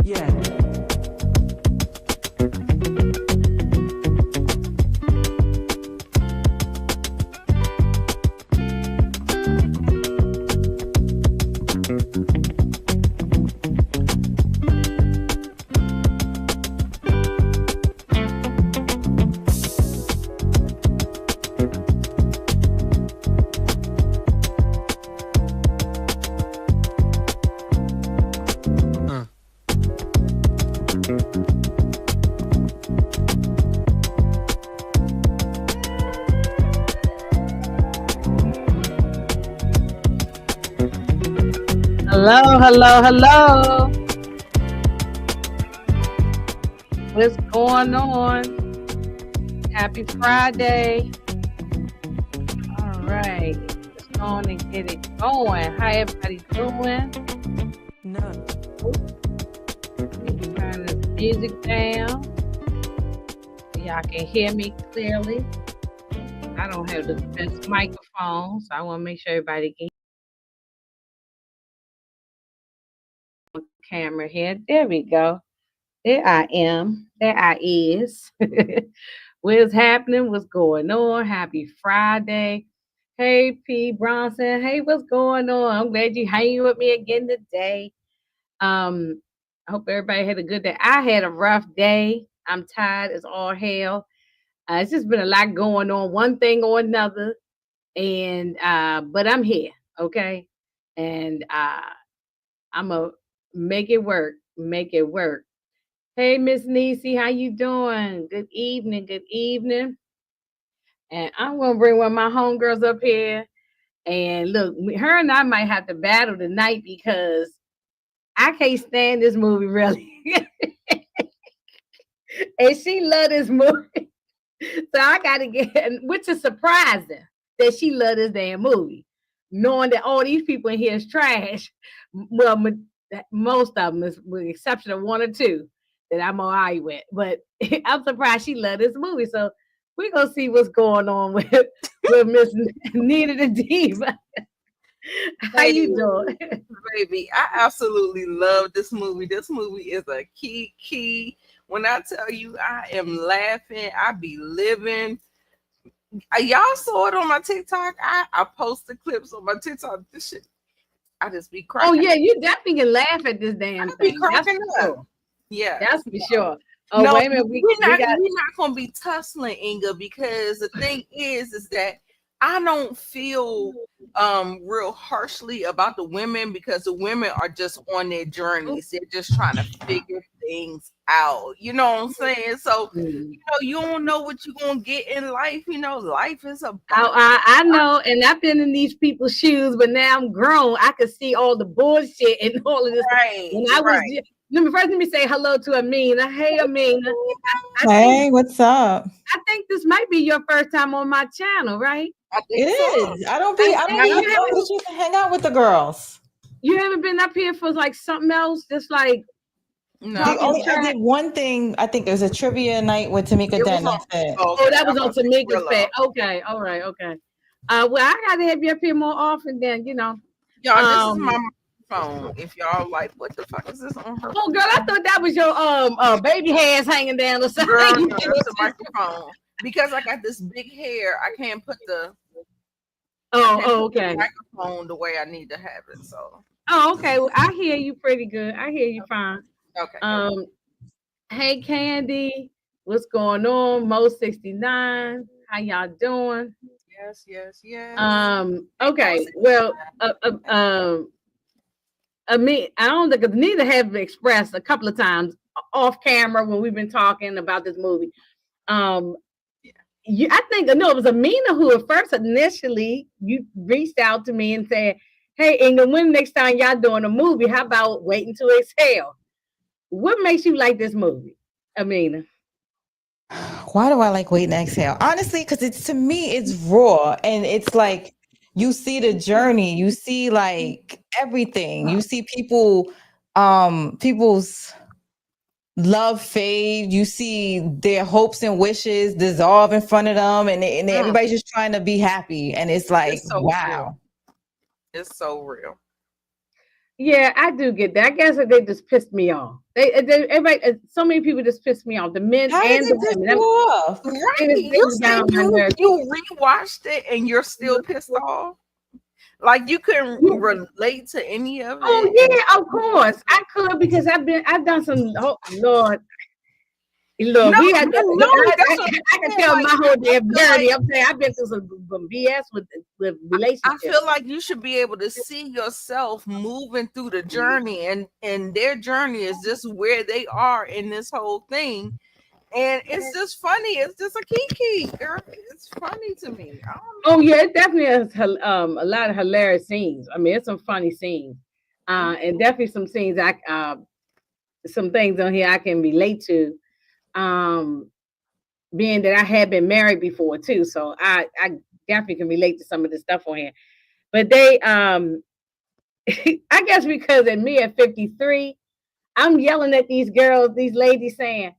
Yeah. Hello, hello, hello. What's going on? Happy Friday. All right. Let's go on and get it going. How everybody doing? None. Turn the music down so y'all can hear me clearly. I don't have the best microphone, so I want to make sure everybody can hear the camera here. There we go. There I am. There I is. What's happening? What's going on? Happy Friday. Hey, P. Bronson. Hey, what's going on? I'm glad you hanging with me again today. I hope everybody had a good day. I had a rough day. I'm tired as all hell. It's just been a lot going on, one thing or another. And but I'm here, okay? And I'm gonna make it work. Make it work. Hey, Miss Niecy, how you doing? Good evening. Good evening. And I'm gonna bring one of my homegirls up here. And look, her and I might have to battle tonight because I can't stand this movie really. And she love this movie. So I gotta get, which is surprising that she love this damn movie. Knowing that all these people in here is trash. Well, most of them, is, with the exception of one or two that I'm all right with. But I'm surprised she love this movie. So we're gonna see what's going on with Miss Nina the Diva. How you doing? Baby, I absolutely love this movie. This movie is a key. When I tell you I am laughing, I be living. Y'all saw it on my TikTok. I post the clips on my TikTok. This shit, I just be cracking. Oh yeah, you definitely can laugh at this damn I be thing. cracking That's up. Yeah, that's for sure. Oh no, wait a minute, we're not gonna be tussling, Inga, because the thing is that I don't feel real harshly about the women because the women are just on their journeys. They're just trying to figure things out. You know what I'm saying? So you don't know what you're gonna get in life. Life is a I know, and I've been in these people's shoes, but now I'm grown. I can see all the bullshit and all of this. Right. When I was let me say hello to Amina. Hey, Amina. Hey, what's up? I think this might be your first time on my channel, right? It is. I don't be you can hang out with the girls. You haven't been up here for like something else, just like no. I did one thing. I think it was a trivia night with Tamika Dennis. Oh, that was on Tamika's Fed. Okay, all right, okay. Well, I gotta have you up here more often than Y'all, this is my phone. If y'all like, what the fuck is this on her? Oh, girl, I thought that was your baby hairs hanging down or something. Girl, no, that's a microphone. Because I got this big hair, I can't put the okay microphone the way I need to have it. So okay. Well, I hear you pretty good. I hear you fine. Okay. Hey Candy, what's going on? Mo 69, how y'all doing? Yes. Okay. Well, I mean, I don't think neither have expressed a couple of times off camera when we've been talking about this movie. I think it was Amina who at first initially you reached out to me and said, "Hey, Inga, when next time y'all doing a movie, how about Waiting to Exhale?" What makes you like this movie, Amina? Why do I like Waiting to Exhale? Honestly, because to me it's raw and it's like you see the journey, you see like everything, you see people's love fade, you see their hopes and wishes dissolve in front of them, and everybody's just trying to be happy, and it's like, wow, real. It's so real. Yeah, I do get that. I guess that they just pissed me off. Everybody, so many people just pissed me off. The men How did and they the piss women. you off? Right. They You was say down on my you nerves. you rewatched it and you're still pissed off. Like you couldn't relate to any of Oh it. yeah, of course I could because I've done some. Oh, Lord, No, look, we had. I know that's what I can I'm saying. tell Like my whole I damn feel like journey. I'm saying I've been through some BS with I relationships. feel like you should be able to see yourself moving through the journey, and their journey is just where they are in this whole thing. And it's just funny. It's just a kiki, girl. It's funny to me. I don't Oh know. yeah, it definitely is a lot of hilarious scenes. I mean, it's some funny scenes, and definitely some scenes some things on here I can relate to. Um, being that I had been married before too, so I definitely can relate to some of the stuff on here. But they I guess because at me at 53, I'm yelling at these girls, these ladies saying,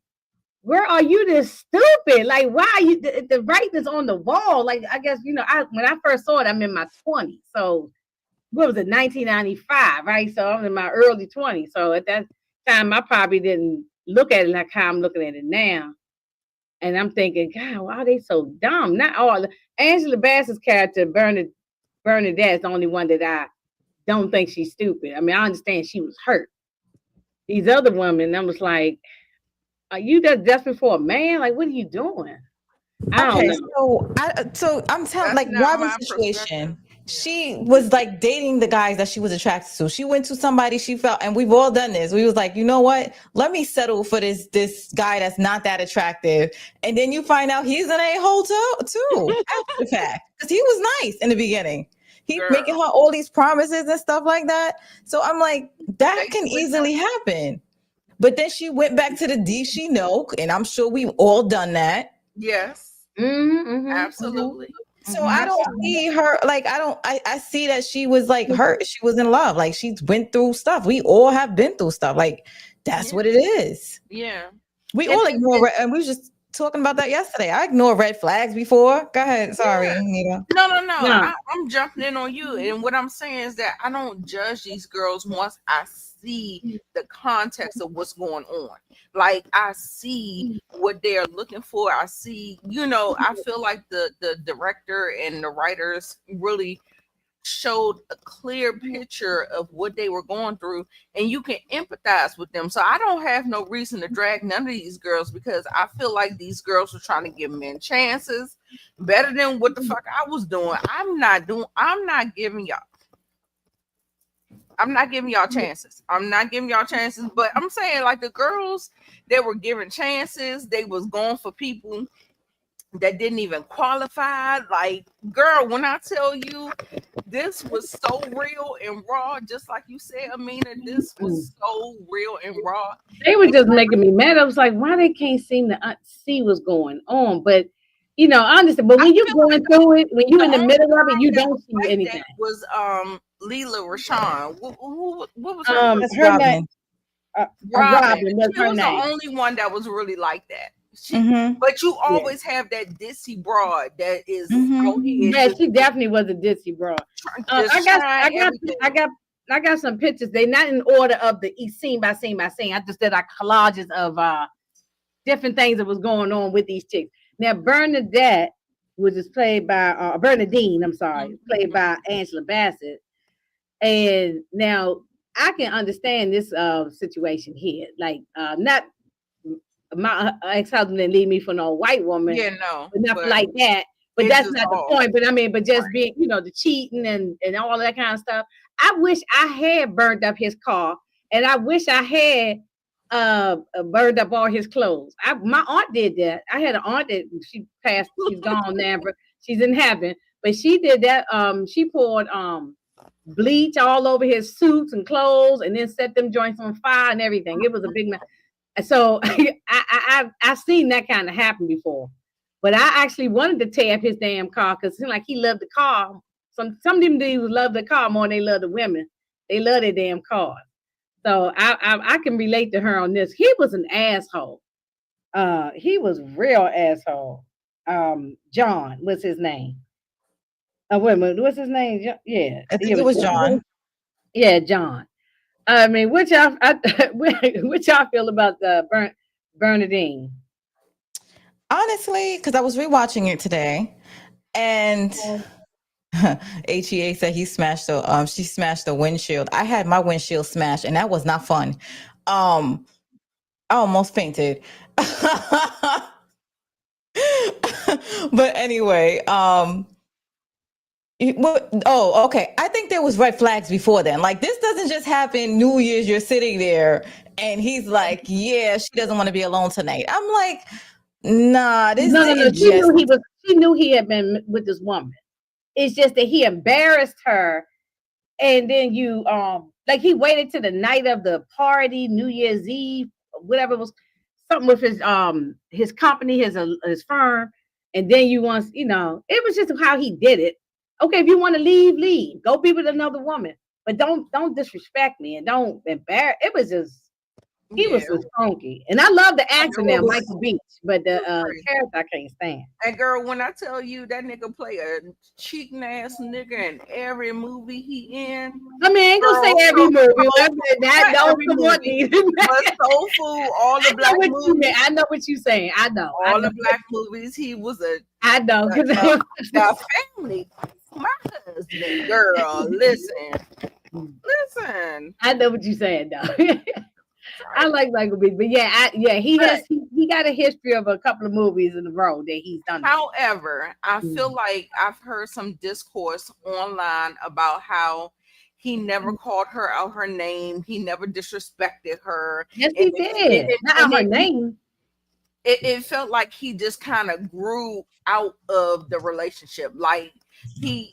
where are you this stupid? Like, why are you the writing is on the wall? Like, I guess, when I first saw it, I'm in my 20s. So what was it, 1995, right? So I'm in my early 20s. So at that time I probably didn't look at it like how I'm looking at it now. And I'm thinking, God, why are they so dumb? Not all Angela Bassett's character, Bernadette, is the only one that I don't think she's stupid. I mean, I understand she was hurt. These other women, I was like, are you that desperate for a man? Like, what are you doing? I don't Okay, know. so I'm telling, That's like, not Robin's my perspective. situation. She was like dating the guys that she was attracted to. She went to somebody she felt, and we've all done this. We was like, you know what? Let me settle for this guy that's not that attractive. And then you find out he's an a-hole too after the fact. Because he was nice in the beginning. He making Girl, her all these promises and stuff like that. So I'm like, that they can switch easily happen. But then she went back to the D she know, and I'm sure we've all done that. yes, Mm-hmm, mm-hmm, absolutely. So mm-hmm. I don't Absolutely. see her like I see that she was like hurt. She was in love. Like she's went through stuff. We all have been through stuff. Like that's Yeah. what it is. Yeah. We And all ignore and we were just talking about that yesterday. I ignore red flags before. Go ahead. Sorry, yeah. Nita. No. No. I'm jumping in on you. And what I'm saying is that I don't judge these girls once I see the context of what's going on. Like I see what they're looking for. I see, I feel like the director and the writers really showed a clear picture of what they were going through, and you can empathize with them. So I don't have no reason to drag none of these girls, because I feel like these girls were trying to give men chances better than what the fuck I was doing. I'm not giving y'all chances. I'm not giving y'all chances. But I'm saying, like, the girls that were given chances, they was going for people that didn't even qualify. Like, girl, when I tell you this was so real and raw, just like you said, Amina, this was so real and raw. They were just making me mad. I was like, why they can't seem to see what's going on? But I understand. But when you're going through it, when you're in the middle of it, you don't see Like anything. that was Leela Rashawn. What was her? That's Her name, Robin. Robin was She her was name. the only one that was really like that. Mhm. But you always have that dissy broad that is Mhm. Yeah, she definitely was a ditzy broad. I got some pictures. They're not in order of the scene by scene by scene. I just did collages of different things that was going on with these chicks. Now Bernadette, which is played by Bernadine, I'm sorry, played by Angela Bassett. And now I can understand this situation here. Like not my ex-husband didn't leave me for no white woman. Yeah, no. But nothing like that. But that's not the point. But I mean, but just right. being, the cheating and all that kind of stuff. I wish I had burned up his car, and I wish I had burned up all his clothes. My aunt did that. I had an aunt that she passed. She's gone now, but she's in heaven. But she did that. She poured bleach all over his suits and clothes, and then set them joints on fire and everything. It was a big mess. So I've seen that kind of happen before, but I actually wanted to tear up his damn car because it seemed like he loved the car. Some of them dudes love the car more than they love the women. They love their damn cars. So I can relate to her on this. He was an asshole. He was real asshole. John was his name. Wait a minute, what's his name? Yeah, I think it was John. Yeah, John. I mean, what y'all, what y'all feel about the Bernadine? Honestly, because I was rewatching it today, and HEA said she smashed the windshield. I had my windshield smashed, and that was not fun. I almost fainted. But anyway, okay. I think there was red flags before then. Like, this doesn't just happen New Year's, you're sitting there and he's like, yeah, she doesn't want to be alone tonight. I'm like, nah, this No, no, no. didn't just. She knew he had been with this woman. It's just that he embarrassed her, and then like he waited to the night of the party, New Year's Eve, whatever it was, something with his company, his firm, and then it was just how he did it. Okay, if you want to leave, leave. Go be with another woman, but don't disrespect me and don't embarrass. It was just. He was so funky. And I love the actor now, Michael Beach, but the character I can't stand. And girl, when I tell you that nigga play a cheating ass nigga in every movie he in. I mean, I ain't gonna say every movie. That don't support me. But Soul Food, all the black movies. I know what you're saying. I know. All the black movies, he was I know. The family, my husband, girl, listen. I know what you're saying, though. I like Michael Beach, but he got a history of a couple of movies in a row that he's done. However, I feel like I've heard some discourse online about how he never called her out her name. He never disrespected her. Yes, he did. Not out her name. It felt like he just kind of grew out of the relationship. Like he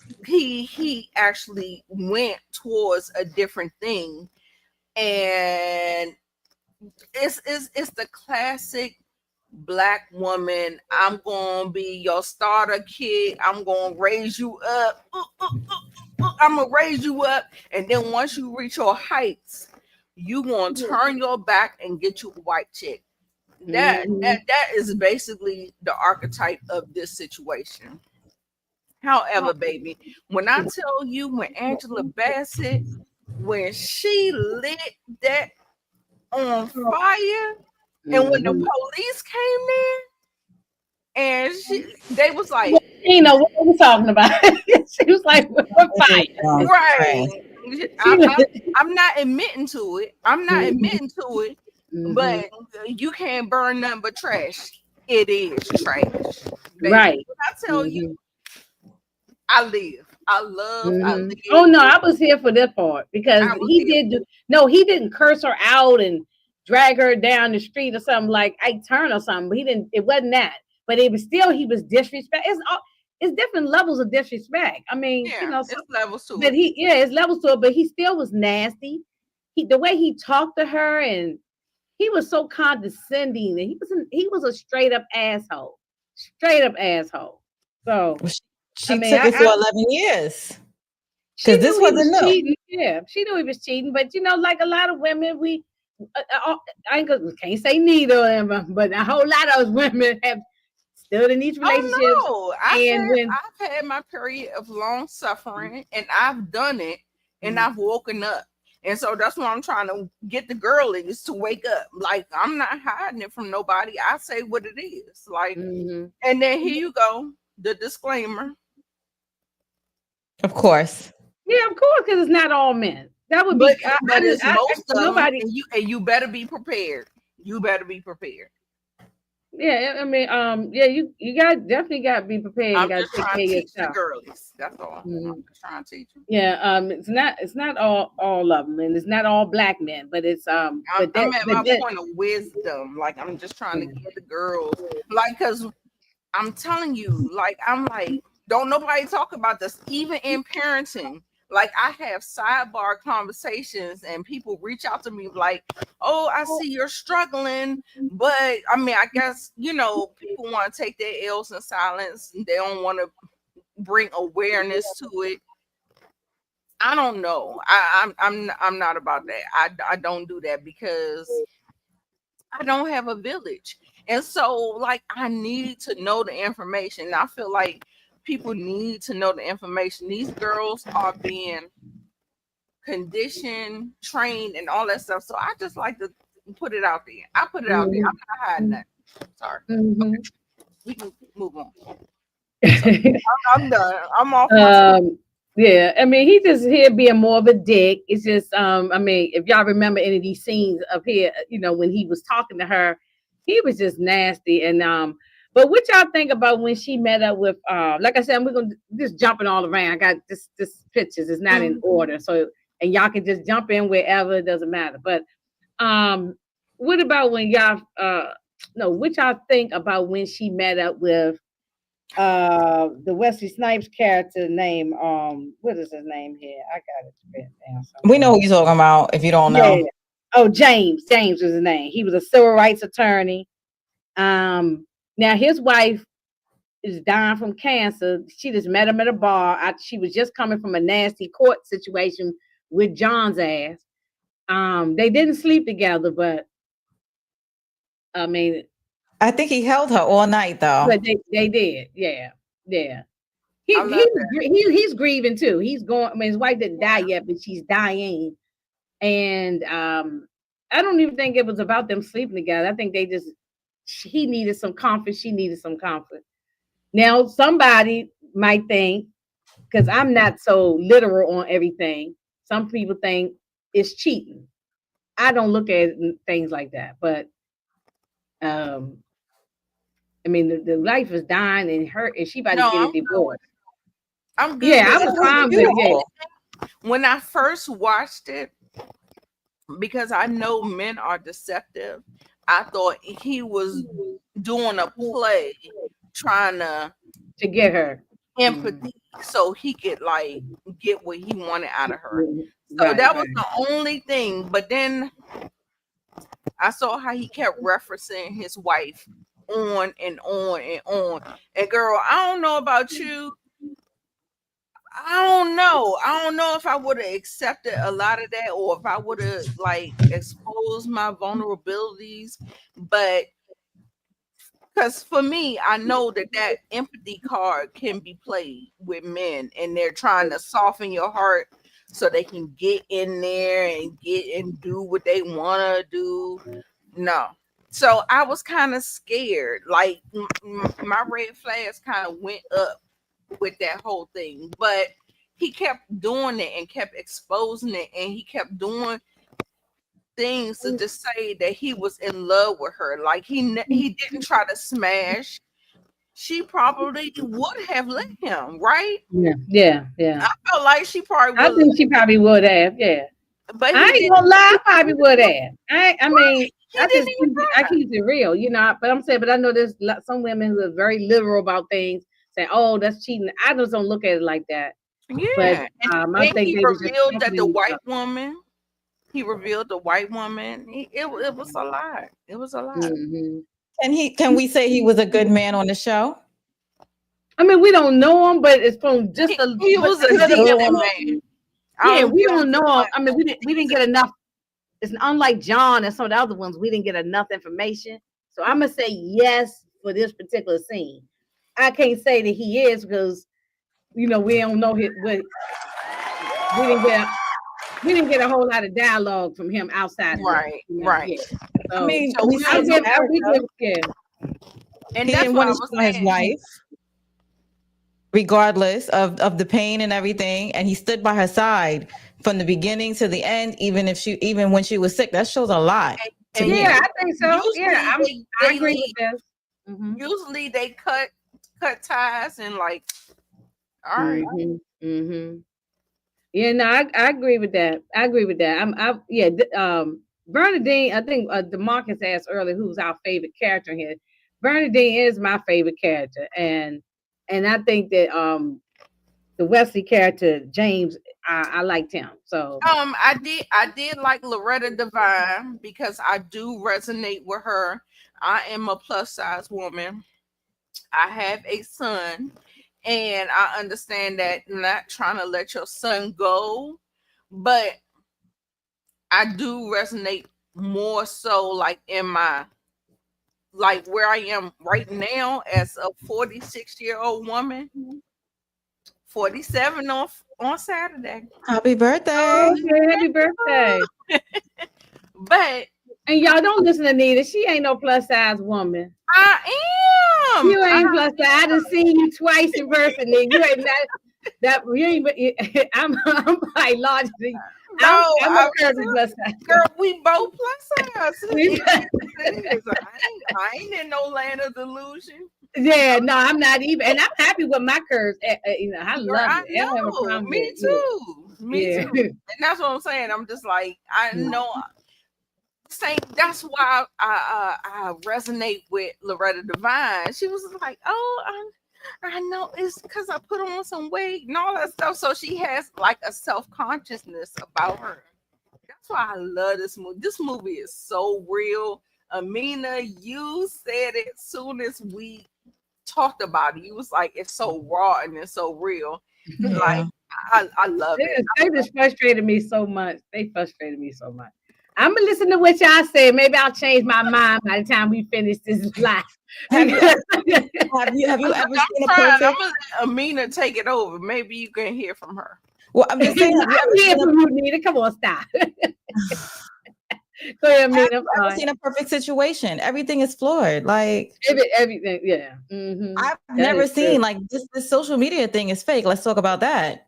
actually went towards a different thing, and it's the classic black woman. I'm gonna be your starter kid. I'm gonna raise you up. I'm gonna raise you up, and then once you reach your heights, you gonna turn your back and get you a white chick. That is basically the archetype of this situation. However, baby, when I tell you, when Angela Bassett, when she lit that on fire, and when the police came there, and they was like, what are we talking about? She was like, "What fire?" Right. I'm not admitting to it. But you can't burn nothing but trash. It is trash. Baby. Right. When I tell you, I live. I live. Oh no, I was here for this part because he didn't curse her out and drag her down the street or something like Ike Turner or something. But it wasn't that. But he was disrespect. It's different levels of disrespect. I mean, it's levels to it. But it's levels to it. But he still was nasty. The way he talked to her, and he was so condescending, and he was a straight up asshole. So she took it for 11 years. Because this wasn't cheating. Yeah, she knew he was cheating. But like a lot of women, I can't say neither of them, but a whole lot of women have stood in these relationships. Oh, no. I've had my period of long suffering, and I've done it, and I've woken up. And so that's what I'm trying to get the girlies to wake up. Like, I'm not hiding it from nobody. I say what it is. Like, and then here you go, the disclaimer. Of course. Yeah, of course, because it's not all men. That would be, but it's most of nobody. And you better be prepared. Yeah, I mean, you definitely got to be prepared. I'm just trying to teach the girlies. That's all. I'm just trying to teach them. Yeah, it's not all of them, and it's not all black men, but it's I'm at my point of wisdom. Like, I'm just trying to get the girls, like, because I'm telling you, like, I'm like, don't nobody talk about this, even in parenting. Like, I have sidebar conversations and people reach out to me like, oh, I see you're struggling. But I mean, I guess, people want to take their L's in silence. And they don't want to bring awareness to it. I don't know. I'm not about that. I don't do that because I don't have a village. And so, like, I need to know the information. And I feel like people need to know the information. These girls are being conditioned, trained, and all that stuff. So I just like to put it out there. I put it out there. I'm not hiding that. Sorry. Mhm. Okay. We can move on. I'm done. I'm off my Yeah, I mean, he just here being more of a dick. It's just, I mean, if y'all remember any of these scenes up here, when he was talking to her, he was just nasty. And but what y'all think about when she met up with, like I said, we're gonna just jumping all around. I got this pictures. It's not in order, so and y'all can just jump in wherever. It doesn't matter. But what about when y'all, no, what y'all think about when she met up with the Wesley Snipes character name, what is his name here? I got it written down somewhere. We know what you're talking about if you don't know. Yeah. Oh, James was his name. He was a civil rights attorney. Now his wife is dying from cancer. She just met him at a bar. She was just coming from a nasty court situation with John's ass. They didn't sleep together, but I mean, I think he held her all night though. but they did. Yeah. I love He's grieving too. He's going. I mean, his wife didn't die yet, but she's dying. And I don't even think it was about them sleeping together. I think he needed some comfort. She needed some comfort. Now, somebody might think, because I'm not so literal on everything, some people think it's cheating. I don't look at things like that. But I mean, the life is dying and her, and she about to get a divorce. I'm good. Yeah, I was fine with it. When I first watched it, because I know men are deceptive, I thought he was doing a play trying to get her empathy so he could like get what he wanted out of her. So that was the only thing. But then I saw how he kept referencing his wife on and on and on. And girl, I don't know about you. I don't know if I would have accepted a lot of that or if I would have like exposed my vulnerabilities. But because for me, I know that empathy card can be played with men and they're trying to soften your heart so they can get in there and do what they want to do. No. So I was kind of scared. Like my red flags kind of went up with that whole thing. But he kept doing it and kept exposing it. And he kept doing things to just say that he was in love with her. Like he didn't try to smash. She probably would have let him, right? Yeah. I felt like she probably would. I think she probably would have, yeah. But I ain't gonna lie, I probably would have. I mean, I keep it real, But I'm saying, but I know there's some women who are very literal about things, saying, "Oh, that's cheating." I just don't look at it like that. Yeah, but I think he revealed that the white woman. He revealed the white woman. It was a lot. It was a lot. Mm-hmm. Can we say he was a good man on the show? I mean, we don't know him, but it's from just he was a decent man. Yeah, we don't know him. I mean, we didn't get enough. It's unlike John and some of the other ones. We didn't get enough information, so I'm gonna say yes for this particular scene. I can't say that he is because we don't know his. We didn't get a whole lot of dialogue from him outside. Right. Yeah. So, I mean, and he didn't want to show his wife, regardless of the pain and everything, and he stood by her side from the beginning to the end, even when she was sick. That shows a lot. I think so. I agree with this. Mm-hmm. Usually they cut ties and like, all right. Mm-hmm. Yeah, no, I agree with that. Bernadine, I think DeMarcus asked earlier who's our favorite character here. Bernadine is my favorite character, and I think that the Wesley character, James, I liked him. So I did like Loretta Devine because I do resonate with her. I am a plus size woman. I have a son. And I understand that not trying to let your son go, but I do resonate more so like in my, like where I am right now as a 46-year-old woman. 47 on Saturday. Happy birthday. Okay, happy birthday. But And y'all don't listen to Nita. She ain't no plus size woman. I am. You ain't plus size. I done seen you twice in person. Nigga. You ain't that you ain't. I'm probably larger than you. No, I'm a curvy plus size. Girl, we both plus size. We- I ain't in no land of delusion. Yeah, no, I'm not even, and I'm happy with my curves. You know, I Girl, love I it. I don't have a know. problem Me with it. too. Me Yeah. too. And that's what I'm saying. I'm just like, I know. Saying that's why I resonate with Loretta Devine. She was like, "Oh, I know it's because I put on some weight and all that stuff." So she has like a self-consciousness about her. That's why I love this movie. This movie is so real. Amina, you said it soon as we talked about it. You was like, it's so raw and it's so real. Yeah. Like I love it. They just frustrated me so much. They frustrated me so much. I'm gonna listen to what y'all say. Maybe I'll change my mind by the time we finish this live. Have you ever I'm seen a trying. I'm perfect? gonna let Amina take it over. Maybe you can hear from her. Well, I'm just saying. Have you I'm ever here seen for you, Nita. Come on, stop. Go ahead, Amina. ever seen a perfect situation? Everything is flawed. Like Everything, yeah. Mhm. I've That never is true. seen like this social media thing is fake. Let's talk about that.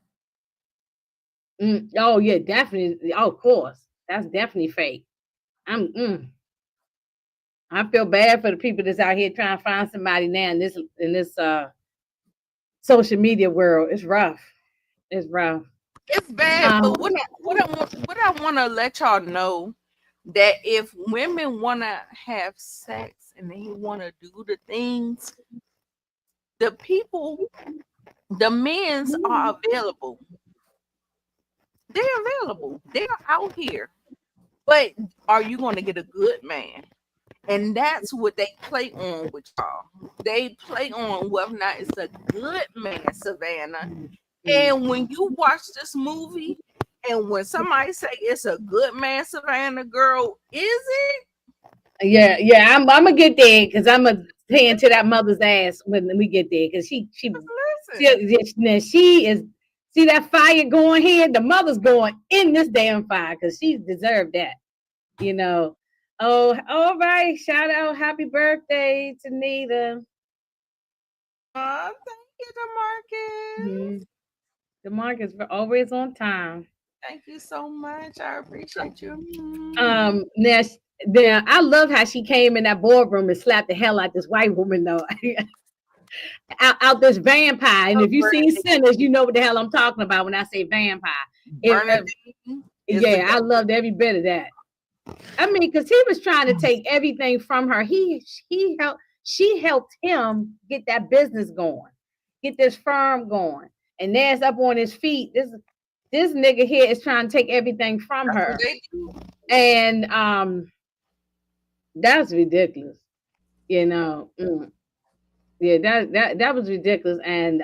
Oh yeah, definitely. Oh, of course, that's definitely fake. I feel bad for the people that's out here trying to find somebody now in this social media world. It's rough. It's rough. It's bad, Um, but what I want to let y'all know that if women want to have sex and they want to do the things, the people, the men's are available. They're available. They're out here. But are you going to get a good man? And that's what they play on with y'all. They play on whether or not it's a good man, Savannah. And when you watch this movie, and when somebody say it's a good man, Savannah, girl, is it? yeah. I'm gonna get there because I'm gonna hand to that mother's ass when we get there because she is. See that fire going here? The mother's going in this damn fire because she deserved that. You know. Oh, all right. Shout out, happy birthday to Nita. Thank you, DeMarcus. DeMarcus always on time. Thank you so much. I appreciate you. Now I love how she came in that boardroom and slapped the hell out this white woman though. out this vampire. And if you seen Sinners, you know what the hell I'm talking about when I say vampire. Yeah, I loved every bit of that. I mean, because he was trying to take everything from her. She helped him get that business going, get this firm going. And there's up on his feet. This nigga here is trying to take everything from her. And that's ridiculous. You know. Yeah, that was ridiculous. And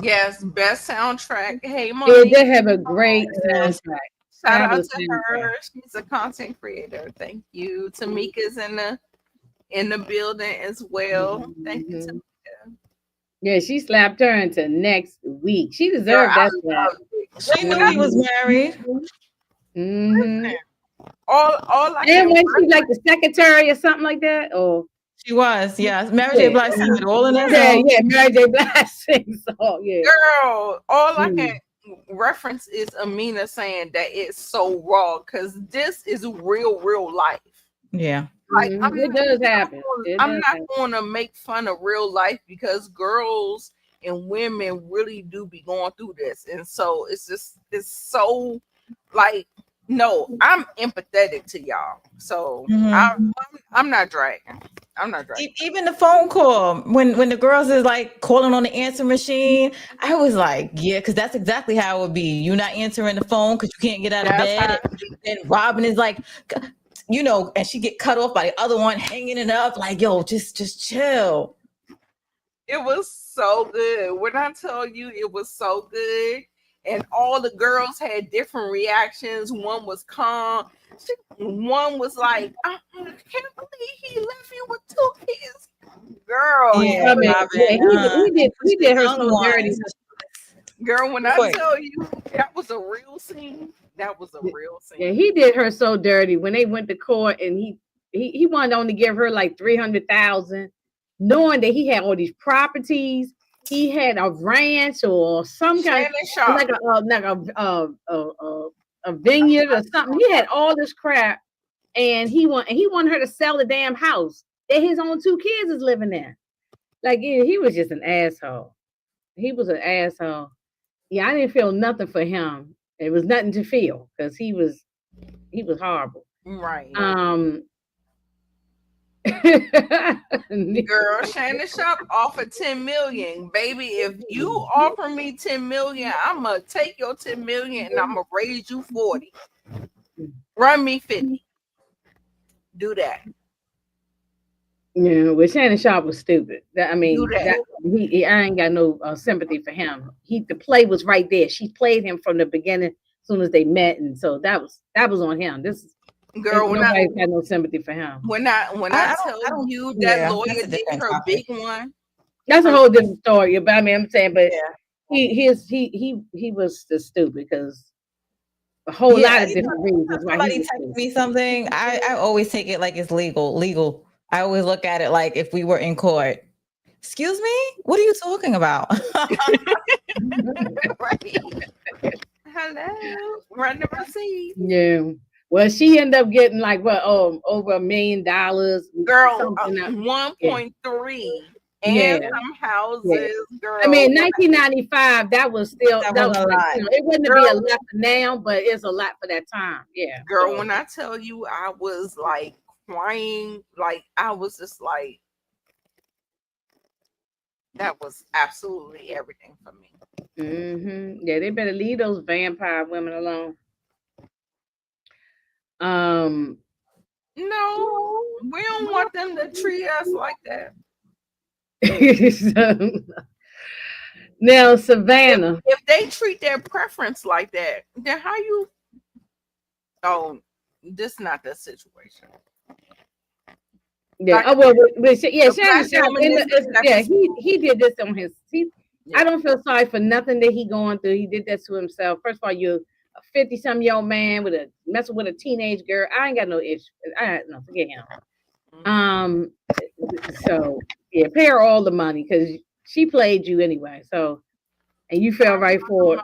yes, best soundtrack. Hey, Monique. They have a great soundtrack. Shout out to her. She's a content creator. Thank you. Tamika's in the building as well. Thank you, Tamika. Yeah, she slapped her into next week. She deserved that slap. She knew he was married. All I and when she like the secretary or something like that, or she was, yeah. Mary J. Blige sang it all in that song. Yeah, Mary J. Blige sings all, yeah. Girl, all I can reference is Amina saying that it's so raw because this is real life. Yeah. Like it does happen. I'm not going to make fun of real life because girls and women really do be going through this, and so it's so like. No, I'm empathetic to y'all. So I'm not dragging. I'm not dragging. Even the phone call when the girls is like calling on the answer machine, I was like, yeah, because that's exactly how it would be. You're not answering the phone because you can't get out of bed. And Robin is like, you know, and she get cut off by the other one hanging it up. Like, yo, just chill. It was so good. When I tell you it was so good. And all the girls had different reactions. One was calm. One was like, I can't believe he left you with 2 kids. Girl. Yeah, he did her so dirty. Girl, when I Wait. tell you that was a real scene, that was a real scene. Yeah, he did her so dirty when they went to court, and he wanted to only give her like 300,000, knowing that he had all these properties. He had a ranch or some kind Shannon Sharp. a vineyard or something. He had all this crap, and he wanted her to sell the damn house that his own 2 kids is living in. Like, yeah, he was just an asshole. He was an asshole. Yeah, I didn't feel nothing for him. It was nothing to feel because he was horrible. Right. Girl, Shannon Sharp offered 10 million. Baby, if you offer me 10 million, I'ma take your 10 million and I'ma raise you 40. Run me 50. Do that. Yeah, well, Shannon Sharp was stupid. I mean, Do that. I ain't got no sympathy for him. The play was right there. She played him from the beginning, as soon as they met, and so that was on him. Girl, when nobody had no sympathy for him. I tell you that lawyer did her big one. That's a whole different story. But I mean, I'm saying, but he was just stupid because a whole lot of different reasons. Somebody text me something. I always take it like it's legal. I always look at it like if we were in court. Excuse me? What are you talking about? Right. Hello. Run the receipt. Yeah. Well, she ended up getting like over $1 million. Girl, 1.3 and some houses. Girl. I mean, 1995, that was still a lot. It wouldn't be a lot now, but it's a lot for that time. Yeah. Girl, when I tell you I was like crying, like I was just like, that was absolutely everything for me. Mm-hmm. Yeah, they better leave those vampire women alone. No, we don't want them to treat us like that. Now, Savannah, if they treat their preference like that, then how you? Oh, this is not the situation. Yeah. Shannon Sharp. He did this on his. I don't feel sorry for nothing that he going through. He did that to himself. First of all, you're a 50-some-year-old man messing with a teenage girl. I ain't got no issue. Forget him. So yeah, pay her all the money because she played you anyway. So, and you fell right for it.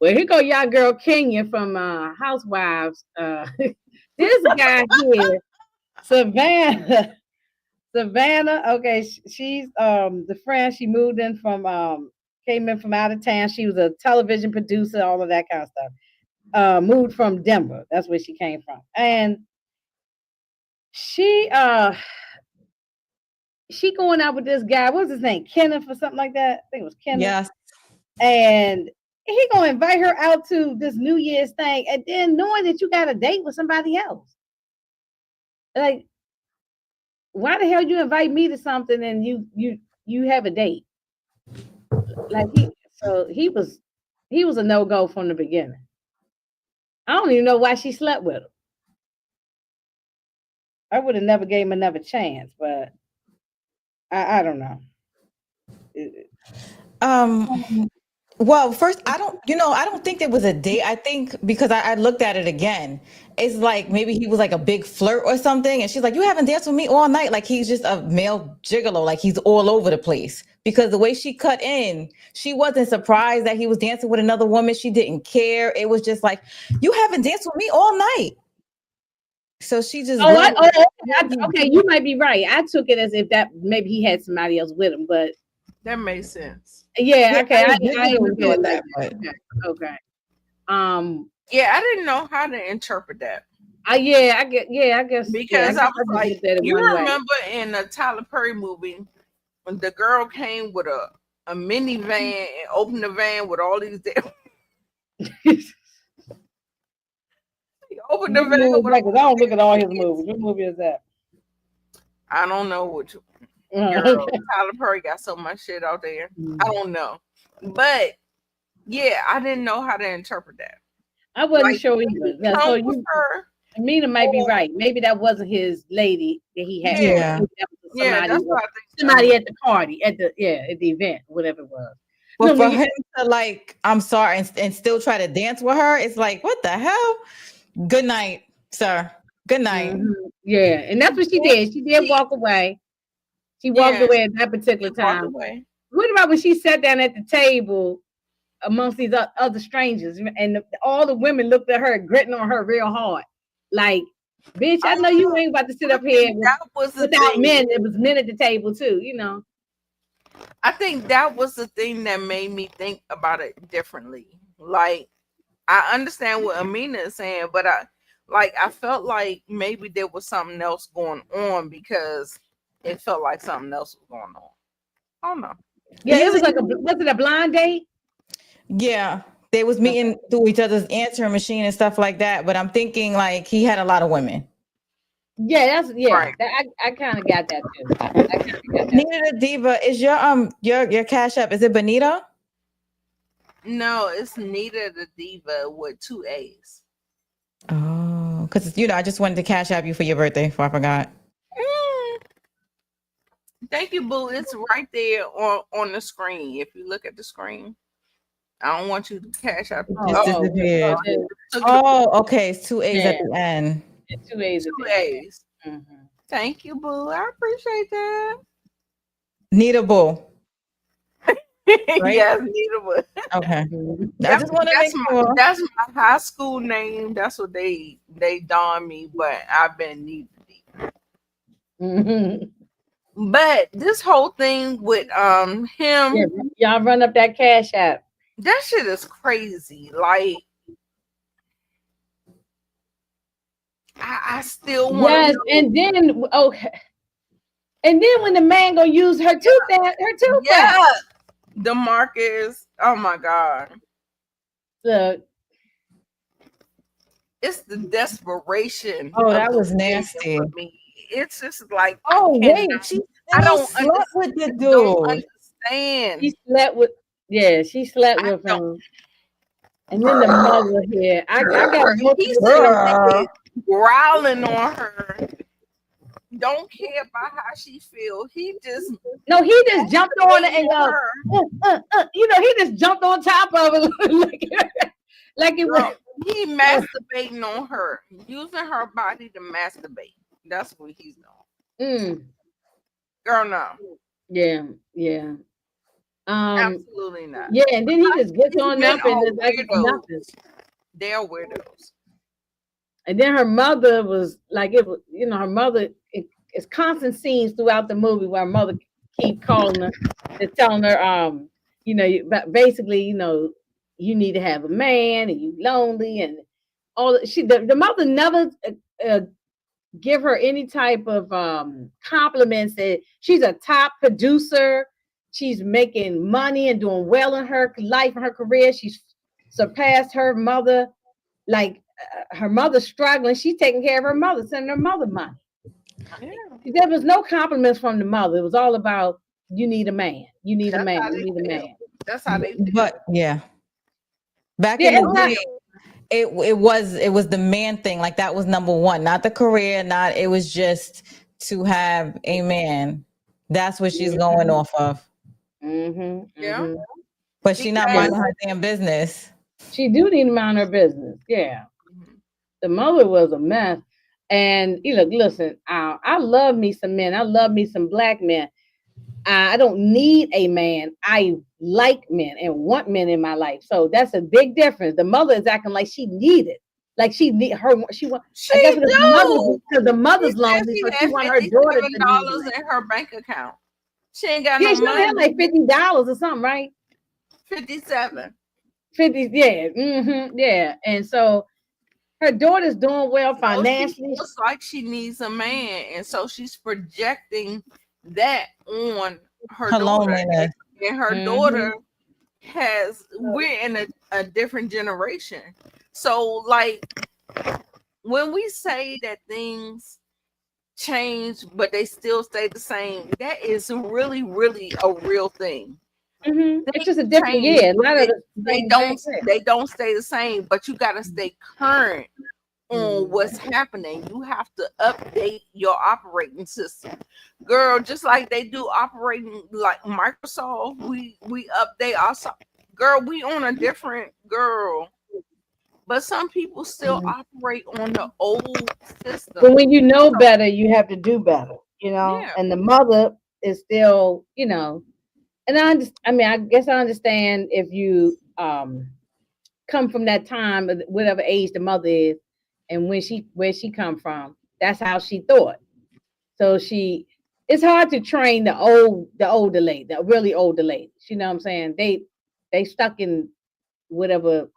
Well, here go y'all girl Kenya from Housewives. This guy here. Savannah, okay, she's the friend. She moved in came in from out of town. She was a television producer, all of that kind of stuff. Moved from Denver. That's where she came from. And she going out with this guy. What was his name? Kenneth or something like that. I think it was Kenneth. Yes. And he gonna invite her out to this New Year's thing, and then knowing that you got a date with somebody else. Like, why the hell you invite me to something and you have a date? Like he was a no-go from the beginning. I don't even know why she slept with him. I would have never gave him another chance, but I don't know. Well, first, I don't think there was a date. I think because I looked at it again, it's like maybe he was like a big flirt or something. And she's like, you haven't danced with me all night. Like he's just a male gigolo. Like he's all over the place. Because the way she cut in, she wasn't surprised that he was dancing with another woman. She didn't care. It was just like, you haven't danced with me all night. So she just. Okay, you might be right. I took it as if that maybe he had somebody else with him, but. That makes sense. Yeah, okay. I didn't feel that. Okay. Yeah, I didn't know how to interpret that. I guess because I was like, you remember in the Tyler Perry movie when the girl came with a minivan and opened the van with all these opened the van. I don't look at all his movies. What movie is that? I don't know which. Girl, Tyler Perry got so much shit out there. I don't know, but yeah, I didn't know how to interpret that. I wasn't sure either. So Amina might be right. Maybe that wasn't his lady that he had. Yeah, that's what I think. Somebody at the party, at the event, whatever it was. But No, for when you- him to like, I'm sorry, and still try to dance with her, it's like, what the hell? Good night, sir. Good night. Mhm. Yeah, and that's what she did. She did walk away. She walked Yeah, away at that particular she walked time. away. What about when she sat down at the table amongst these other strangers, and all the women looked at her, gritting on her real hard, like, "Bitch, I know you ain't about to sit up here That was the without thing. men. It was men at the table too, you know." I think that was the thing that made me think about it differently. Like, I understand what Amina is saying, but I felt like maybe there was something else going on because it felt like something else was going on. I don't know. Yeah, it was like was it a blind date? Yeah, they was meeting through each other's answering machine and stuff like that. But I'm thinking like he had a lot of women. Yeah, Right. I kind of got that too. I kind of got that. Nita the Diva, is your cash app? Is it Benita? No, it's Nita the Diva with 2 A's. Oh, because I just wanted to cash app you for your birthday before I forgot. Thank you, boo. It's right there on the screen. If you look at the screen, I don't want you to cash out. Just disappeared. Oh, okay. It's 2 A's at the end. 2 A's. 2 A's. Mm-hmm. Thank you, boo. I appreciate that. Nita Boo. Right? Yes, Nita Boo. Okay. I just want to make sure. That's my high school name. That's what they don me, but I've been Nita Diva. Mm-hmm. But this whole thing with him, Yeah, y'all run up that cash app. that shit is crazy. Like, I still want. Yes, and then and then when the man gonna use her toothbrush, Yeah, DeMarcus. Oh my god, Look, it's the desperation. Oh, of that the was woman nasty. for me. It's just like, Oh, wait. I don't slept with the don't dude. understand. she slept with him. And then the mother here, I got He's growling on her. Don't care about how she feel. He just jumped on it and go, he just jumped on top of it like it was. He masturbating on her, using her body to masturbate. That's what he's doing. Girl, no. Yeah. Absolutely not. Yeah, and then he just gets on men up and are it's like weirdos. nothing. They're weirdos. And then her mother was like, it was, her mother, it's constant scenes throughout the movie where her mother keep calling her and telling her, basically, you need to have a man and you lonely and all that. The mother never give her any type of compliments that she's a top producer. She's making money and doing well in her life and her career. She's surpassed her mother. Like her mother's struggling. She's taking care of her mother, sending her mother money. Yeah. There was no compliments from the mother. It was all about you need a man. You need a man. You need a man. That's how they feel. But yeah. Back in the day, it was the man thing. Like that was number one, not the career, it was just to have a man. That's what she's going off of. Yeah. But she's not minding her damn business. She do need to mind her business. Yeah. The mother was a mess. And listen, I love me some men. I love me some black men. I don't need a man. I like men and want men in my life. So that's a big difference. The mother is acting like she needed. Like she need her. Because the mother's lonely, so she want her daughter to $57 in her bank account. She ain't got no money. She had like $50 or something, right? 57. 50, yeah. Yeah. And so her daughter's doing well financially. It looks like she needs a man, and so she's projecting that on her daughter. Loneliness. And her daughter we're in a different generation. So like when we say that things change but they still stay the same, that is really, really a real thing. It's just a different year. They don't stay the same, but you got to stay current on what's happening. You have to update your operating system, girl. Just like they do operating like Microsoft, we update also. Girl, we on a different girl. But some people still operate on the old system. But when you know better, you have to do better, Yeah. And the mother is still, and I mean, I guess I understand if you come from that time, whatever age the mother is, and where she come from, that's how she thought. So it's hard to train the older lady, the really older ladies. You know what I'm saying? They stuck in whatever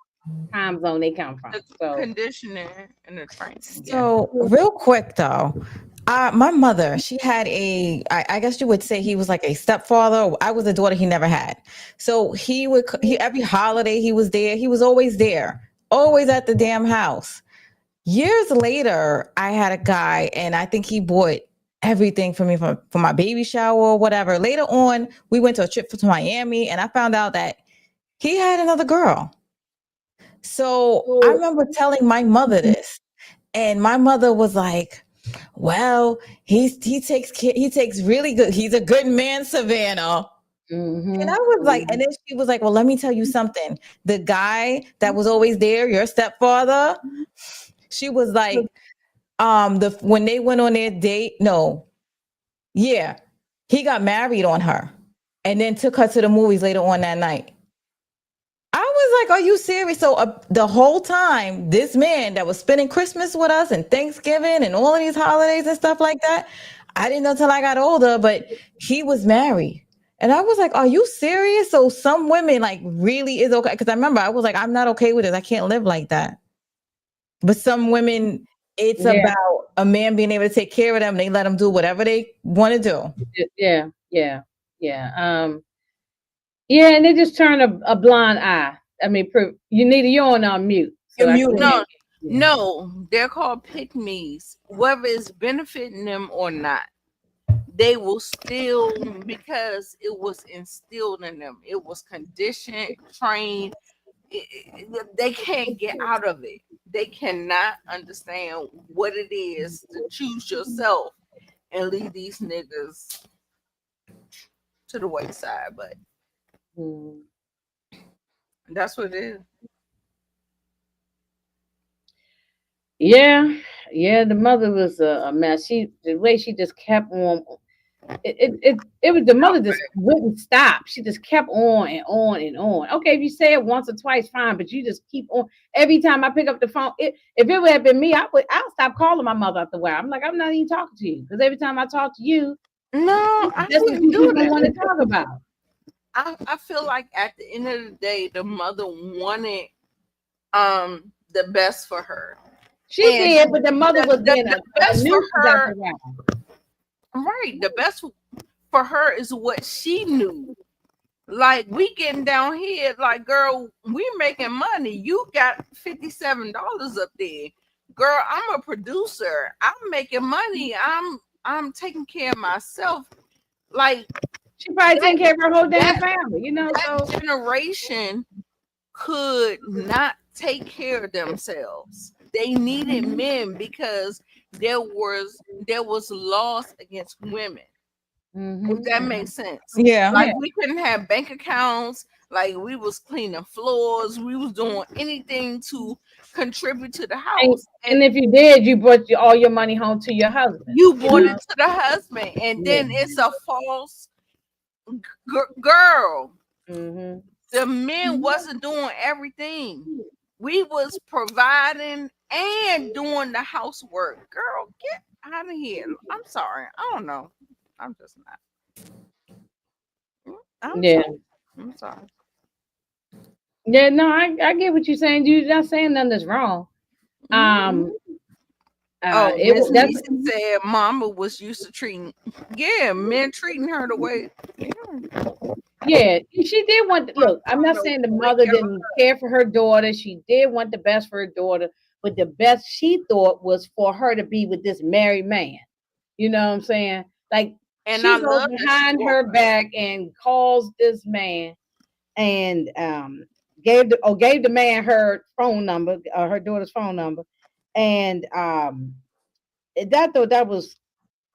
time zone they come from. The So conditioning and the training. So real quick though, my mother, she had I guess you would say he was like a stepfather. I was a daughter he never had. So he every holiday he was there. He was always there, always at the damn house. Years later, I had a guy, and I think he bought everything for me for my baby shower or whatever. Later on, we went to a trip to Miami, and I found out that he had another girl. So I remember telling my mother this, and my mother was like, "Well, he takes really good. He's a good man, Savannah." And I was like, and then she was like, "Well, let me tell you something. The guy that was always there, your stepfather." She was like, when they went on their date, he got married on her, and then took her to the movies later on that night. I was like, are you serious? So the whole time, this man that was spending Christmas with us and Thanksgiving and all of these holidays and stuff like that, I didn't know till I got older, but he was married. And I was like, are you serious? So some women like really is okay. Because I remember I was like, I'm not okay with it. I can't live like that. But some women, it's about a man being able to take care of them. They let them do whatever they want to do. Yeah. And they just turn a blind eye. I mean, you're on mute. So You're muted. No, they're called pick-me's. Whether it's benefiting them or not, they will still, because it was instilled in them. It was conditioned, trained. They can't get out of it. They cannot understand what it is to choose yourself and leave these niggas to the wayside. But that's what it is. Yeah. The mother was a mess. The way she just kept on. It was the mother just wouldn't stop. She just kept on and on and on. Okay, if you say it once or twice, fine, but you just keep on. Every time I pick up the phone, if it would have been me, I'll stop calling my mother after a while. I'm like, I'm not even talking to you, because every time I talk to you, that's what you don't want to talk about. I feel like at the end of the day, the mother wanted the best for her. She did, but the mother was being the best for her. Right, the best for her is what she knew. Like, we getting down here, like, girl, we making money. You got $57 up there, girl. I'm a producer. I'm making money. I'm taking care of myself. Like, she probably taking care of her whole damn family. That generation could not take care of themselves. They needed men because there was laws against women. If that makes sense. Yeah. Like, we couldn't have bank accounts. Like, we was cleaning floors. We was doing anything to contribute to the house. And if you did, you brought all your money home to your husband. You brought it to the husband, and then it's a false girl. The men wasn't doing everything. We was providing and doing the housework. Girl, get out of here. I'm sorry. I don't know. I'm just not. I'm sorry. Yeah, no, I get what you're saying. You're not saying nothing that's wrong. Miss said Mama was used to treating men treating her the way. Yeah, she did want. Look, I'm not saying the mother didn't care for her daughter. She did want the best for her daughter, but the best she thought was for her to be with this married man. You know what I'm saying? Like, and she goes behind her back and calls this man, and gave the man her phone number, her daughter's phone number, And that thought that was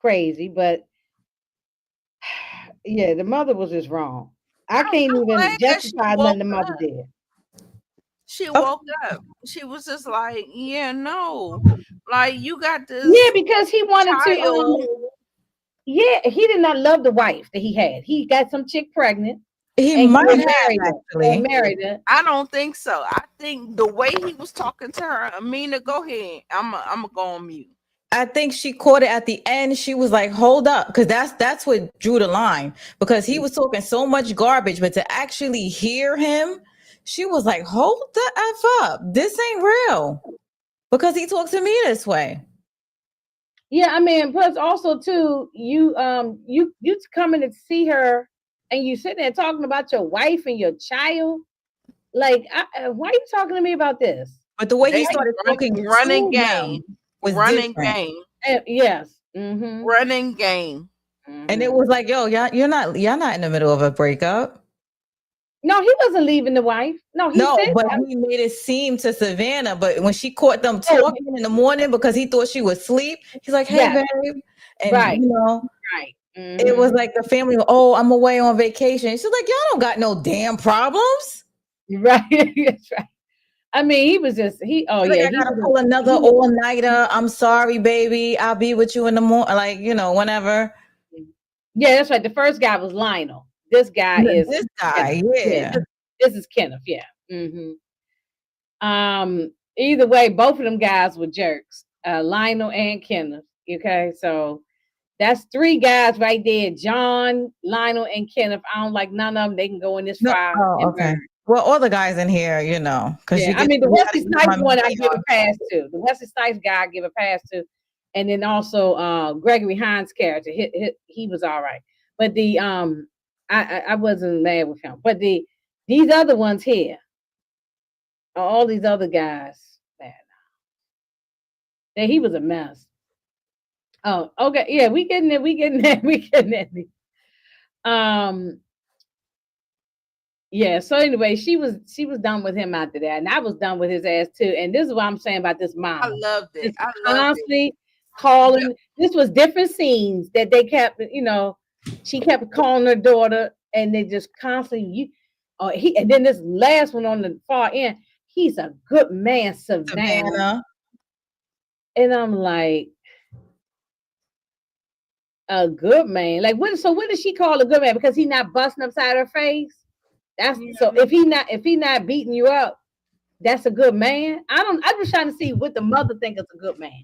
crazy, but yeah, the mother was just wrong. I can't I'm even glad that she justify nothing woke the mother up. did. She Oh, woke up. She was just like, yeah, no, like you got Yeah, this because he wanted to. child. Yeah, he did not love the wife that he had. He got some chick pregnant he and might married have her. And actually. married her. I don't think so. I think the way he was talking to her, Amina, go ahead. I'm gonna go on mute. I think she caught it at the end. She was like, "Hold up," because that's what drew the line. Because he was talking so much garbage, but to actually hear him, she was like, "Hold the f up! This ain't real." Because he talks to me this way. Yeah, I mean, plus also too, you coming to see her, and you sitting there talking about your wife and your child. Like, why are you talking to me about this? But the way he They started talking running to game, them was running different. game, Yes. Mm-hmm. running game. And it Mm-hmm. was like, yo, y'all not in the middle of a breakup. No, he wasn't leaving the wife. No, he No, said but that. he made it seem to Savannah. But when she caught them Oh, talking in the morning because he thought she was asleep, he's like, hey, yes, babe. And, right, you know, right. it was Mm-hmm. like the family, oh, I'm away on vacation. She's like, y'all don't got no damn problems. Right. That's right. I mean, he was just he. Oh She's like, yeah, I he gotta pull was. another all nighter. I'm sorry, baby. I'll be with you in the morning. Like, whenever. Yeah, that's right. The first guy was Lionel. This guy is This Kenneth. guy, Yeah, yeah. this is Kenneth. Yeah. Either way, both of them guys were jerks. Lionel and Kenneth. Okay, so that's three guys right there. John, Lionel, and Kenneth. I don't like none of them. They can go in this No, fire oh, and okay. burn. Well, all the guys in here, because Yeah, you I get mean the you gotta Wesley use my Snipes one I give memory. a pass to. The Wesley Snipes guy I give a pass to, and then also Gregory Hines' character. He was all right, but the I wasn't mad with him. But these other ones here, all these other guys, man, he was a mess. Oh, okay, yeah, we getting there, we getting there, we getting there. Um, Yeah. So anyway, she was done with him after that, and I was done with his ass too. And this is what I'm saying about this I mama, loved it. just I loved it. constantly The- calling. This was different scenes that they kept. She kept calling her daughter, and they just constantly he. And then this last one on the far end, he's a good man, Savannah, Savannah. and I'm like a good man. Like what? So what does she call a good man? Because he not busting upside her face. That's so. If he not beating you up, that's a good man. I'm just trying to see what the mother think is a good man.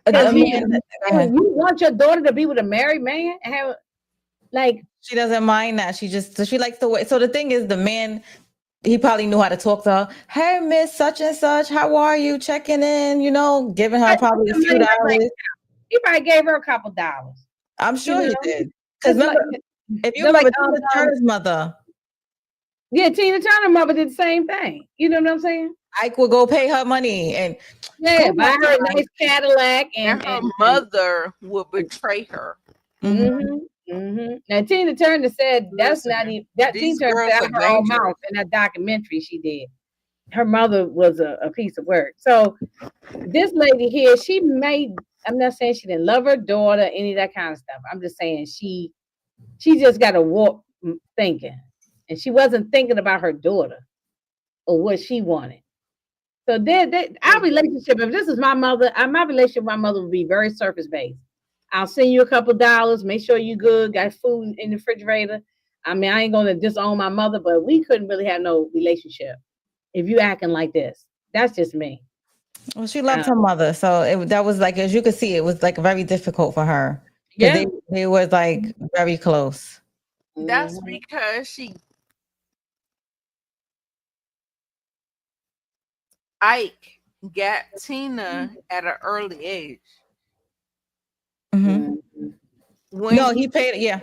Because A man. Go ahead. you want your daughter to be with a married man and have like She doesn't mind that. She likes the way. So the thing is, the man, he probably knew how to talk to her. Hey, Miss Such and Such, how are you? Checking in, giving her probably a few dollars. he probably gave her a couple dollars. I'm You sure he know, did. Because just like remember, if you just like remember Tina Turner's mother, yeah, Tina Turner mother did the same thing. You know what I'm saying? Ike would go pay her money and Yeah, go buy back her to a nice Cadillac and and her mother would betray her. Now Tina Turner said that's Listen, not even that Tina these Turner girls said are out of her own dangerous. mouth in that documentary she did. Her mother was a piece of work. So this lady here, I'm not saying she didn't love her daughter, any of that kind of stuff. I'm just saying she just got a warped thinking. And she wasn't thinking about her daughter or what she wanted. So our relationship, if this is my mother, my relationship with my mother would be very surface based. I'll send you a couple dollars, make sure you good, got food in the refrigerator. I mean, I ain't gonna disown my mother, but we couldn't really have no relationship if you acting like this. That's just me. Well, she loved her mother, so that was like, as you could see, it was like very difficult for her because Yeah. they were like very close. That's Mhm. because Ike got Tina at an early age. Mhm. When No, he paid. Yeah,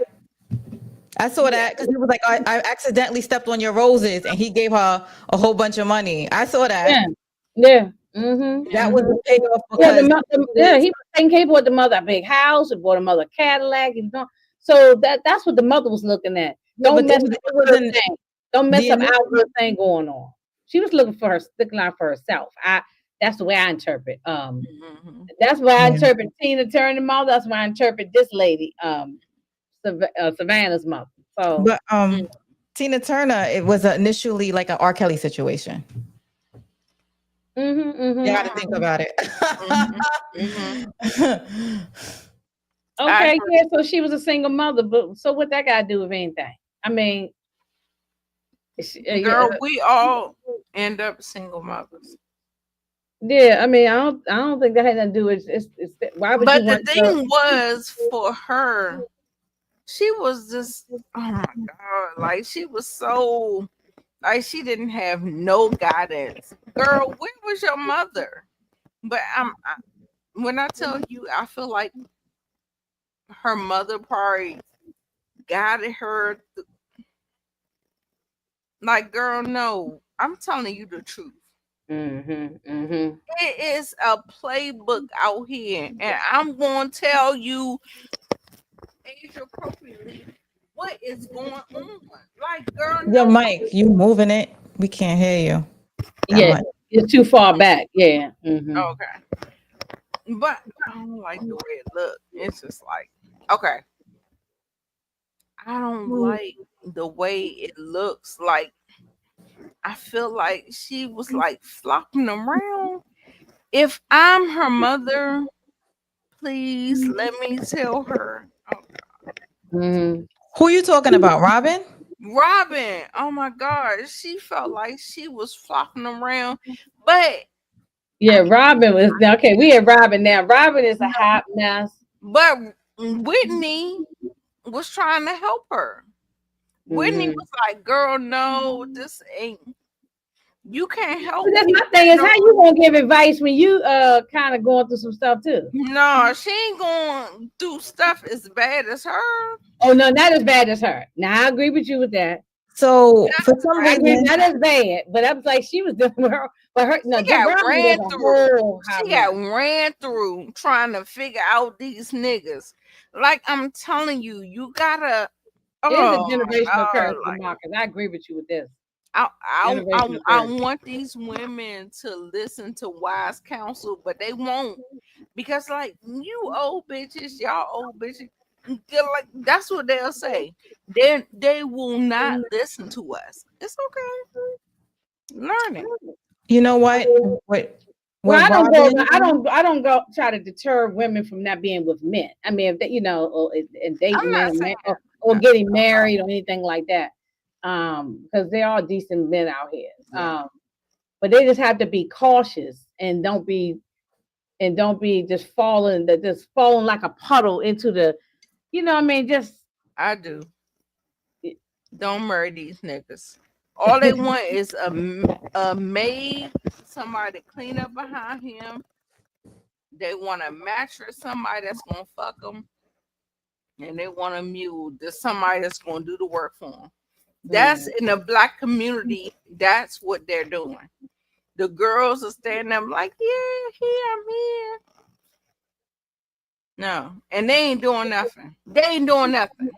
I saw that because he was like, I accidentally stepped on your roses, and he gave her a whole bunch of money. I saw that. Yeah. Yeah. Mm-hmm. That was the payoff Yeah, because he was taking care of the mother a big house, he bought a mother a Cadillac. So that's what the mother was looking at. yeah, Don't but mess it up her wasn't thing. Don't mess the up initial. our good thing going on. She was looking out for herself. That's the way I interpret. Mhm. That's why I Yeah. interpret Tina Turner mother. That's why I interpret this lady, Savannah's mother. So But Tina Turner, it was initially like an R. Kelly situation. You got to think mhm. about it. Mhm. Mhm. I Okay, agree. yeah. So she was a single mother, but so what that got to do with anything? I mean, Girl, we all end up single mothers. yeah. I mean, I don't think that had nothing to do with why would you But the want to? thing was for her, she was just, oh my God, like she was so, like she didn't have no guidance. Girl, where was your mother? But when I tell you, I feel like her mother probably guided her. Like, girl, no, I'm telling you the truth. Mm-hmm. It is a playbook out here, and I'm going to tell you age appropriately what is going on. Like, girl, Your no. mic, you moving it? We can't hear you that Yeah, much. it's too far back. Yeah. Mm-hmm. Okay, but I don't like the way it looked. It's just like, okay, I don't like the way it looks. Like, I feel like she was like flopping around. If I'm her mother, please let me tell her. Mm-hmm. Who you talking about, Robin? Robin, oh my God, she felt like she was flopping around, but Yeah, Robin was okay. We have Robin now. Robin is a hot mess. but Whitney was trying to help her. Whitney Mm-hmm. was like, "Girl, no, this ain't. You can't help But that's me. my thing is how you gonna give advice when you kind of going through some stuff too? No, she ain't going through stuff as bad as her. Oh no, not as bad as her. Now I agree with you with that. So for some I agree, reason, not as bad, but I was like she was doing her, but her no, She got Robin was ran a through. whole hot She got mess. ran through trying to figure out these niggas. Like I'm telling you, you gotta. It is a Oh my generational God! curse, Like Marcus. I agree with you with this. I Generational I curse. want these women to listen to wise counsel, but they won't because like you old bitches, y'all old bitches. They're like that's what they'll say. They will not listen to us. It's okay. Learn it. you know what? What Well, with Robin? I don't go try to deter women from not being with men. I mean, if they, or and I'm dating not men, saying or that. getting married or anything like that. Because they are decent men out here. Yeah. But they just have to be cautious and don't be just falling like a puddle into the, what I mean, just I do. Don't marry these niggas. All they want is a maid, somebody to clean up behind him. They want a mattress, somebody that's gonna fuck them, and they want a mule, there's somebody that's gonna do the work for them. That's in the black community. That's what they're doing. The girls are standing up like, yeah, here I'm here. No, and they ain't doing nothing. They ain't doing nothing.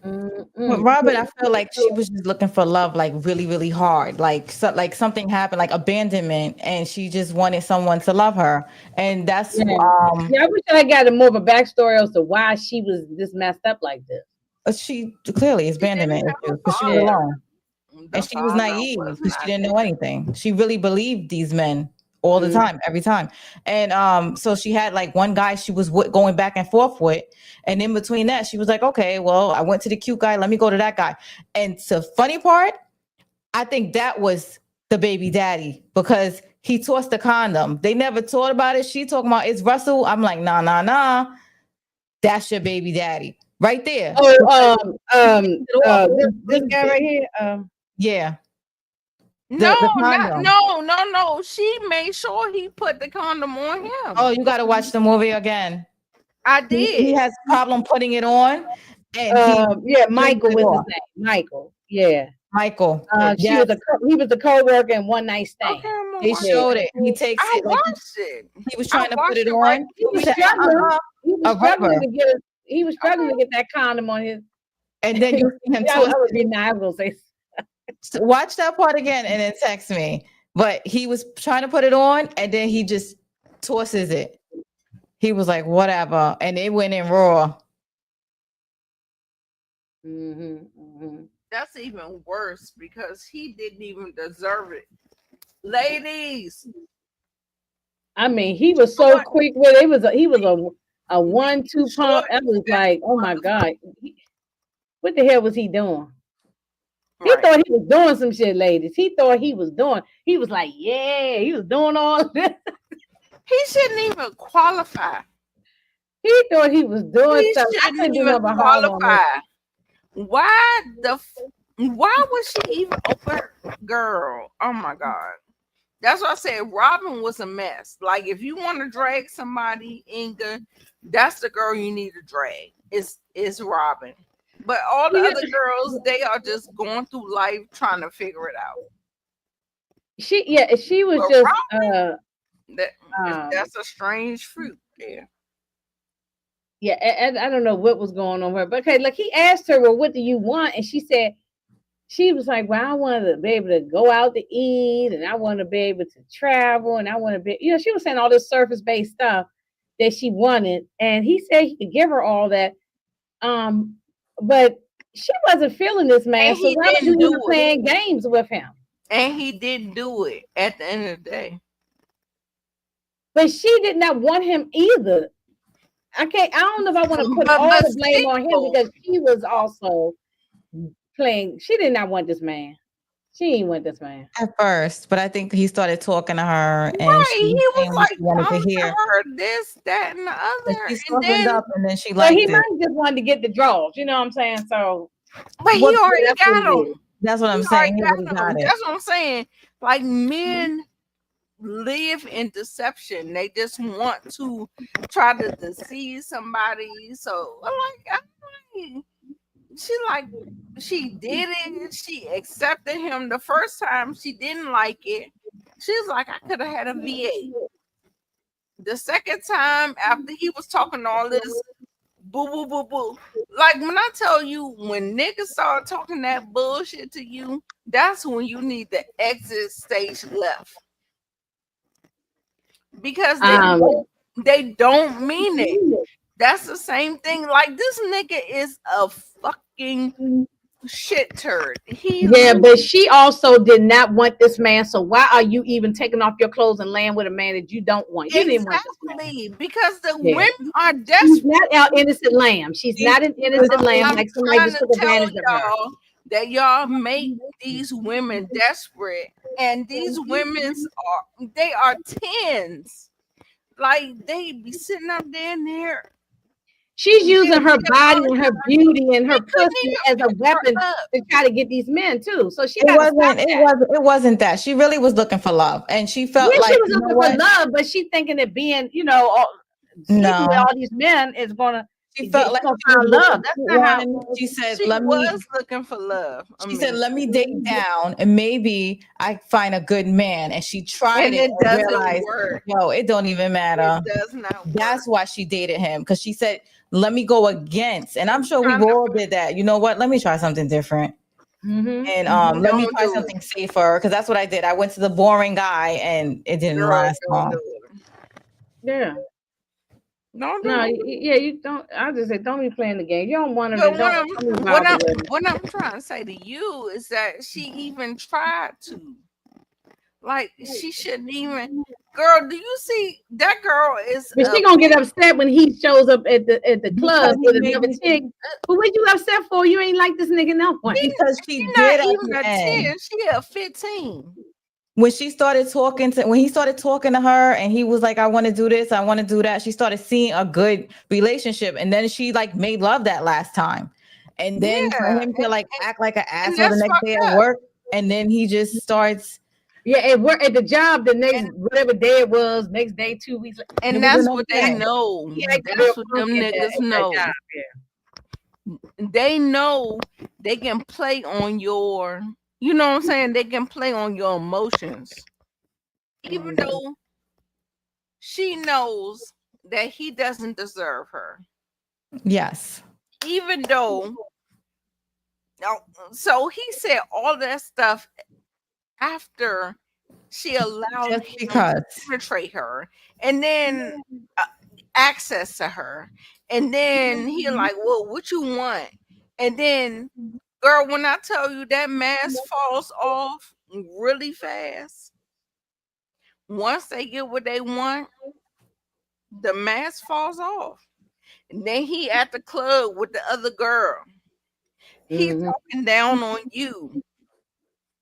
With Robin, I feel like she was just looking for love, like really, really hard. Like like something happened, like abandonment, and she just wanted someone to love her. And that's Yeah, I wish I got a more of a backstory as to why she was this messed up like this. she clearly is She didn't abandonment have a issue because she was father. alone. The And she was father naive was because she not didn't know there. anything. She really believed these men all the time, every time. And so she had like one guy she was going back and forth with. And in between that, she was like, okay, well, I went to the cute guy. Let me go to that guy. And the funny part, I think that was the baby daddy because he tossed the condom. They never thought about it. She talking about it's Russell. I'm like, nah. That's your baby daddy right there. This guy right here. Yeah. No, The not condom. no. She made sure he put the condom on him. Oh, you got to watch the movie again. I did. He has problem putting it on, and Michael was his name. Michael. Yeah. Michael. He was a co-worker and one night stand. Okay, I'm gonna They watch showed it. He takes I it like watched it. he was I trying to put watched it it right on. He was said, struggling. He was a struggling rubber. to get. He was struggling to get that condom on his. And then you see him I toss would be it. nice. I was gonna say. Watch that part again and then text me. but he was trying to put it on and then he just tosses it. He was like, whatever. And it went in raw. That's even worse because he didn't even deserve it. Ladies, I mean, he was so quick with it. He was a 1-2 pump. I was like, oh my God. What the hell was he doing? He thought he was doing some shit, ladies. He thought he was doing. He was like, yeah, he was doing all this. He shouldn't even qualify. He thought he was doing He stuff. I shouldn't couldn't even remember how long. qualify. Why would she even open girl? Oh my God. That's what I said. Robin was a mess. Like, if you want to drag somebody, Inga, that's the girl you need to drag. It's Robin. But all the other girls, they are just going through life trying to figure it out. She was But just Robin, that's a strange fruit there. Yeah, and I don't know what was going on with her. But okay, like he asked her, well, what do you want? And she was like, well, I want to be able to go out to eat, and I want to be able to travel, and I want to be, she was saying all this surface-based stuff that she wanted. And he said he could give her all that. But she wasn't feeling this man, so why was he playing games with him? And he didn't do it at the end of the day. But she did not want him either. I don't know if I want to put all the blame on him because she was also playing. She did not want this man. She didn't want this man at first, but I think he started talking to her, and he was like, wanted to hear her this, that, and the other. She softened up, and then she liked he it. might just wanted to get the draws. You know what I'm saying? So, but he already got them. That's what I'm saying. That's what I'm saying. Like, men live in deception. They just want to try to deceive somebody. So, she did it. She accepted him the first time. She didn't like it. She's like, I could have had a VA. The second time, after he was talking all this boo boo boo boo, like when I tell you, when niggas start talking that bullshit to you, that's when you need the exit stage left, because they don't mean it. That's the same thing. Like, this nigga is a fucking shit turd. But she also did not want this man. So why are you even taking off your clothes and laying with a man that you don't want? You didn't want this man. Because the women are desperate. She's not an innocent lamb. She's not an innocent lamb. Like somebody just took advantage of her. That y'all make these women desperate, and these women are tens. Like, they be sitting up there and there. She's using her body and her beauty and her pussy as a weapon to try to get these men too. So it wasn't that. She really was looking for love, and she felt like she was looking for love, but she thinking that being, with all these men is gonna. She felt like she found love. That's not how she said. She was looking for love. She said, "Let me date down, and maybe I find a good man." And she tried it and realized, no, it don't even matter. It does not work. That's why she dated him, because she said, "Let me go against." And I'm sure we all did that. You know what? Let me try something different. Mm-hmm. And let me try something safer, because that's what I did. I went to the boring guy, and it didn't last long. Yeah. You don't. I just say, don't be playing the game. You don't want to. What I'm trying to say to you is that she even tried to. Like, she shouldn't even. Girl, do you see that girl is? But she gonna get upset when he shows up at the club with another chick. But what you upset for? You ain't like this nigga no one. Because she not did even a 10. She a 15. When he started talking to her, and he was like, I want to do this, I want to do that, she started seeing a good relationship, and then she like made love that last time, and then for him to like act like an asshole the next day at work, and then he just starts at work at the job the next whatever day it was, next day, 2 weeks, and that's what they know. That's what them niggas know. They know they can play on your. You know what I'm saying? They can play on your emotions. Even though she knows that he doesn't deserve her. Yes. Even though. So he said all that stuff after she allowed Just him because. to penetrate her, and then access to her, and then he like, well, what you want? And then, girl, when I tell you that mask falls off really fast, once they get what they want, the mask falls off. And then he at the club with the other girl. He Mhm. talking down on you.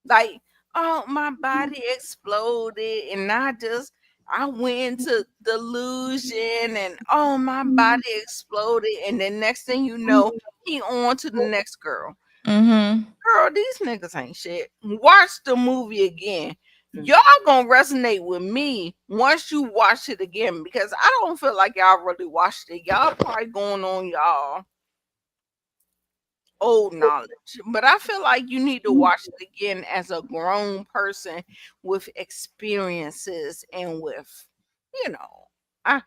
Like, oh, my body exploded, and I went into delusion, and oh, my body exploded, and then next thing you know, he on to the next girl. Mm-hmm. Girl, these niggas ain't shit. Watch the movie again. Y'all gonna resonate with me once you watch it again, because I don't feel like y'all really watched it. Y'all probably going on y'all old knowledge, but I feel like you need to watch it again as a grown person with experiences and with, you know, I,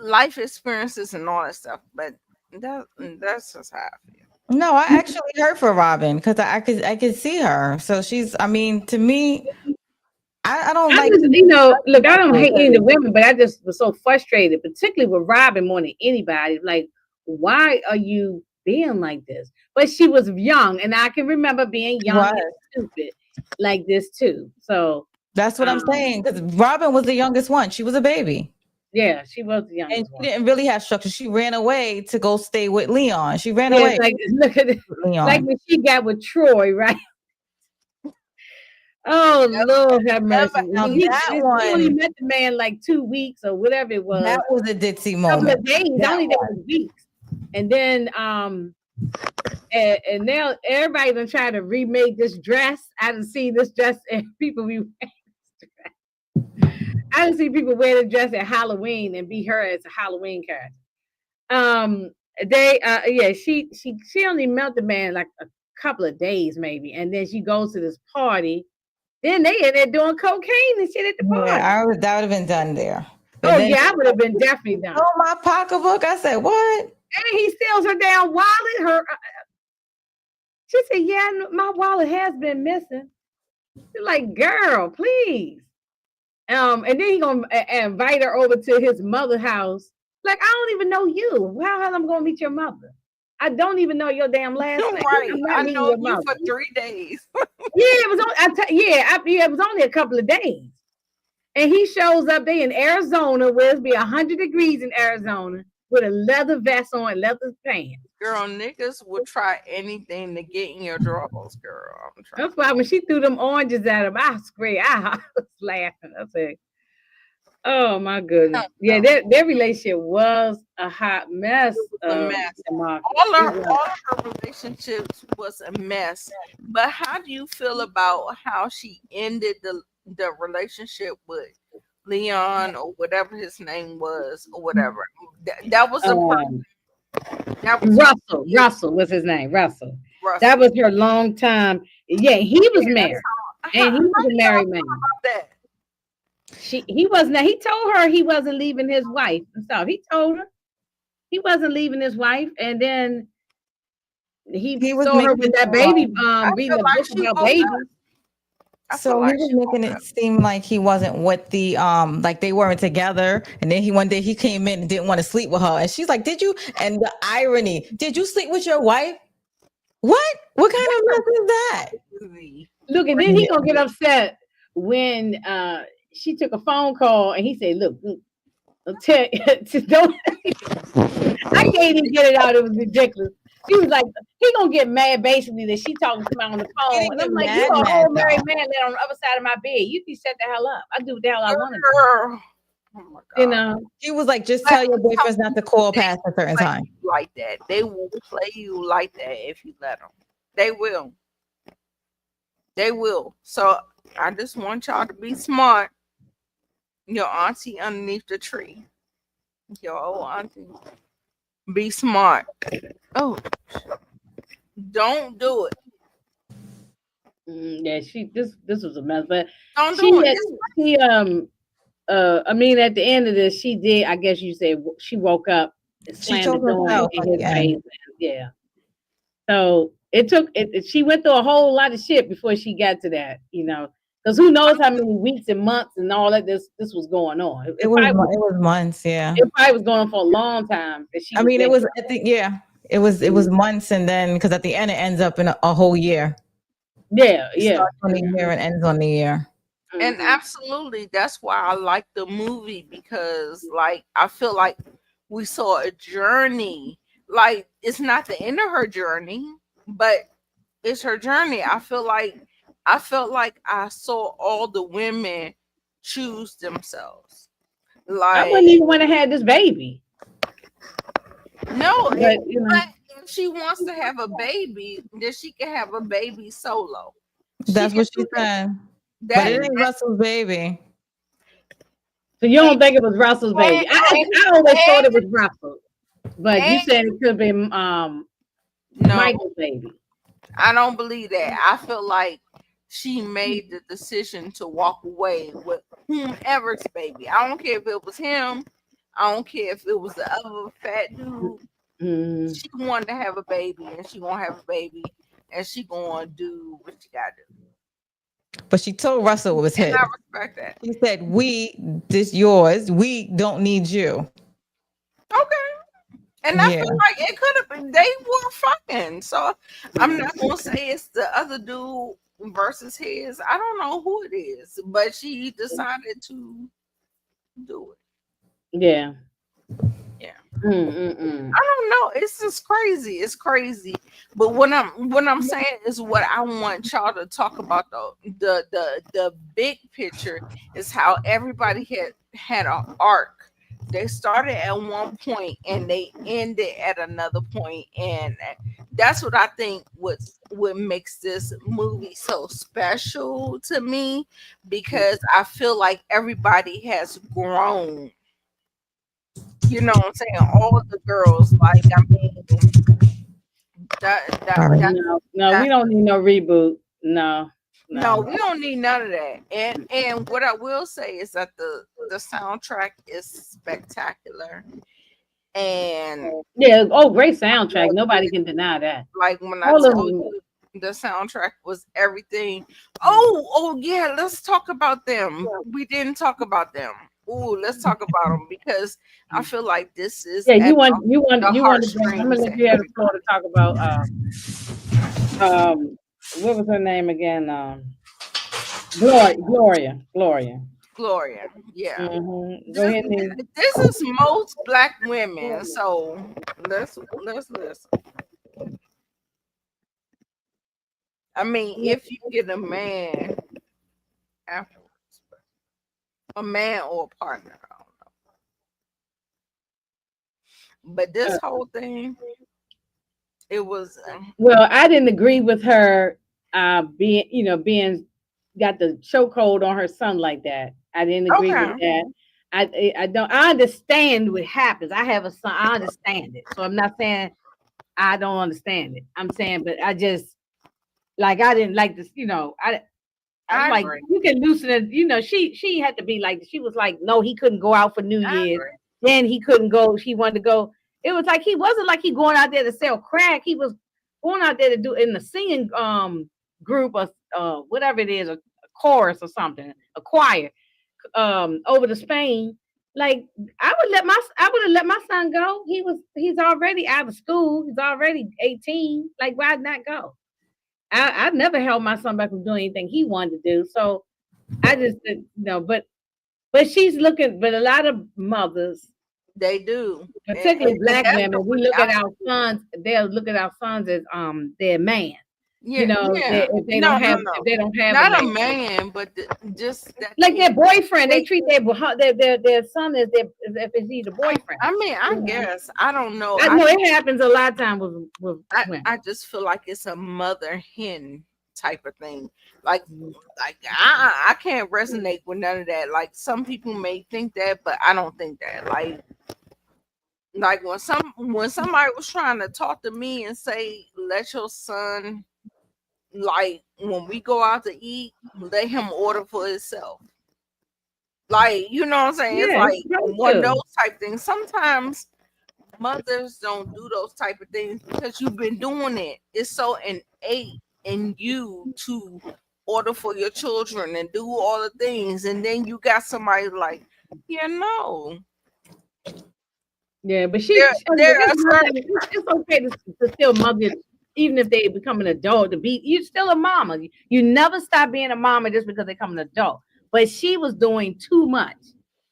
life experiences and all that stuff. But that's just how I feel. No, I actually hurt for Robin because I could see her. So she's, I mean, to me, I don't I like. just, look, I don't hate any of the women, but I just was so frustrated, particularly with Robin more than anybody. Like, why are you being like this? But she was young, and I can remember being young Right. and stupid like this too. So That's what I'm saying. Because Robin was the youngest one. She was a baby. yeah, she was the And youngest she one. didn't really have structure. She ran away to go stay with Leon. She ran Yeah, away it's like look at it, with Leon. like when she got with Troy, right? Oh Lord, have mercy. Now He that only one, met the man like 2 weeks or whatever it was. that was a ditzy A couple moment. of days. I That only did was weeks. And then and now everybody gonna try to remake this dress. I didn't see this dress and people be I didn't see people wear the dress at Halloween and be her as a Halloween character. They yeah, she only met the man like a couple of days maybe, and then she goes to this party. Then they in there doing cocaine and shit at the party. Yeah, that would have been done there. But Oh then, yeah, I would have been definitely done. oh, my pocketbook. I said, what? And he steals her damn wallet. She said, "Yeah, my wallet has been missing." She's like, "Girl, please." And then he gonna invite her over to his mother's house. Like, I don't even know you. How hell I'm gonna meet your mother? I don't even know your damn last name. Right, I'm not I meeting know your you mother. for 3 days. Yeah, it was on. It was only a couple of days. And he shows up there in Arizona, where it's be 100 degrees in Arizona, with a leather vest on and leather pants. Girl, niggas will try anything to get in your drawers, girl. I'm trying. That's why when she threw them oranges at him, I screamed. I was laughing. I said, "Oh my goodness, yeah, their relationship was a hot mess." A mess. Marcus. All of her relationships was a mess. But how do you feel about how she ended the relationship with Leon or whatever his name was or whatever? That was a person. That was Russell was his name. Russell. Russell. That was her long time. Yeah, he was married, and he was a married man. That? He wasn't. He told her he wasn't leaving his wife and stuff. He told her he wasn't leaving his wife, and then he saw her with that baby. Reading a book about babies. So he was making it seem like he wasn't with the like they weren't together, and then one day he came in and didn't want to sleep with her, and she's like, "Did you?" And the irony, "Did you sleep with your wife?" What kind of mess is that? Look, and then he gonna get upset when she took a phone call and he said, "Look, don't." I can't even get it out. It was ridiculous. He was like, he gonna get mad basically that she talking to me on the phone, and I'm like, "You a whole married man that on the other side of my bed. You can shut the hell up. I do what the hell I want to do." Oh my God. You know, he was like, "Just tell your boyfriends not to call past a certain time." Like that, they will play you like that if you let them. They will. They will. So I just want y'all to be smart. Your auntie underneath the tree. Your old auntie. Be smart. Oh, don't do it. Yeah, this was a mess, but don't do it. I mean, at the end of this, she did. I guess you say she woke up and slammed the door in his face. Yeah. So it took it. She went through a whole lot of shit before she got to that, because Because who knows how many weeks and months and all that this was going on. It was months, yeah. It probably was going on for a long time. That she I mean, it was, I think, yeah, it was months, and then because at the end it ends up in a whole year. Yeah, It starts on the year and ends on the year. And absolutely, that's why I like the movie, because like I feel like we saw a journey. Like it's not the end of her journey, but it's her journey. I felt like I saw all the women choose themselves. I Like wouldn't even want to have this baby. no, But, you know. but if she wants to have a baby, then she can have a baby solo. That's what she said. But it ain't Russell's baby. So you don't think it was Russell's baby? I always thought it was Russell, but you said it could be no, Michael's baby. I don't believe that. I feel like she made the decision to walk away with whomever's baby. I don't care if it was him. I don't care if it was the other fat dude. Mm. She wanted to have a baby, and she gonna have a baby, and she gonna do what she gotta do. But she told Russell it was his. And I respect that. She said, this yours. We don't need you. Okay. And I feel like it could have been, they were fucking. So I'm not gonna say it's the other dude versus his. I don't know who it is, but she decided to do it. Yeah. Yeah. I don't know. It's just crazy. It's crazy. But what I'm saying is what I want y'all to talk about though. The big picture is how everybody had an arc. They started at one point and they ended at another point, and that's what I think what makes this movie so special to me, because I feel like everybody has grown. You know what I'm saying? All the girls, like, I mean, no, we don't need no reboot. No, we don't need none of that. And what I will say is that the soundtrack is spectacular. And yeah, great soundtrack. Nobody can deny that. Like when I told you the soundtrack was everything. Oh yeah, let's talk about them. We didn't talk about them. Ooh, let's talk about them, because I feel like this is you want to bring. I'm gonna let you have the floor to talk about what was her name again? Gloria. Yeah. Mm-hmm. Go ahead. This is most Black women, so let's listen. I mean, if you get a man afterwards, a man or a partner, I don't know. But this whole thing, it was. Well, I didn't agree with her being got the chokehold on her son like that. I didn't agree with that. I understand what happens. I have a son. I understand it. So I'm not saying I don't understand it. I'm saying, but I just I didn't like this. I'm like, you can loosen it. She had to be like, she was like, no, he couldn't go out for New Year's. Then he couldn't go. She wanted to go. It was like, he wasn't like he going out there to sell crack. He was going out there to do in the singing group or whatever it is, a chorus or something, a choir over to Spain. Like, I would have let my son go. He's already out of school. He's already 18. Like, why not go? I never held my son back from doing anything he wanted to do. So I just but she's looking. But a lot of mothers, they do, particularly Black women. We look at our sons. They'll look at our sons as their man. Yeah, if they don't have not a man, but just that like their boyfriend. They treat their son as if he's a boyfriend. I mean, I guess I don't know. I know it happens a lot of times with women. I just feel like it's a mother hen type of thing. Like I can't resonate with none of that. Like, some people may think that, but I don't think that. Like when somebody was trying to talk to me and say, let your son, like, when we go out to eat, let him order for himself. Like, you know what I'm saying? It's like one of those type things. Sometimes mothers don't do those type of things because you've been doing it. It's so innate in you to order for your children and do all the things, and then you got somebody like, yeah, no. Yeah, but she, There, there are that's certain, it's okay to still mother, even if they become an adult. To be, you're still a mama. You never stop being a mama just because they become an adult. But she was doing too much.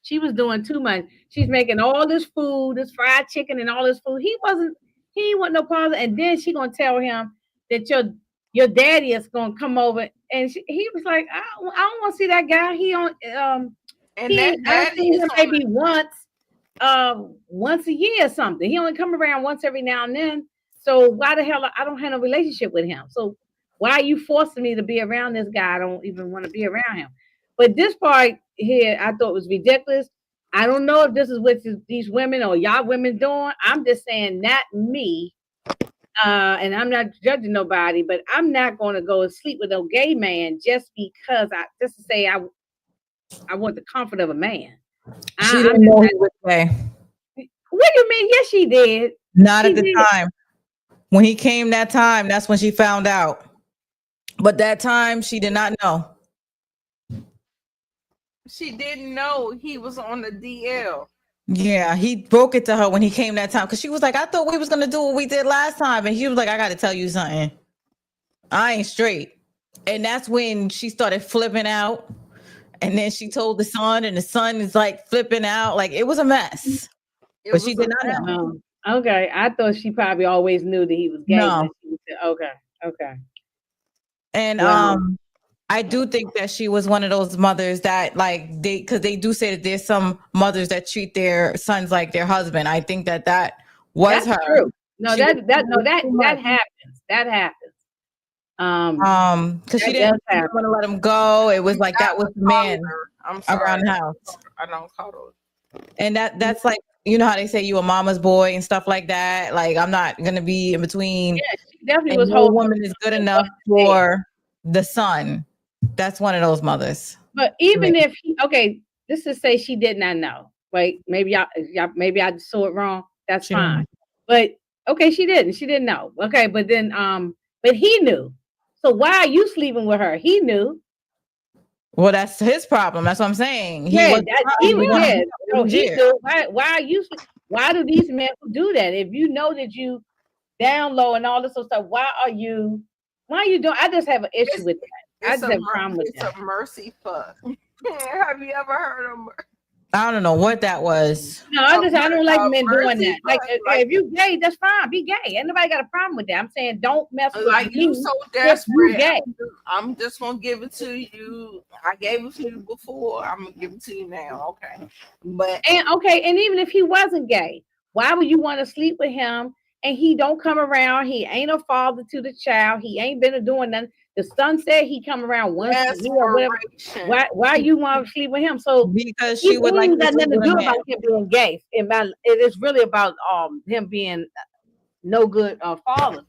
She was doing too much. She's making all this food, this fried chicken, and all this food. He wasn't no part of it. And then she gonna tell him that your daddy is gonna come over, and he was like, I don't want to see that guy. and that I daddy seen is him on maybe once a year or something. He only come around once every now and then. So why the hell I don't have no relationship with him? So why are you forcing me to be around this guy? I don't even want to be around him. But this part here, I thought was ridiculous. I don't know if this is what these women or y'all women doing. I'm just saying, not me. And I'm not judging nobody, but I'm not going to go and sleep with no gay man just because just to say I want the comfort of a man. She didn't know he was gay. What do you mean? Yes, she did. Not She at the did. time. When he came that time, that's when she found out. But that time, she did not know. She didn't know he was on the DL. Yeah, he broke it to her when he came that time because she was like, I thought we was going to do what we did last time. And he was like, I got to tell you something. I ain't straight. And that's when she started flipping out. And then she told the son, and the son is like flipping out. Like, it was a mess. But she did not know. Okay, I thought she probably always knew that he was gay. No. Okay. And Wow. I do think that she was one of those mothers that like because they do say that there's some mothers that treat their sons like their husband. I think that was That's her. true. No, She that was happens. That happens. Because she that didn't does happen. want to let him go. It was like that was the man I'm sorry. around the house. I don't call her. And that's like, you know how they say you a mama's boy and stuff like that. Like, I'm not gonna be in between. Yeah, she definitely And was no holding. woman is good enough for the son. That's one of those mothers. But even if this is say she did not know. Wait, maybe I saw it wrong. That's fine. But okay, she didn't know. Okay, but then but he knew. So why are you sleeping with her? He knew. Well, that's his problem. That's what I'm saying. He knew. Why are you? Why do these men do that? If you know that you down low and all this sort of stuff, why are you doing? I just have an issue with that. I just have a problem with that. It's a mercy fuck. Have you ever heard of? I don't know what that was. No, I don't like men doing that. Like if you gay, that's fine. Be gay. Ain't nobody got a problem with that. I'm saying don't mess with like me. You so desperate. I'm just gonna give it to you. I gave it to you before. I'm gonna give it to you now. Okay. And even if he wasn't gay, why would you want to sleep with him? And he don't come around. He ain't a father to the child. He ain't been doing nothing. The son said he come around once a year or whatever. Why you want to sleep with him? So because she would like got nothing to do about him being gay. It is really about him being no good father.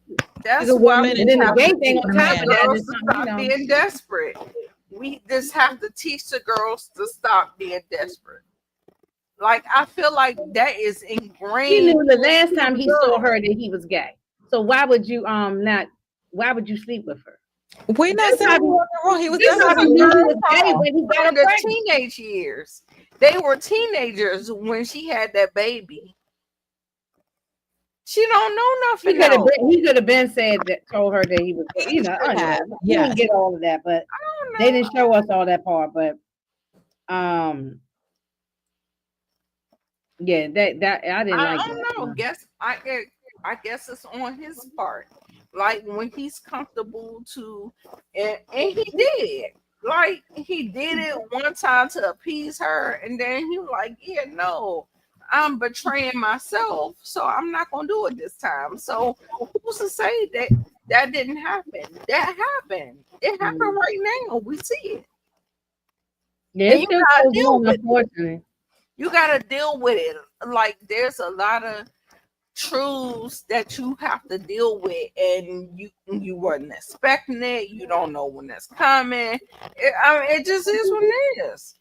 That's why and then the gay thing on top of that is stop being desperate. We just have to teach the girls to stop being desperate. Like I feel like that is ingrained. He knew the last time he saw her that he was gay. So why would you why would you sleep with her? We're not saying wrong. He was gay when he got the teenage years. They were teenagers when she had that baby. She don't know nothing. He could have been told her that he was, you know, we didn't get all of that, but they didn't show us all that part. But yeah, that I didn't like. I don't know. I guess it's on his part. Like when he's comfortable to, and he did. Like he did it one time to appease her, and then he was like, "Yeah, no, I'm betraying myself, so I'm not gonna do it this time." So who's to say that didn't happen? That happened. It happened right now. We see it. Yeah, it's still deal with it. You gotta deal with it. Like there's a lot of truths that you have to deal with, and you wasn't expecting it. You don't know when it's coming. It just is what it is.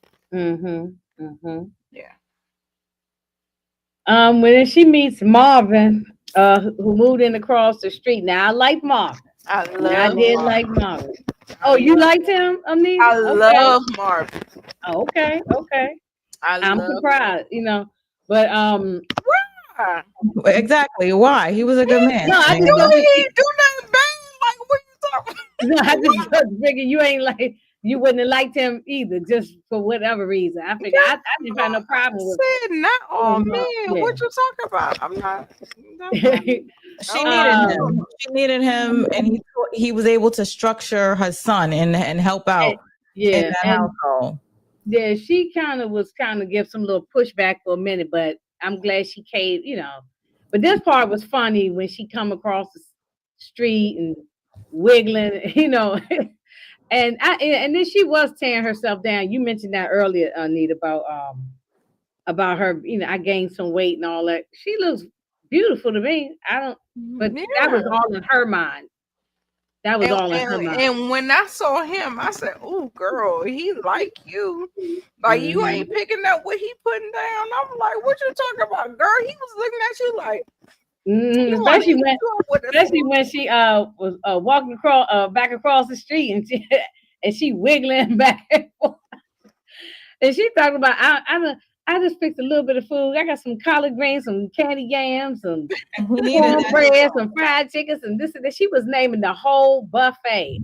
Yeah. When she meets Marvin, who moved in across the street. Now I like Marvin. I did like Marvin. Oh, you liked him, Anita? I Okay. love Marvin. Oh, okay. I'm love surprised, but him. Exactly. Why? He was a good man. no, I You just don't think ain't do nothing bad. Like, what you talking about? no, I just figured you ain't like you wouldn't have liked him either, just for whatever reason. I figured I didn't find no problem with I said not all with men. yeah. What you talking about? I'm not. She needed him. Um, She needed him, and he was able to structure her son and help out in yeah, that and household. yeah, she kind of give some little pushback for a minute, but I'm glad she caved. But this part was funny when she come across the street and wiggling, and then she was tearing herself down. You mentioned that earlier, Anita, about her. I gained some weight and all that. She looks beautiful to me. I don't, but that was Yeah. all in her mind. That was And, all in her and mind. and when I saw him, I said, "Oh, girl, he like you. Like you Mhm. ain't picking up what he putting down." I'm like, "What you talking about, girl?" He was looking at you like Mhm. he wanted to Especially eat when you up with a especially fork. when she was walking across back across the street and she wiggling back and forth. And she talking about I just fixed a little bit of food. I got some collard greens, some candy yams, some He needed that. cornbread, some fried chickens, and this and that. She was naming the whole buffet.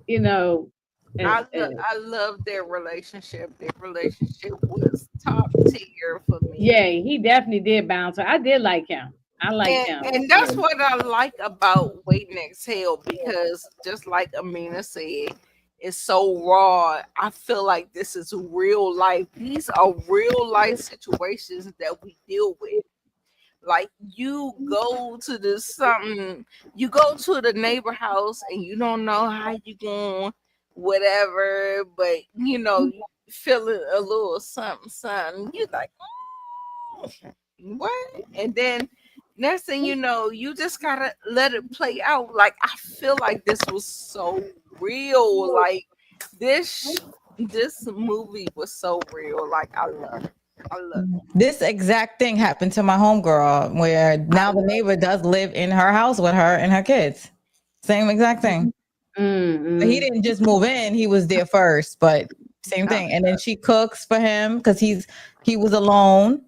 You know, and I love their relationship. Their relationship was top tier for me. yeah, he definitely did bounce. I did like him. I liked And, him. and that's what I like about Wait and Exhale, because just like Amina said, it's so raw. I feel like this is real life. These are real life situations that we deal with. Like you go to the neighbor house and you don't know how you going, whatever, but you feeling a little something, something. You like, what? And then next thing you know, you just gotta let it play out. Like, I feel like this was so real. Like this movie was so real. Like, I love it. I love it. This exact thing happened to my homegirl, where now the neighbor does live in her house with her and her kids. Same exact thing. But he Mm-mm. didn't just move in; he was there first. But same thing. And then she cooks for him because he was alone,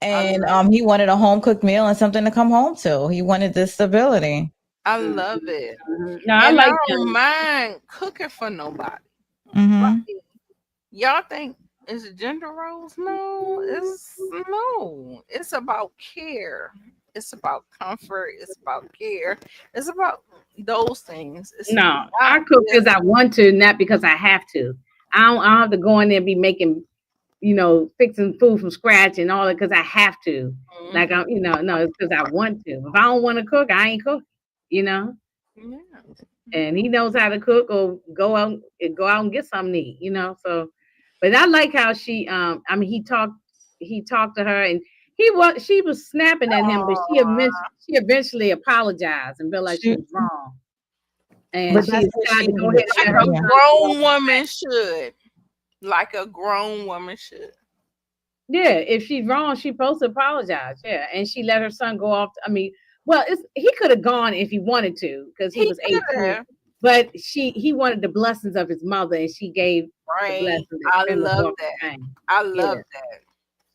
and he wanted a home cooked meal and something to come home to. He wanted this stability. I love it. No, I And I like don't him. mind cooking for nobody. Hmm. Like, y'all think it's gender roles? No, it's about care. It's about comfort. It's about care. It's about those things. It's No, not I cook because just I want to, not because I have to. I don't have to go in there and be making, fixing food from scratch and all that because I have to. Like no, it's because I want to. If I don't want to cook, I ain't cooking. You know, yeah. and he knows how to cook or go out and get something to eat. So, but I like how he talked to her and she was snapping at him, but she eventually apologized and realized she She, was wrong. And but she that's what decided she to go needed. ahead and Like let her a Yeah. son grow up. grown woman should. Like a grown woman should. Yeah, if she's wrong, she's supposed to apologize. Yeah, and she let her son go off. Well, he could have gone if he wanted to because he He was could 18. have. But he wanted the blessings of his mother, and she gave the Right. blessing that I came love above that. the pain. I Yeah. love that. It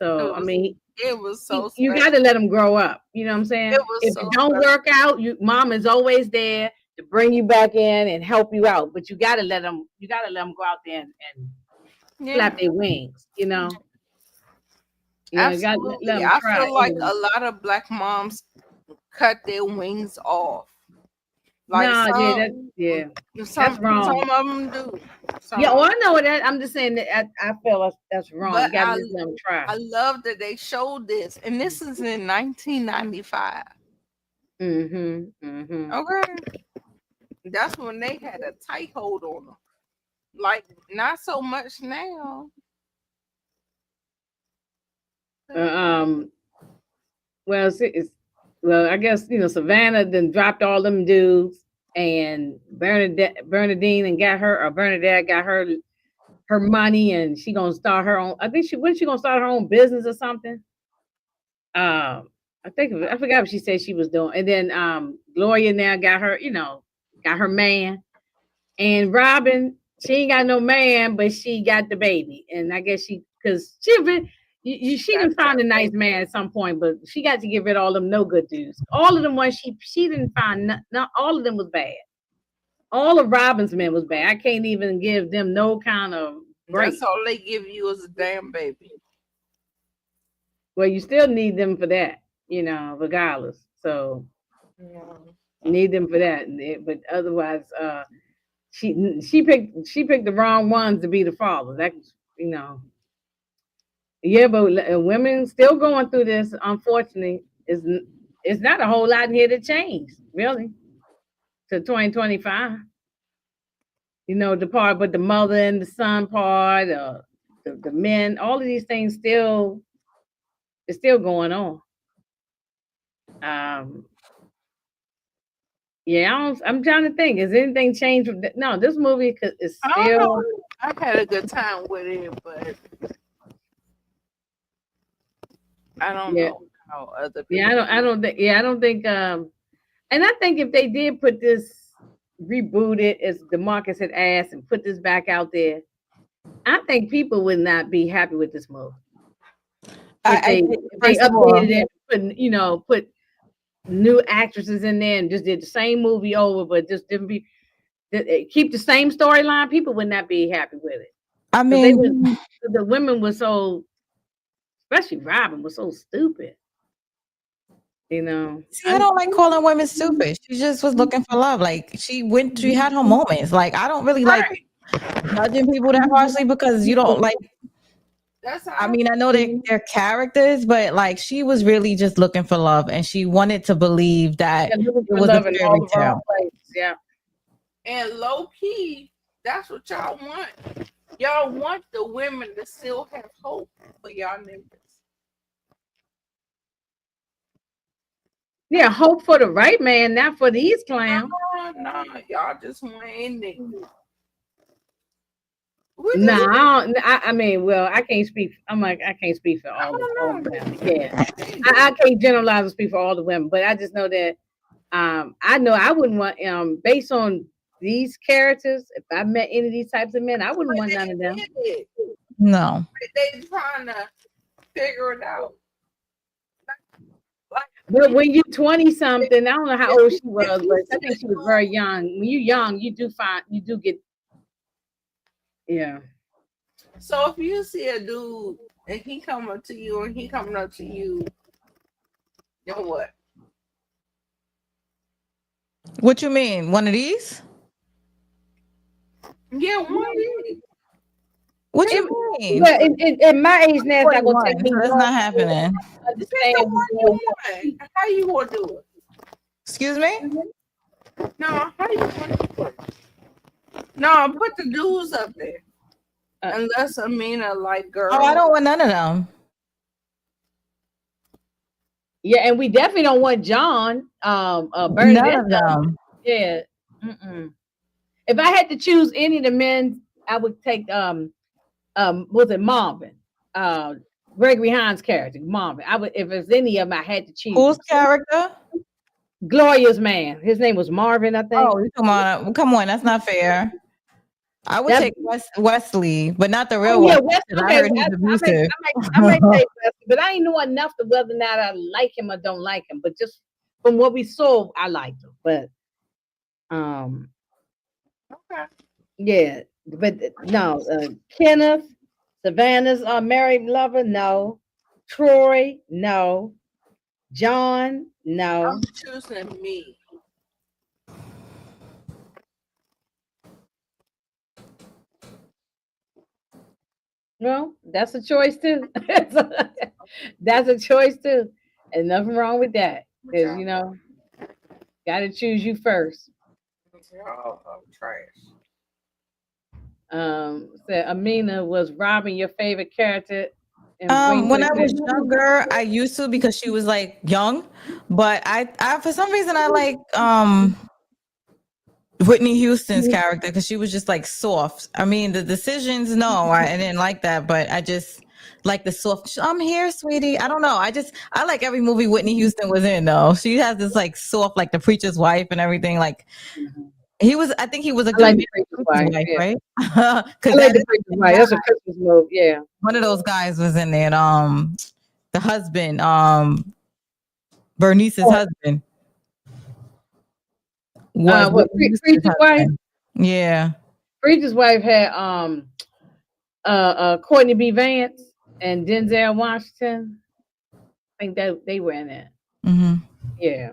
So was it was so you special. got to let him grow up. You know what I'm saying? It was If so it don't special. work out, mom is always there to bring you back in and help you out. But you got to let them. You got to let them go out there and Yeah. flap their wings. You got to let Absolutely. them I try. feel like a lot of black moms cut their wings off. Like No, yeah, that's some wrong. of them do. Yeah, Some well, of I know that. I'm just saying that I feel that's wrong. but You got to just let them try. I love that they showed this. And this is in 1995. Mm-hmm. Okay. That's when they had a tight hold on them. Like, not so much now. Uh, um. Well, well, I guess Savannah then dropped all them dudes, and Bernadine and got her, or Bernadette got her money, and she gonna start her own. I think she gonna start her own business or something. I forgot what she said she was doing, and then Gloria now got her man. And Robin, she ain't got no man, but she got the baby. And I guess because she didn't find a nice man at some point, but she got to get rid of all them no good dudes. All of them ones she didn't find, not all of them was bad. All of Robin's men was bad. I can't even give them no kind of break. That's all they give you is a damn baby. Well, you still need them for that, regardless. So you need them for that. But otherwise, she picked the wrong ones to be the father. That's Yeah, but women still going through this. Unfortunately, it's not a whole lot in here to change, really, to 2025. The part, but the mother and the son part, the men, all of these things still going on. Yeah, I'm trying to think. Has anything changed? No, this movie is still. I had a good time with it, but I don't know how other people. Yeah, I don't think. Yeah, I don't think. And I think if they did put this, reboot it as DeMarcus had asked, and put this back out there, I think people would not be happy with this movie. If they updated it, put new actresses in there and just did the same movie over, but just didn't keep the same storyline, people would not be happy with it. I mean, the women were so, especially Robin, was so stupid. See, I don't like calling women stupid. She just was looking for love. Like she had her moments. Like I don't really like judging people that harshly because you don't like. I mean, I know they're characters, but like she was really just looking for love, and she wanted to believe that it was a fairy tale. Yeah. And low key, that's what y'all want. Y'all want the women to still have hope for y'all niggas. Yeah, hope for the right man, not for these clowns. No, y'all just want niggas. No, I mean, well, I can't speak. I can't speak for all the women. Yeah, I can't generalize and speak for all the women, but I just know that I know I wouldn't want based on these characters. If I met any of these types of men, I wouldn't want none of them. No, they trying to figure it out. But when you're 20 something, I don't know how old she was, but I think she was very young. When you're young, you do get. Yeah. So if you see a dude and he coming up to you, then what? What you mean? One of these? Yeah, one of these. What you mean? Well, in my age now, it's not gonna take me. That's not happening. How you gonna do it? Excuse me? No, how you gonna do it? No, put the dudes up there. Unless Amina like girls. Oh, I don't want none of them. Yeah, and we definitely don't want John. Bernadette. None of them. Yeah. If I had to choose any of the men, I would take was it Marvin? Gregory Hines' character, Marvin. I would, if there's any of them, I had to choose. Whose character? Gloria's man. His name was Marvin, I think. Oh, come on, that's not fair. I would take Wesley, but not the real one. Yeah, Wesley. I heard he's abusive. I might take Wesley, but I ain't know enough to whether or not I like him or don't like him. But just from what we saw, I liked him. But okay. Yeah, but no, Kenneth, Savannah's married lover, no. Troy, no. John, no. I'm choosing me. Well, that's a choice too. That's a choice too. And nothing wrong with that. Because gotta choose you first. Oh, trash. So Amina, was Robin your favorite character? When I was younger, I used to because she was like young, but I for some reason I like Whitney Houston's character because she was just like soft. I mean, the decisions, no, I didn't like that, but I just like the soft. I'm here, sweetie. I don't know. I like every movie Whitney Houston was in though. She has this like soft, like The Preacher's Wife and everything. Like I think he was a I good like man the Preacher's to Wife. his wife, Yeah. right? I Because like the Preacher's Wife. That's a Christmas movie. Yeah. one of those guys was in there. The husband, Bernice's husband. Was What Bernice's Preacher's Wife? husband. Yeah. Preacher's Wife had Courtney B. Vance and Denzel Washington. I think that they were in it. Mm-hmm. Yeah.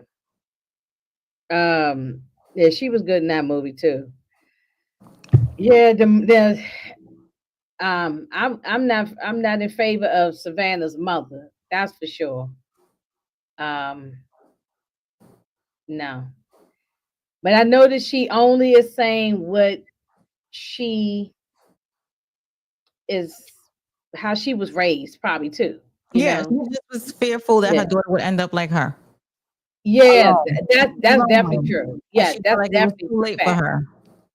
Yeah, she was good in that movie too. Yeah, I'm not in favor of Savannah's mother. That's for sure. No. But I know that she only is saying what she is, how she was raised, probably too. You Yeah, know? she just was fearful that Yeah. her daughter would end up like her. Yeah, that's Alone. definitely true. Yeah, She felt that's like it was definitely too late a for fact. her.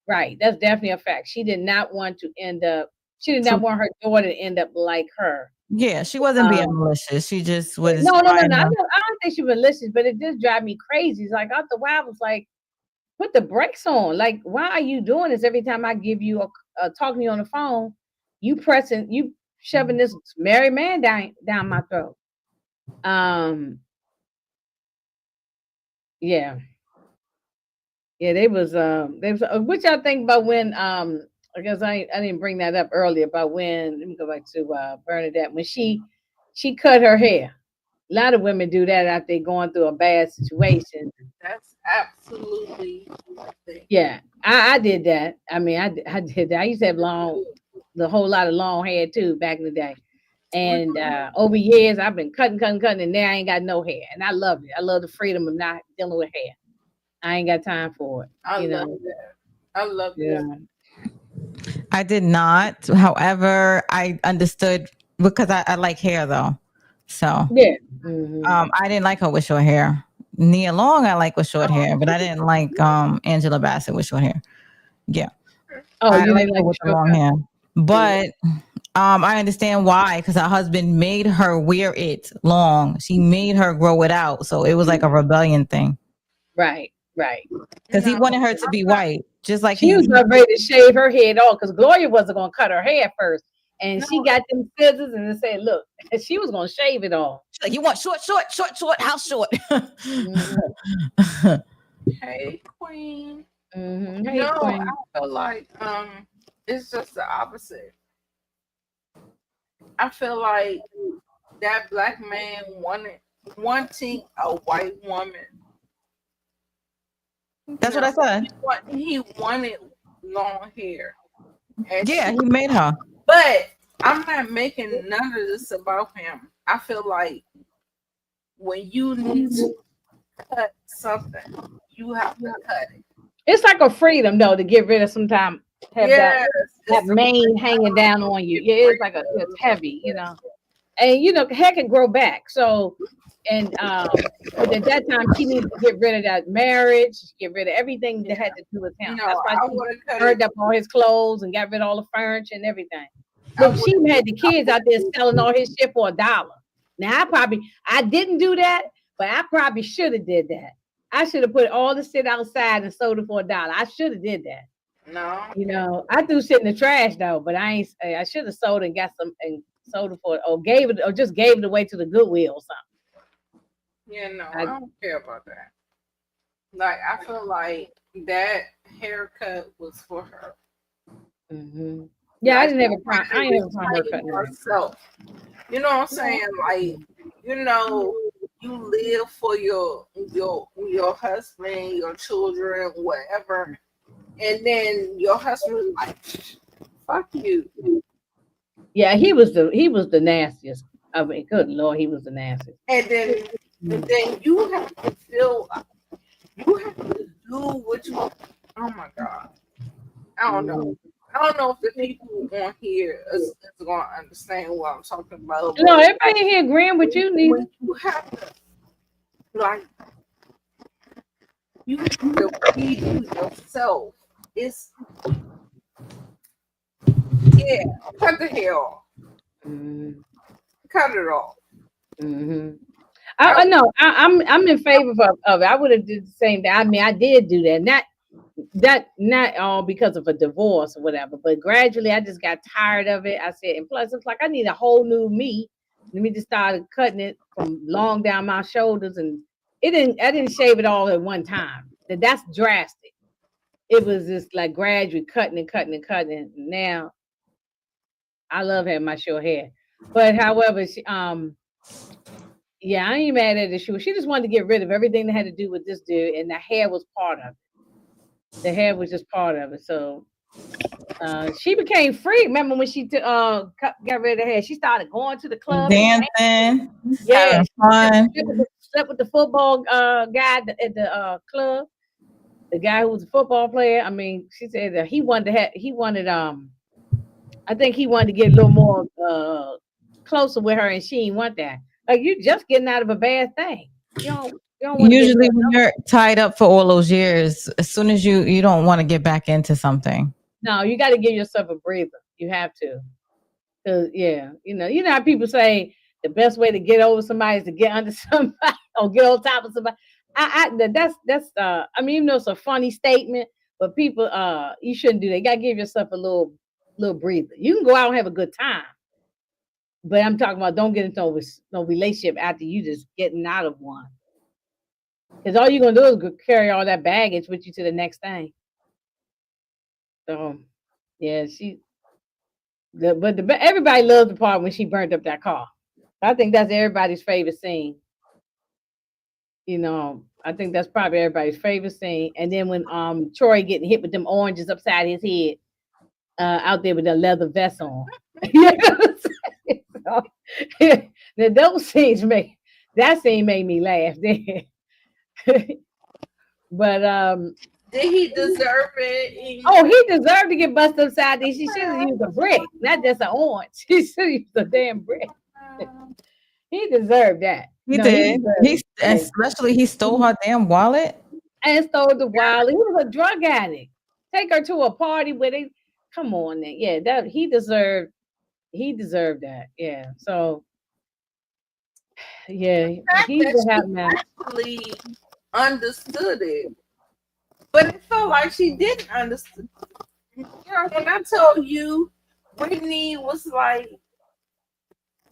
Right. That's definitely a fact. She did not want to end up, she did not want her daughter to end up like her. Yeah, she wasn't being malicious. She just was No. trying I to- don't think she was malicious, but it just drive me crazy. It's like after a while, I was like, put the brakes on. Like, why are you doing this every time I give you talking to you on the phone? You shoving this married man down my throat. Yeah. Yeah, they was what y'all think about when I guess I didn't bring that up earlier about when, let me go back to Bernadette, when she cut her hair. A lot of women do that after they're going through a bad situation. That's absolutely nothing. Yeah, I did that. I mean, I did that. I used to have the whole lot of long hair too back in the day. And over years, I've been cutting, and now I ain't got no hair. And I love it. I love the freedom of not dealing with hair. I ain't got time for it. I love that. I love that. I did not. However, I understood because I like hair though. So yeah. Mm-hmm. I didn't like her with short hair. Nia Long I like with short hair, but I didn't like Angela Bassett with short hair. Yeah. Oh, I you like didn't her like with the long hair. But I understand why, because her husband made her wear it long. She made her grow it out. So it was like a rebellion thing. Right. Because he wanted her to be white. Just like she was not ready to shave her head off because Gloria wasn't gonna cut her hair first. And she got them scissors and they said, look, she was gonna shave it off. She's like, you want short, how short? Hey, Queen. Mm-hmm. Hey, Queen. I feel like it's just the opposite. I feel like that black man wanting a white woman. That's what I said. He wanted long hair. And yeah, he made her. But I'm not making none of this about him. I feel like when you need to cut something, you have to cut it. It's like a freedom though to get rid of sometimes have that mane hanging down on you. Yeah, it's like it's heavy, you know. And you know, hair can grow back. So and but at that time she needed to get rid of that marriage, get rid of everything that had to do with him. That's why she burned up all his clothes and got rid of all the furniture and everything. Look, she had the kids out there selling all his shit for $1. Now I didn't do that, but I probably should have did that. I should have put all the shit outside and sold it for $1. I should have did that. No, you know, I threw shit in the trash though, but I should have sold and got some and sold it for, or just gave it away to the Goodwill or something. Yeah, no, I don't care about that. Like, I feel like that haircut was for her. Mm-hmm. Yeah, like, I didn't have a problem. I didn't have a problem cutting herself. You know what I'm saying? Like, you know, you live for your husband, your children, whatever, and then your husband was like, "Fuck you." Yeah, he was the nastiest. I mean, good Lord, he was the nastiest. And then you have to do what you. Oh my God, I don't know. I don't know if the people on here is going to understand what I'm talking about. No, everybody here agreeing with you. You have to, like, you have to feed yourself. It's, yeah, cut the hair off. Mm-hmm. Cut it off. Mm-hmm. I know. I'm in favor of it. I would have did the same thing. I mean, I did do that. that not all because of a divorce or whatever, but gradually I just got tired of it. I said, and plus it's like I need a whole new me. Let me just started cutting it from long down my shoulders, and I didn't shave it all at one time. That's drastic. It was just like gradually cutting and cutting and cutting. And now I love having my short hair. But however, yeah, I ain't mad at the shoe. She just wanted to get rid of everything that had to do with this dude, and the hair was part of it. The hair was just part of it. So she became free. Remember when she got rid of her hair? She started going to the club and Dancing, yeah, having she fun. slept with the football guy at the club. The guy who was a football player. I mean, she said that he wanted I think he wanted to get a little more closer with her, and she didn't want that. Like you just getting out of a bad thing. You don't want to get Usually, when you're tied up for all those years, as soon as you don't want to get back into something. no. You got to give yourself a breather. You have to, cause yeah, you know how people say the best way to get over somebody is to get under somebody or get on top of somebody. That's I mean, even though it's a funny statement, but people you shouldn't do that. You gotta give yourself a little breather. You can go out and have a good time, but I'm talking about don't get into no relationship after you just getting out of one. Because all you're gonna do is carry all that baggage with you to the next thing. So yeah, everybody loves the part when she burnt up that car. I think that's everybody's favorite scene. I think that's probably everybody's favorite scene. And then when Troy getting hit with them oranges upside his head, out there with the leather vest on. You know what I'm saying? So, now those scenes that scene made me laugh there. But Did he deserve it? oh, he deserved to get busted upside there. She should have used a brick, not just an orange. She should have used a damn brick. He deserved that. He No, did. deserved it. Especially he stole her damn wallet. And stole the wallet. He was a drug addict. Take her to a party where they come on then. Yeah, that he deserved that. Yeah. So yeah, he That would have she man. actually understood it, but it felt like she didn't understand. When I told you, Whitney was like,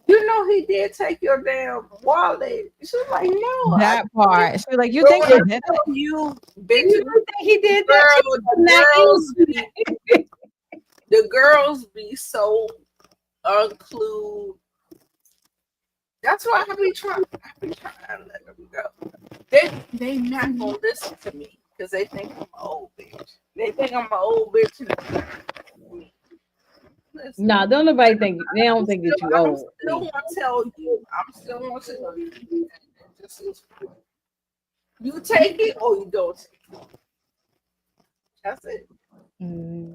he did take your damn wallet. She was like, no, That part. She was like, you Girl, think when he I did tell it? you, You bitch, think he did that? the girls be so unclued. That's why I be trying to let them go. They not gonna listen to me because they think I'm an old bitch. They think I'm an old bitch. Listen, No, don't nobody think they don't think that you I'm old. still want to tell you. I'm still want to tell you. You take it or you don't take it. That's it. Mm,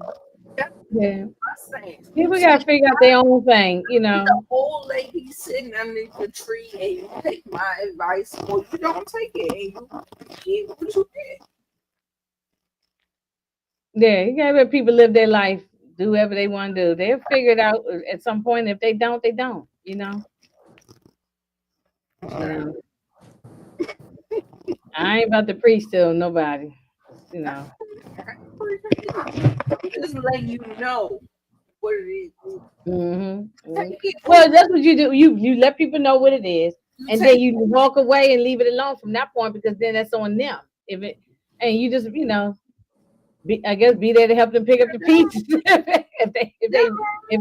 That's yeah, what I'm saying. people gotta figure out their own thing. The old lady sitting underneath the tree and you take my advice or you don't take it and you get what you get. Yeah, you gotta let people live their life, do whatever they want to do. They'll figure it out at some point. If they don't, they don't. I ain't about to preach to nobody. Just let you know what it is. Take it or Well, that's what you do. You let people know what it is, you and take then you walk away and leave it alone from that point because then that's on them. And you just I guess be there to help them pick up the pieces if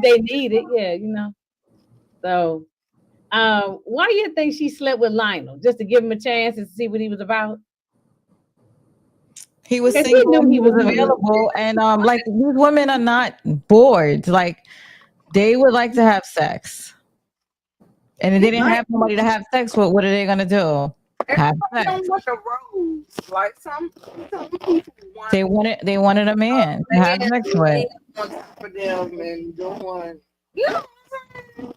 they need it. Yeah. So, why do you think she slept with Lionel just to give him a chance and see what he was about? He was 'Cause he single, knew he he was was available, and like these women are not bored. Like they would like to have sex. And if they didn't have somebody to have sex with, what are they gonna do? Have everybody sex. don't want the rules. Like some people want They wanted a man to have sex with. on top of them and doing, you know what I'm saying?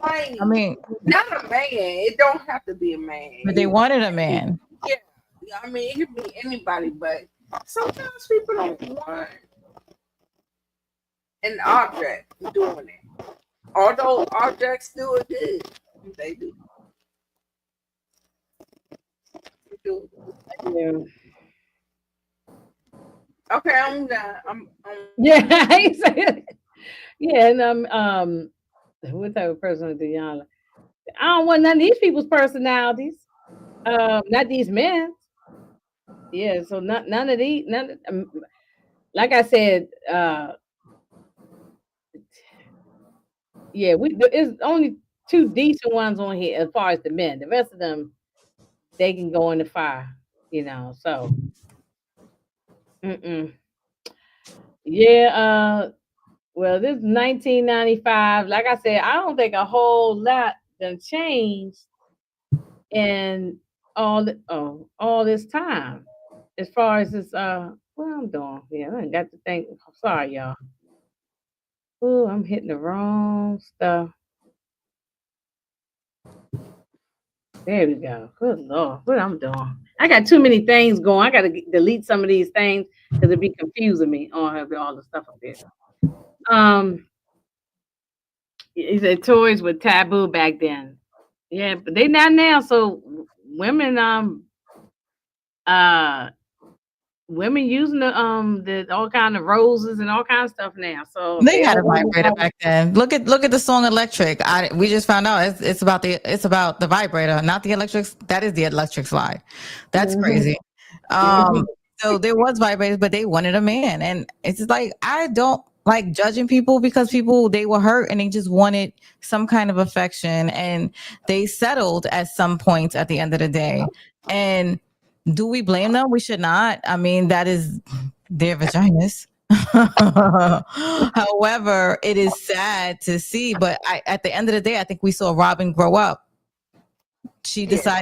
Like, I mean, not a man. It don't have to be a man. but they wanted a man. Yeah, I mean, it could be anybody, but sometimes people don't want an object doing it. Although objects do it good, they do. They do. Yeah. Okay, I'm done. I'm Yeah, he said, yeah, and what type of person is Deanna? I don't want none of these people's personalities. Not these men. Yeah, so none of these, like I said, yeah, it's only two decent ones on here as far as the men. The rest of them, they can go in the fire, you know. So, mm-mm. Yeah, well, this is 1995. Like I said, I don't think a whole lot done changed in all this time. As far as this, what I'm doing, yeah, I ain't got to think. Sorry, y'all. Oh, I'm hitting the wrong stuff. There we go. Good Lord, what I'm doing. I got too many things going. I got to delete some of these things because it be confusing me on all the stuff up there. Um, he said toys were taboo back then. Yeah, but they not now. So women, uh, women using the all kind of roses and all kind of stuff now. So They they had a don't want vibrator to. back then. Look at the song Electric. We just found out it's about the vibrator, not the electric. That is the electric slide. That's Mhm, crazy. mhm. So there was vibrators, but they wanted a man. And it's just like I don't like judging people because people they were hurt and they just wanted some kind of affection and they settled at some point at the end of the day. And do we blame them? We should not. I mean, that is their vaginas. However, it is sad to see, but at the end of the day, I think we saw Robin grow up. She yeah.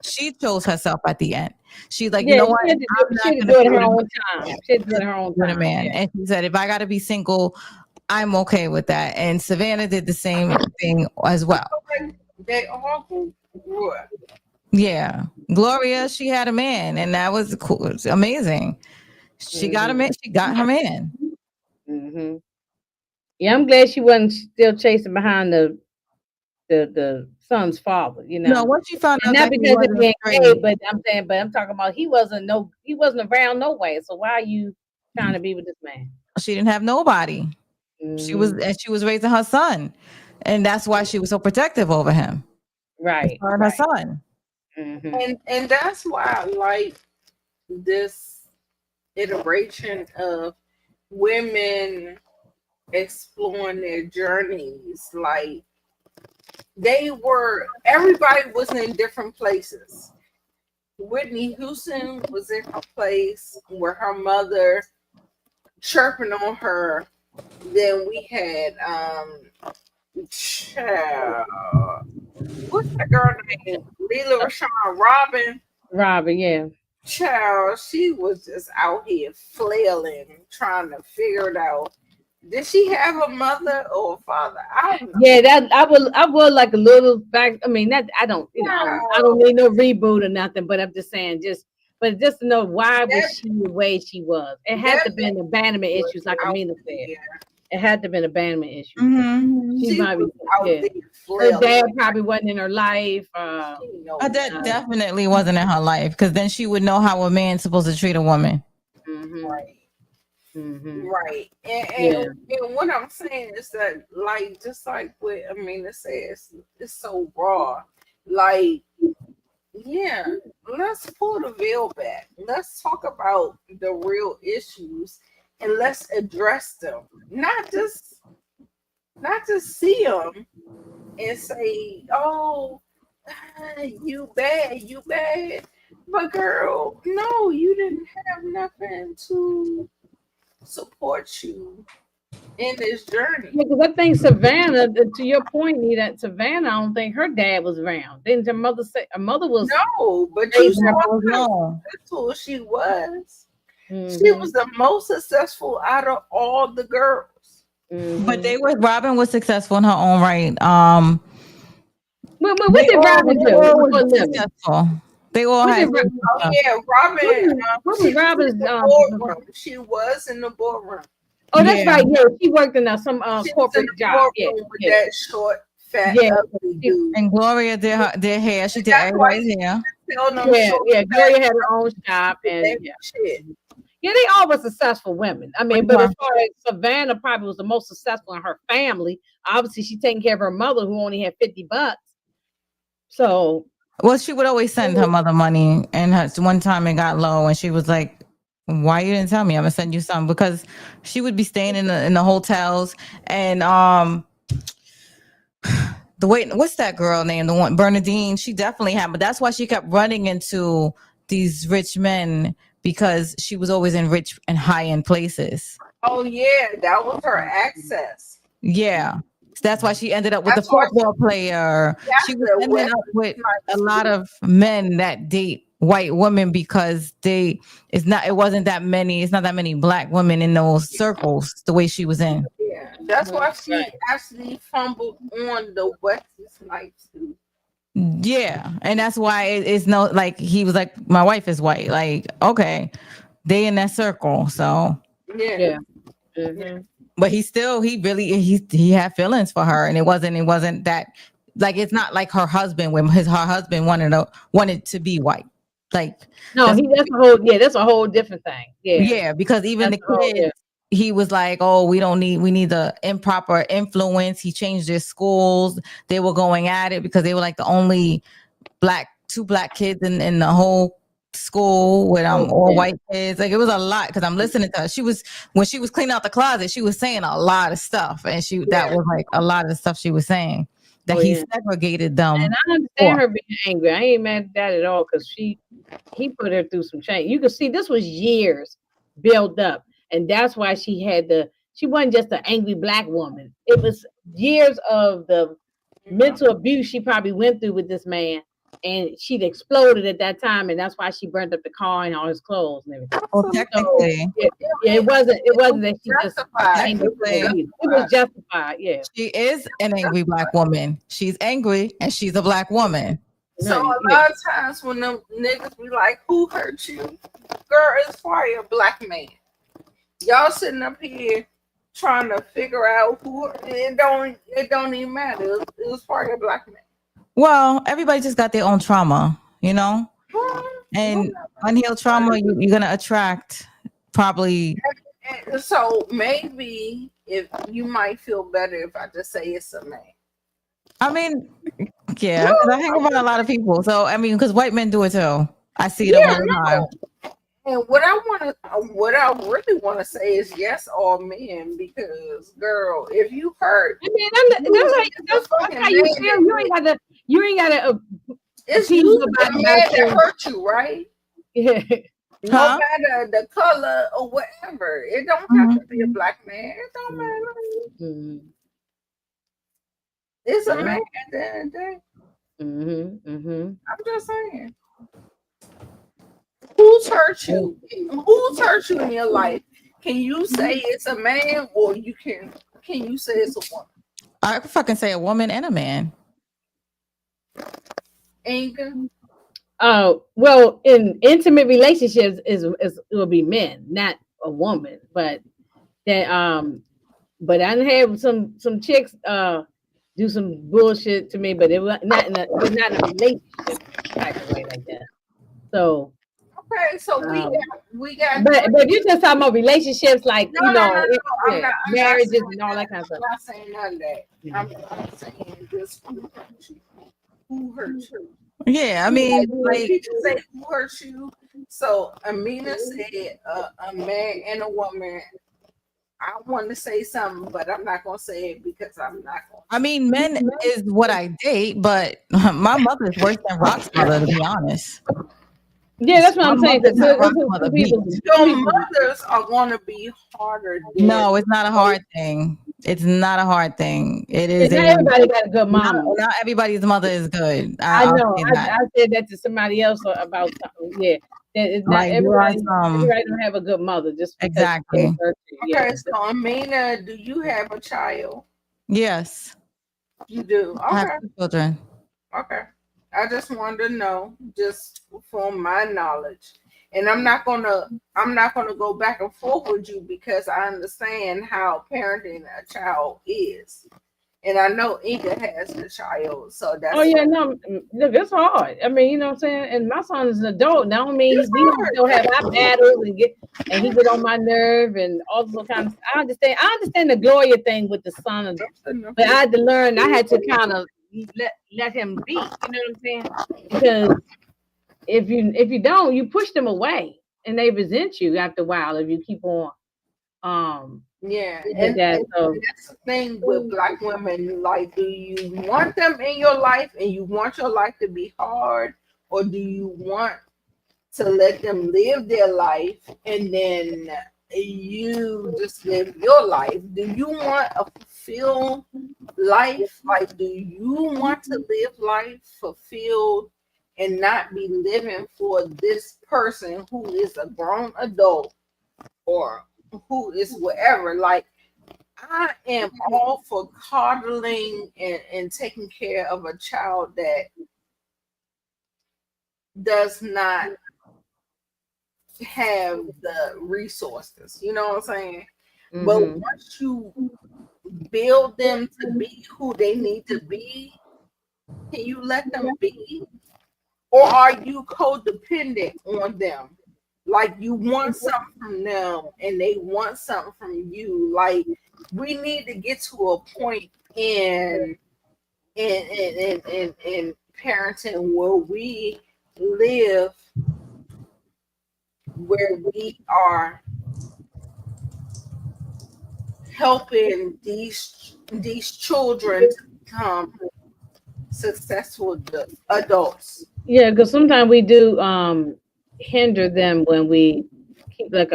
she chose herself at the end. She's like, you Yeah, know what? I'm she not had to going to do it be her with a own man. time. She had to do it her own With a time. man. Yeah. And she said, if I got to be single, I'm okay with that. And Savannah did the same thing as well. They all grew up. Yeah. Gloria, she had a man, and that was cool. It was amazing. She got a Mhm, man. She got her man. mhm. Yeah, I'm glad she wasn't still chasing behind the son's father. You No, know, once she found and out not that he because of wasn't being gay, straight, but I'm talking about he wasn't around no way. So why are you trying to be with this man? she didn't have nobody. Mhm. She was raising her son, and that's why she was so protective over him. Right, Her and her right. son. Mhm. And that's why I like this iteration of women exploring their journeys. Like everybody was in different places. Whitney Houston was in her place where her mother chirping on her. Then we had child, what's that girl name? Leela Rashawn Robin. Robin, yeah. Child, she was just out here flailing, trying to figure it out. Did she have a mother or a father? I don't know. Yeah, that I would like a little back. I mean, that I don't, I don't need no reboot or nothing. But I'm just saying, but just to know why was That, she the way she was. It had to that been abandonment was issues, like out Amina said. there. It had to been abandonment issues. Mm-hmm. She She might be, was out yeah. there Her flailing. dad probably wasn't in her life. She know That Uh, definitely wasn't in her life because then she would know how a man's supposed to treat a woman. right. Mm-hmm. Right. Yeah. And what I'm saying is that, like, just like what Amina says, it's so raw. Like, yeah, let's pull the veil back. Let's talk about the real issues and let's address them. Not just see them and say, "Oh, you bad, you bad." But girl, no, you didn't have nothing to support you in this journey. Because I think Savannah, to your point, Nita, Savannah, I don't think her dad was around. Didn't her mother say her mother was No, but you raising her? saw how No. successful she was. She Mhm, was the most successful out of all the girls. But mhm. Robin was successful in her own right. What did Robin They do all for a was living? successful. They all What had did Oh yeah, Robin. what She was was in Robin's the position? boardroom. She was in the boardroom. Oh, that's yeah. right. Yeah, she worked in some She was in corporate the job. Yeah, boardroom with yeah, that short, fat, yeah. ugly She- dude. And Gloria did hair. She did That's why everybody's hair. you tell them Yeah, short, yeah. fat, Gloria had her own shop, and ugly yeah. shit. Yeah, they all were successful women. I mean, but as far as Savannah probably was the most successful in her family. Obviously, she's taking care of her mother who only had $50. So, well, she would always send her mother money, and one time it got low, and she was like, "Why you didn't tell me? I'm gonna send you some," because she would be staying in the hotels, and the way, what's that girl name? The one Bernadine. She definitely had, but that's why she kept running into these rich men, because she was always in rich and high end places. Oh yeah, that was her access. Yeah. So that's why she ended up with That's the why football player. She was the ending up with a lot of men that date white women, because it wasn't that many, it's not that many black women in those circles the way she was in. Yeah, that's why she Right. actually fumbled on the Wesley Snipes too. Yeah. And that's why it's no, like, he was like, my wife is white. Like, okay, they in that circle. So Yeah. Mhm. but he had feelings for her, and it wasn't that, like, it's not like her husband, when her husband wanted to be white, like, No, that's a whole different thing. Yeah. yeah, because even That's the a whole kids, he was like, oh, we need the improper influence. He changed their schools. They were going at it because they were like the only two black kids in the whole school with all white kids. Like, it was a lot, because I'm listening to her. When she was cleaning out the closet, she was saying a lot of stuff, and that was like a lot of the stuff she was saying, that he segregated them. And I understand her being angry. I ain't mad at that at all, because he put her through some change. You can see this was years built up, and that's why she wasn't just an angry black woman. It was years of the mental abuse she probably went through with this man, and she'd exploded at that time, and that's why she burned up the car and all his clothes and everything. Well, technically, it wasn't that she just Justified. it was justified. Yeah, she is an angry black woman. She's angry, and she's a black woman. So a lot of times when them niggas be like, "Who hurt you?" Girl, it's probably a black man. Y'all sitting up here trying to figure out who. It don't even matter. It was probably a black man. Well, everybody just got their own trauma, and unhealed trauma, you're gonna attract probably. And so maybe if you might feel better if I just say it's a man. I mean, yeah, because I hang around a lot of people. So I mean, because white men do it too. I see it all the time. And what I really want to say is yes, all men, because girl, if you hurt, I mean, that's how you feel. You ain't gotta. It's you the man that hurt you, right? Yeah. No matter the color or whatever, it don't have to be a black man. It don't matter. Mm-hmm. It's a man at the end of the day. Mm-hmm. I'm just saying. Who's hurt you? Who's hurt you in your life? Can you say it's a man, or can you say it's a woman? I could fucking say a woman and a man. Anger. Well, in intimate relationships it will be men, not a woman. But that but I had some chicks do some bullshit to me, but it was not in a relationship type of way like that. So okay, so we got. But you're just talking about relationships, like marriages and all that kind of stuff. I'm not saying none of that. I'm saying just who hurt you. Yeah, I mean, like people say who hurt you. So Amina said a man and a woman. I want to say something, but I'm not gonna say it because I'm not gonna. I mean, men is what I date, but my mother is worse than Rock's mother, to be honest. Yeah, that's what I'm saying. Your mothers are gonna be harder. No, it's not a hard thing. It's not a hard thing. It is. Not everybody got a good mama. Not everybody's mother is good. I know. I said that to somebody else about something. Yeah. It's not everybody don't have a good mother. Just exactly. Okay, so Amina, do you have a child? Yes. You do. Okay. I have 2 children. Okay. I just wanted to know, just for my knowledge. And I'm not gonna go back and forth with you because I understand how parenting a child is. And I know Inga has a child, so that's Oh yeah, no, look, it's hard. I mean, you know what I'm saying. And my son is an adult now. I mean, it's we don't hard. still have our battles and he get on my nerve and all this kind of. I understand. I understand the Gloria thing with the son, but I had to learn. I had to kind of let him be. You know what I'm saying? Because if you don't, you push them away and they resent you after a while if you keep on. Yeah, With that. So that's the thing with Black women. Like, do you want them in your life and you want your life to be hard, or do you want to let them live their life and then you just live your life? Do you want a fulfilled life? Like, do you want to live life fulfilled and not be living for this person who is a grown adult or who is whatever? Like, I am all for coddling and taking care of a child that does not have the resources. You know what I'm saying? But once you build them to be who they need to be, can you let them be? Or are you codependent on them? Like, you want something from them and they want something from you. Like, we need to get to a point in parenting where we live, where we are helping these children to become successful adults. yeah, because sometimes we do hinder them when we keep like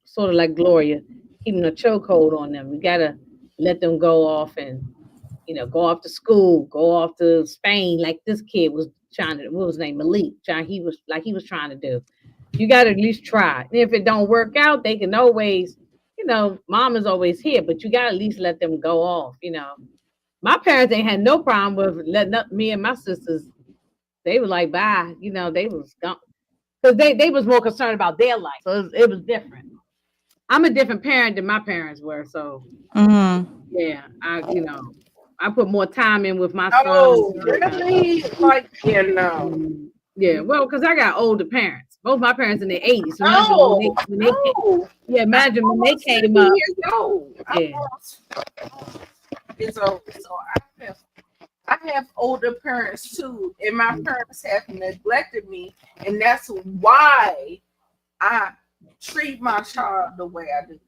sort of like Gloria, keeping a chokehold on them. We gotta let them go off and go off to school, go off to Spain, like this kid was trying to. What was his name? Malik. He was trying to do. You got to at least try. And if it don't work out, they can always, mom is always here, but you got to at least let them go off. My parents ain't had no problem with letting up me and my sisters. They were like, bye. They was gone because they was more concerned about their life. So it was different. I'm a different parent than my parents were. So yeah, I put more time in with my son. Oh, really? Like, Yeah, well, because I got older parents. Both my parents in their 80s. So imagine when they came up. Yeah. So I have older parents too, and my parents have neglected me, and that's why I treat my child the way I do.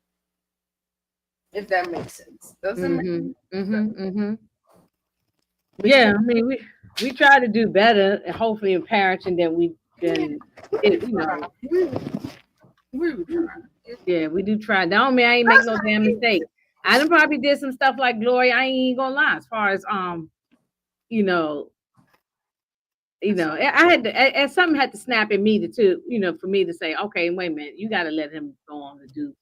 If that makes sense. Doesn't it? Yeah, I mean we try to do better, and hopefully in parenting than we can. Yeah, we do try. That don't mean I ain't make no damn mistake. I done probably did some stuff like Gloria. I ain't gonna lie. As far as I had to, and something had to snap in me for me to say, okay, wait a minute, you got to let him go on to do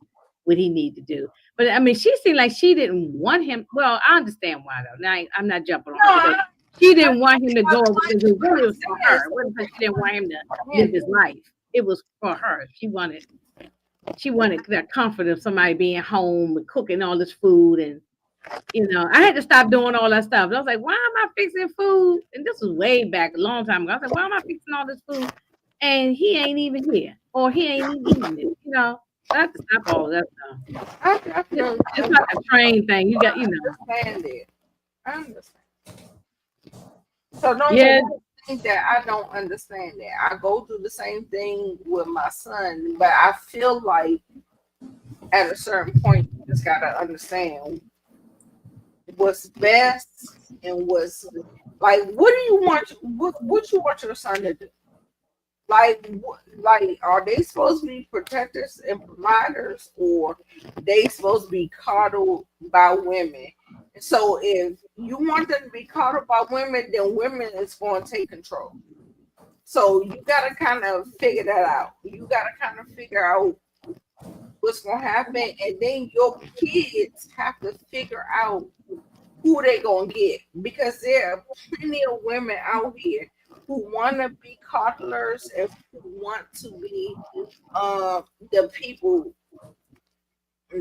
what he need to do. But I mean, she seemed like she didn't want him. Well, I understand why though. Now I'm not jumping on her. She didn't want him to go because it really was for her. It wasn't because she didn't want him to live his life. It was for her. She wanted that comfort of somebody being home and cooking all this food. And I had to stop doing all that stuff. I was like, why am I fixing food? And this was way back a long time ago. I was like, why am I fixing all this food? And he ain't even here, or he ain't even eating it. I have to stop all that stuff. It's like a train thing. You got, understand it. I understand. So don't think that I don't understand that. I go through the same thing with my son, but I feel like at a certain point you just gotta understand what's best and what's like. What do you want? What you want your son to do? Like, are they supposed to be protectors and providers, or they supposed to be coddled by women? So if you want them to be coddled by women, then women is going to take control. So you got to kind of figure that out. You got to kind of figure out what's going to happen, and then your kids have to figure out who they going to get, because there are plenty of women out here who want to be coddlers and who want to be the people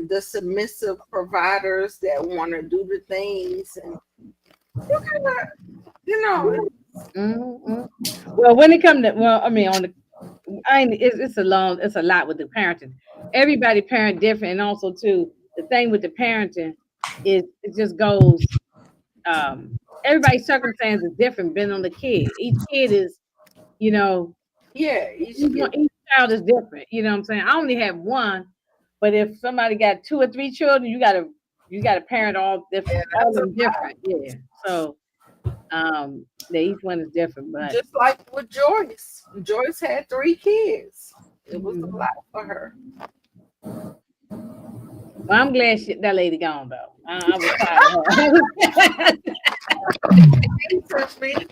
the submissive providers that want to do the things, and you gotta, you know. Well, when it comes to I mean, it's a lot with the parenting. Everybody parent different, and also too the thing with the parenting is it just goes. Everybody's circumstance is different, depending on the kid. Each kid is, you know, Yeah, each child is different. You know what I'm saying? I only have one, but if somebody got 2 or 3 children, you gotta parent all different, all of them different. Yeah. So each one is different, but just like with Joyce. Joyce had 3 kids. It was a lot for her. well, I'm glad that lady gone though. I was tired of her.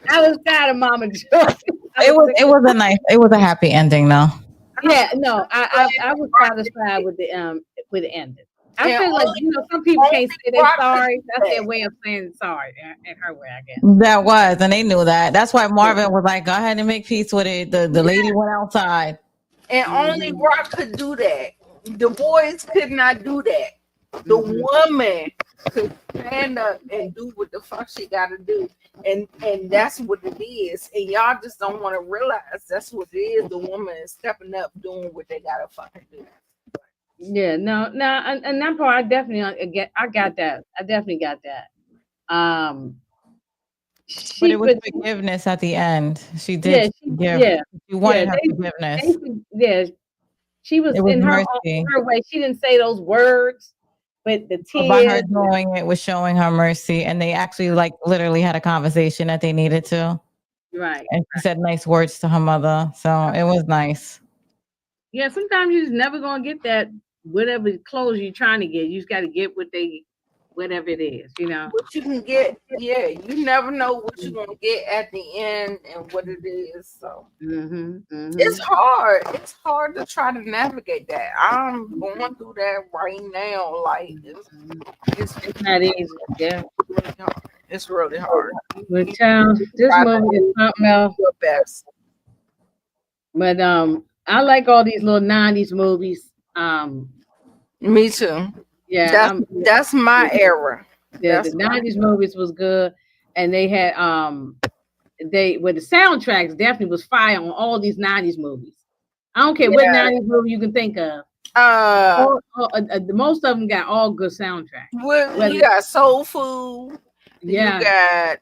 I was tired of Mama Joyce. It was a happy ending though. Yeah, no, I was satisfied with the ending. I feel like some people can't say they're sorry. That's their way of saying sorry in her way, I guess. That was, and they knew that. That's why Marvin was like, "Go ahead and make peace with it." The lady went outside, and only Rock could do that. The boys could not do that. The woman could stand up and do what the fuck she got to do, and that's what it is. And y'all just don't want to realize that's what it is. The woman is stepping up, doing what they gotta fucking do. Yeah, no, and that part I definitely I got that. I definitely got that. but it was forgiveness at the end. She did. She wanted her forgiveness. She was in her way. She didn't say those words, but the tears. By her doing it was showing her mercy, and they actually literally had a conversation that they needed to. Right. And she said nice words to her mother, so it was nice. Yeah, sometimes you're just never gonna get that whatever clothes you're trying to get. You just got to get whatever it is, What you can get, you never know what you're gonna get at the end and what it is. So it's hard. It's hard to try to navigate that. I'm going through that right now. Like it's not easy. Yeah, it's really hard. But this movie is something else. Your best. But I like all these little 90s movies. Me too. Yeah, that's my era. Yeah, the 90s movies was good, and they had the soundtracks definitely was fire on all these 90s movies. I don't care what 90s movie you can think of. Most of them got all good soundtracks. You got Soul Food. Yeah. You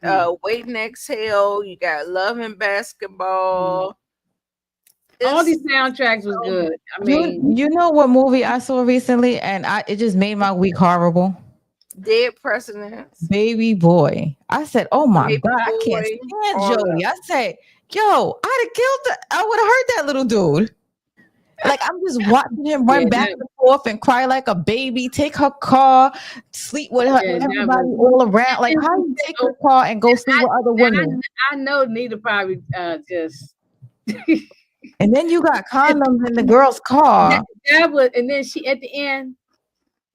got Wait and Exhale. You got Love and Basketball. All these soundtracks was good. I mean, you know what movie I saw recently, and it just made my week horrible. Dead Presidents. Baby Boy. I said, "Oh my God, I can't stand Joey." I said, "Yo, I'd have killed I would have hurt that little dude." Like I'm just watching him run back and forth and cry like a baby, take her car, sleep with her, everybody all around. Like how you take her car and go sleep with other women? I know Nita probably just. And then you got condoms in the girl's car. And then she at the end,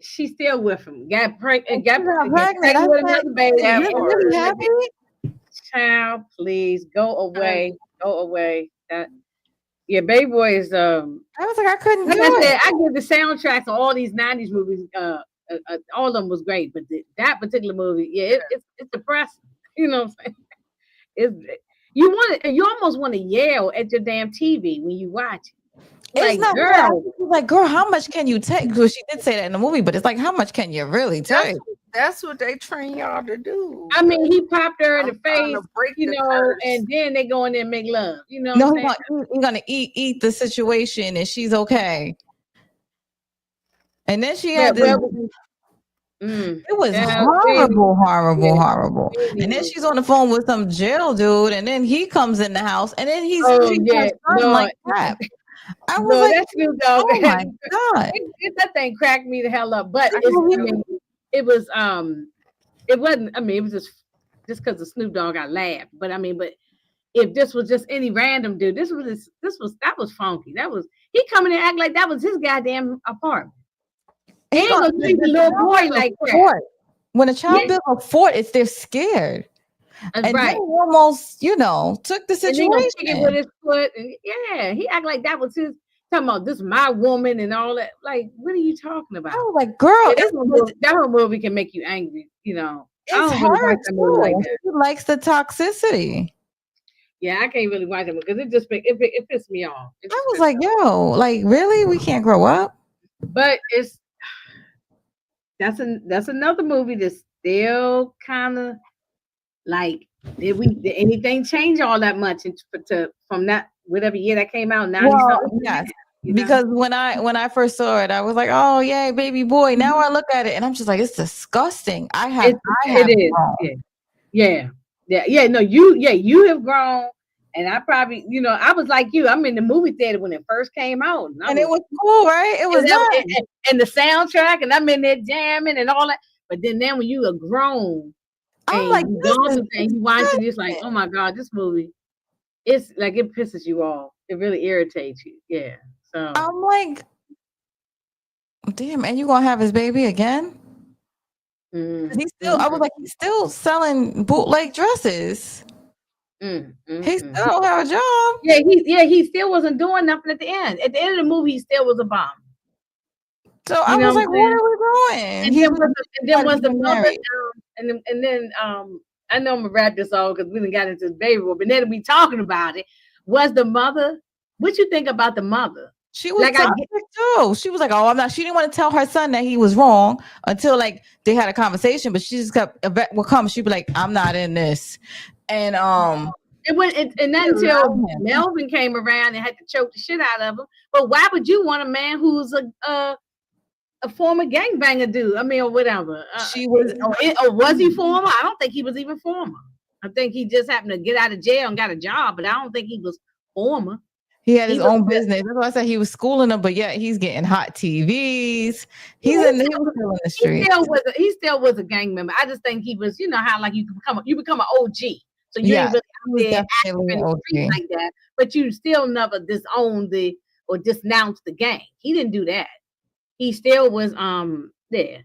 she's still with him. Got pregnant. Got pregnant with another baby. Really happy? Child, please go away. Go away. Baby Boy is. I was like, I couldn't do it. I give the soundtracks of all these 90s movies. All of them was great, but that particular movie, it's depressing. You know what I'm saying? You almost want to yell at your damn TV when you watch it. It's like, girl, how much can you take? Because she did say that in the movie, but it's like, how much can you really take? That's what they train y'all to do. I mean, he popped her in the face, and then they go in there and make love. No, he's gonna eat the situation, and she's okay. And then she had this. It was horrible. And then she's on the phone with some jail dude, and then he comes in the house, and then he's like crap. I was like, that's Snoop Dogg. Oh my God, that thing cracked me the hell up. But it wasn't. I mean, it was just because of Snoop Dogg, I laughed. But I mean, if this was just any random dude, that was funky. He coming and act like that was his goddamn apartment. He ain't gonna treat the little boy like that. When a child builds a fort, they're scared. And right. He almost, took the situation. And with his foot. And he act like that was his. talking about this is my woman and all that. Like, what are you talking I about? was like, girl, Yeah, it's that whole movie can make you angry. I it's don't really her watch that movie like too. that. She likes the toxicity. Yeah, I can't really watch it because it pissed me off. It I just was pissed like, me off. yo, like really? We can't grow up? But that's another movie that's still kind of like did anything change all that much from that whatever year that came out 90 Well, something yes. you know Because when I first saw it, I was like, oh yay, baby boy. Now I look at it and I'm just like, it's disgusting. I have it I it have is grown. yeah no you have grown and I probably I was like you. I'm in the movie theater when it first came out and I And it was was cool, right? It was and, that, nice. and the soundtrack and I'm in there jamming and all that but then when you are grown I'm and like, you this gone is through things you watch it it's like oh disgusting. my god this movie it's like it pisses you off it really irritates you so I'm like, damn, and you gonna have his baby again? mm, I was like, he's still selling bootleg dresses. He mm. still don't have a job. He still wasn't doing nothing at the end. At the end of the movie, he still was a bomb. So I You know was what like, I'm what saying? are we doing? And He's then been was the mother married. and then I know I'm gonna wrap this all because we didn't got into the baby boy, but then we talking about it. Was the mother? What you think about the mother? She was Like I toxic too. She was like, "Oh, I'm not." She didn't want to tell her son that he was wrong until like they had a conversation. But she just kept. Yvette would come. She'd be like, "I'm not in this," and it went and not she allowed until him. Melvin came around and had to choke the shit out of him. But why would you want a man who's a former gangbanger dude? I mean, or whatever. She was. Or was he former? I don't think he was even former. I think he just happened to get out of jail and got a job, but I don't think he was former. He had his He was own business. That's why I said he was schooling them. But yeah, he's getting hot TVs. He was still in the street. he still was a gang member. I just think he was, you know how like you become an OG. So you Yeah, ain't really he was out there active definitely in an the street OG. like that, but you still never disowned or denounced the gang. He didn't do that. He still was there. Yeah,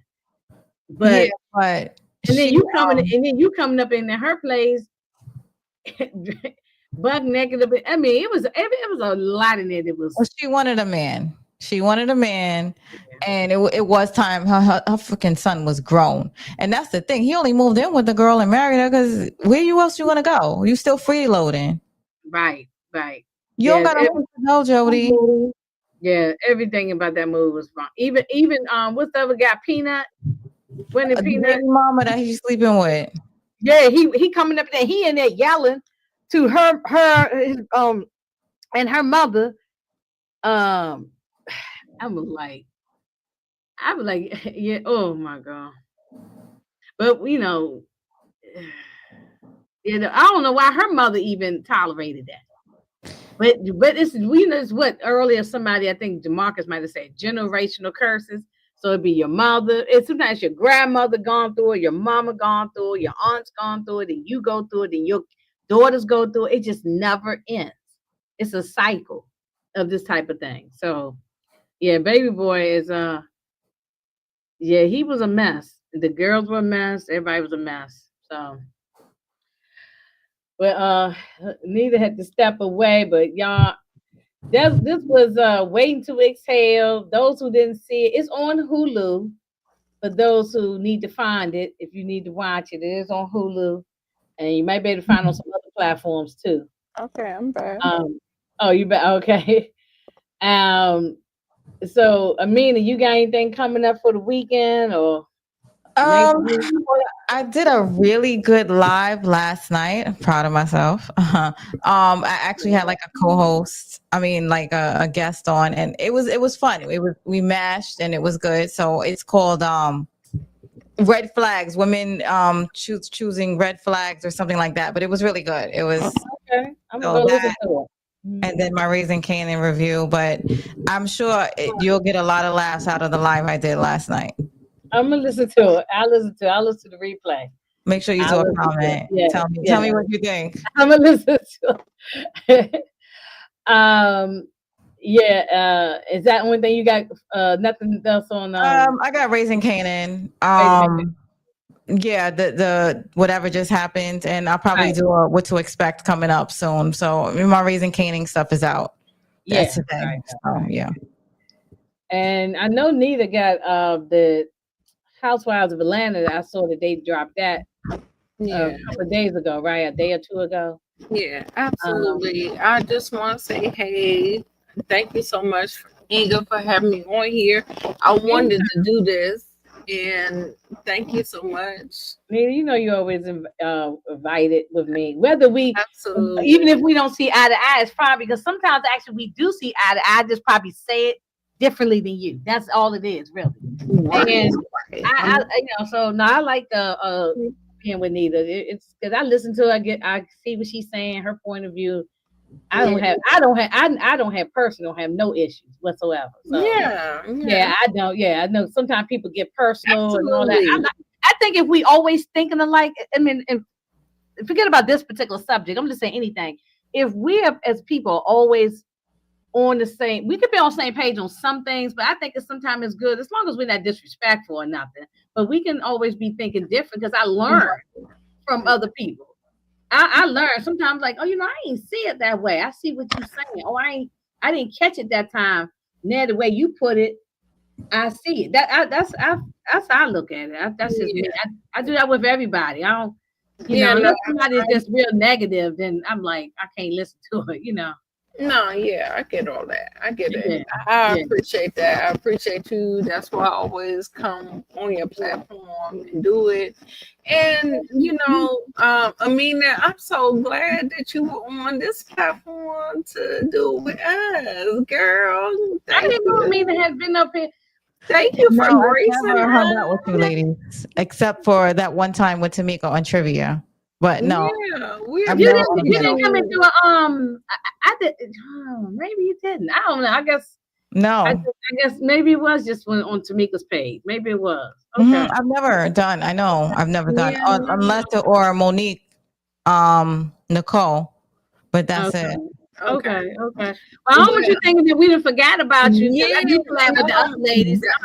But but and then she you coming up into her place buck naked. I mean, it was a lot in there that was she wanted a man. She wanted a man, and it was time. Her freaking son was grown, and that's the thing. He only moved in with the girl and married her because where else you gonna go? You still freeloading. right. You don't got a place to go, Jody. Yeah, everything about that movie was wrong. Even what's the other guy? Peanut. When the The Peanut? baby mama that he's sleeping with. Yeah, he coming up there. He in there yelling to and her mother. I was like, yeah. Oh my god. But I don't know why her mother even tolerated that. But it's what earlier somebody I think Demarcus might have said generational curses. So it'd be your mother. It's sometimes your grandmother gone through it, your mama gone through it, your aunt's gone through it, and you go through it, and your daughters go through it. It just never ends. It's a cycle of this type of thing. So yeah, baby boy is he was a mess. The girls were a mess, everybody was a mess. So but neither had to step away, but y'all this was Waiting to Exhale. Those who didn't see it, it's on Hulu. For those who need to find it, if you need to watch it, it is on Hulu, and you might be able to find it on some other platforms too. Okay, I'm back. Oh, you bet. Okay. So Amina, you got anything coming up for the weekend or next week? I did a really good live last night. I'm proud of myself. I actually had like a co-host. I mean, like a guest on, and it was fun. We mashed and it was good. So it's called Red Flags. Women choosing red flags or something like that. But it was really good. It was Okay. I'm so gonna go listen that, to it. and then my Raising Canaan review. But I'm sure you'll get a lot of laughs out of the live I did last night. I'm gonna listen to it. I'll listen to the replay. Make sure you do a comment. Yeah, Tell me what you think. I'm gonna listen to it. Is that one thing you got? Nothing else on? I got Raising Canaan. Yeah, the whatever just happened, and I'll probably Right. do a what to expect coming up soon. So my Raising Canaan stuff is out. Yeah, That's the thing. So, yeah. and I know Nita got the Housewives of Atlanta. I saw that they dropped that a Yeah, couple of days ago, right? A day or two ago. yeah, Um, absolutely. I just want to say, hey, thank you so much, Inga, for having me on here. I wanted to do this, and thank you so much. Nita, you know you always invited with me. Whether we, even Absolutely. if we don't see eye to eye, it's fine because sometimes actually we do see eye to eye. I just probably say it differently than you. That's all it is, really. Right, And right. so no, I like the being with Nita. It's because I listen to her, I see what she's saying, her point of view. Yeah, I don't have personal, have no issues whatsoever. So yeah, yeah, yeah, I don't. Yeah, I know sometimes people get personal and all that. absolutely. I think if we always thinking alike, I mean, and forget about this particular subject. I'm just saying anything. If we have, as people always on the same, we could be on the same page on some things, but I think it's sometimes it's good as long as we're not disrespectful or nothing. But we can always be thinking different because I learn from other people. I learn sometimes like, oh, I ain't see it that way. I see what you're saying. Oh, I didn't catch it that time. Now the way you put it, I see it. That's how I look at it. That's just me. Yeah, I do that with everybody. I don't, yeah, no, unless somebody's just real negative, then I'm like, I can't listen to it. no, yeah, I get all that. I get it. Yeah, I yeah. appreciate that. I appreciate you. That's why I always come on your platform and do it. And Amina, I'm so glad that you were on this platform to do it with us, girl. I Thank didn't know you. Amina had been up here. Thank you No, for I've gracing never hung us. out with you ladies, except for that one time with Tamika on trivia. But no, Yeah, we're I've You never didn't. hung You out. didn't come you. into a. I did. Oh, maybe you didn't. I don't know. I guess. No. I guess maybe it was just on Tamika's page. Maybe it was. Okay. I've never done. I know I've never done Yeah, unless no. or Monique, Nicole, but that's Okay. it. Okay. Okay. Okay. Well, I don't want But you thinking that we didn't forget about you because yeah, you collab with the other no, ladies. that-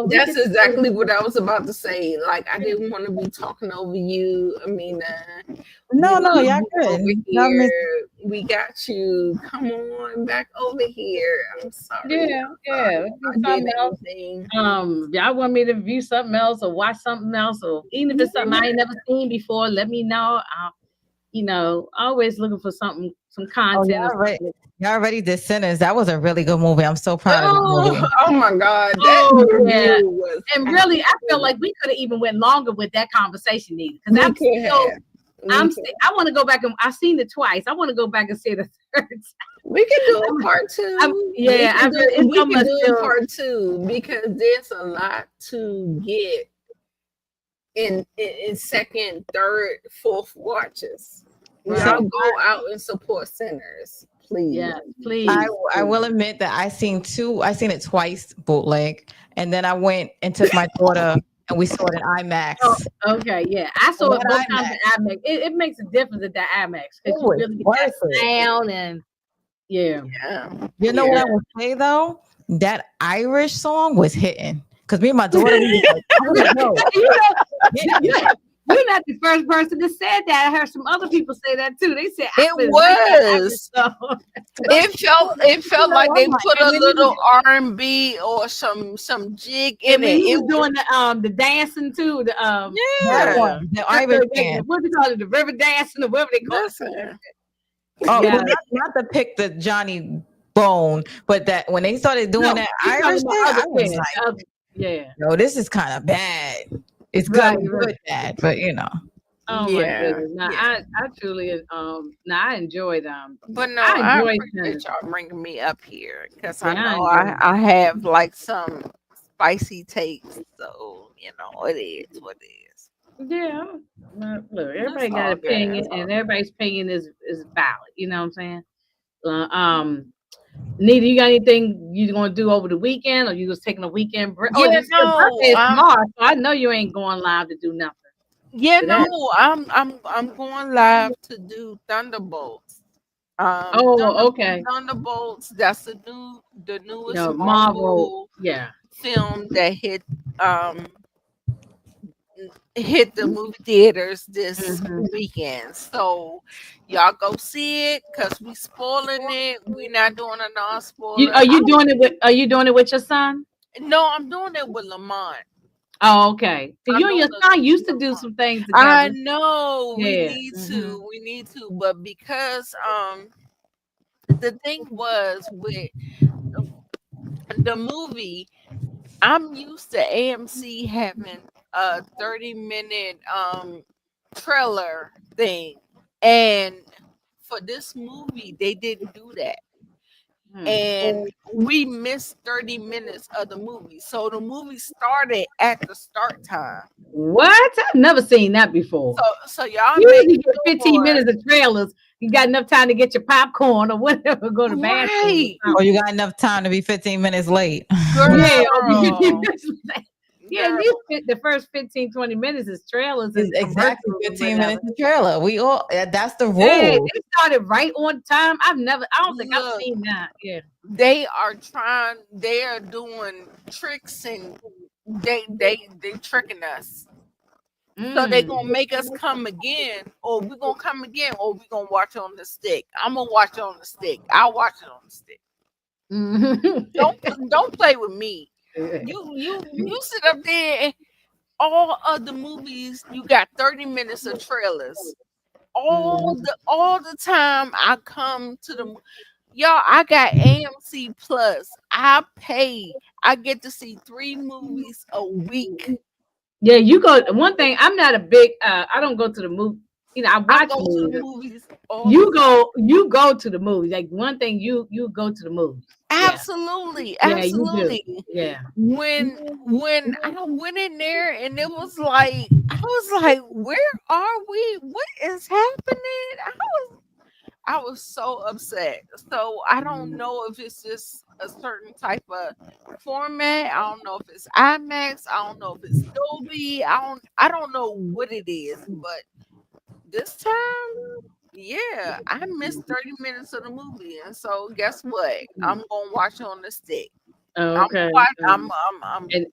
We that's could. exactly what I was about to say. Like, I didn't want to be talking over you, Amina. We No, love y'all you good. over Y'all miss. here. We got you. Come on back over here. I'm sorry. Yeah. I'm Yeah. sorry Let's if do I did something else. anything. Y'all want me to view something else or watch something else, or even if it's something I ain't never seen before, let me know. Always looking for something, some Oh, content or something. y'all already did Sinners. That was a really good movie. I'm so proud of that movie. Oh my God, that Oh yeah. review was And really, I feel absolutely- like we could have even went longer with that conversation, Nita. we Because could have. I want to go back and I've seen it twice. I want to go back and see it a third time. We can do a part two. Yeah, it's we so can much do still- a part two because there's a lot to get in second, third, fourth watches. Right. Y'all go out and support Sinners, please. Yeah, please. I will admit that I seen it twice bootleg, and then I went and took my daughter and we saw it in IMAX. Oh, okay, yeah. I saw it What both times in IMAX. It makes a difference at the IMAX because you was really get worth that it. sound and yeah. Yeah. You know what I will say though? That Irish song was hitting. Because me and my daughter, we was like, I was like, no. You're not the first person that said that. I heard some other people say that too. They said It was. It felt like they put a little R&B or some jig in it. He was doing the dancing too. That Yeah. one, the Irish band. What do you call it? The river dancing or whatever they call it. Listen. Oh, Yeah. well, not to pick the Johnny Bone, but that when they started doing that he's Irish talking thing, about I other was things. like, Yeah. no, this is kind of bad. It's good, Right, good bad, but you know. Oh Yeah, my goodness! Now yeah. I truly I enjoyed But no, I I enjoyed appreciate y'all bringing me up here because Yeah, I I know enjoyed I have like some spicy takes. So, it is what it is. yeah. Look, everybody It's got all an good. opinion, It's all and everybody's opinion is valid. You know what I'm saying? Nita, you got anything you gonna do over the weekend, or you just taking a weekend break? Yeah, your no, birthday is tomorrow, so I know you ain't going live to do nothing. Yeah, For no, that. I'm going live to do Thunderbolts. Okay. Thunderbolts. That's the newest No, Marvel Marvel. Yeah. film that hit hit the movie theaters this Mhm. weekend. So y'all go see it because we spoiling it. We not doing a non-spoiler. Are you doing it with? Are you doing it with your son? No, I'm doing it with Lamont. Oh, okay. So I'm you and your doing son it used to with do Lamont. some things I together. know we Yeah. need Mhm. to, but because the thing was with the movie, I'm used to AMC having a 30-minute trailer thing. And for this movie, they didn't do that. Hmm. And we missed 30 minutes of the movie. So the movie started at the start time. What? I've never seen that before. So y'all You make usually get 15 sure, minutes of trailers. You got enough time to get your popcorn or whatever, go to the bathroom. right? Or you got enough time to be 15 minutes late. Girl, Yeah, or 15 minutes. Yeah, girl. the first 15, 20 minutes is trailers and It's exactly commercials and 15 whatever. minutes of trailer. We all that's the Yeah, rule. they started right on time. I don't think I've Look, seen that. Yeah. they are doing tricks, and they tricking us. So they Mm. gonna make us come again, or we gonna come again, or we gonna watch it on the stick. I'm gonna watch it on the stick. I'll watch it on the stick. Mhm. Don't play with me. You sit up there and all of the movies you got 30 minutes of trailers. All the time I come to the y'all, I got AMC Plus. I pay. I get to see 3 movies a week. Yeah, you go. One thing, I'm not a big. I don't go to the movie. You know, I I watch go to movies. the movies all You the time. go to the movies. Like one thing, you go to the movies. Yeah, Absolutely, yeah, you do. absolutely. Yeah. When I went in there and it was like I was like, where are we? What is happening? I was so upset. So I don't know if it's just a certain type of format. I don't know if it's IMAX. I don't know if it's Dolby. I don't know what it is, but this time, yeah, I missed 30 minutes of the movie. And so guess what? I'm gonna watch it on the stick. Okay. I'm And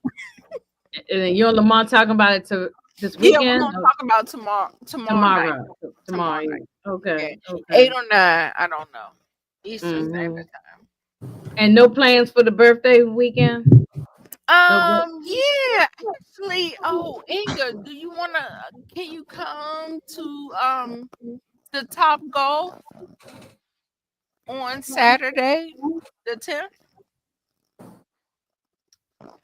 then you and Lamont talking about it this yeah, we're weekend. gonna talk about tomorrow night. Tomorrow. Tomorrow night. Okay. Yeah. Okay. 8 or 9, I don't know. Eastern Mhm. Standard Time. And no plans for the birthday weekend. Yeah, actually, oh, Inga, can you come to the Top Golf on Saturday, the 10th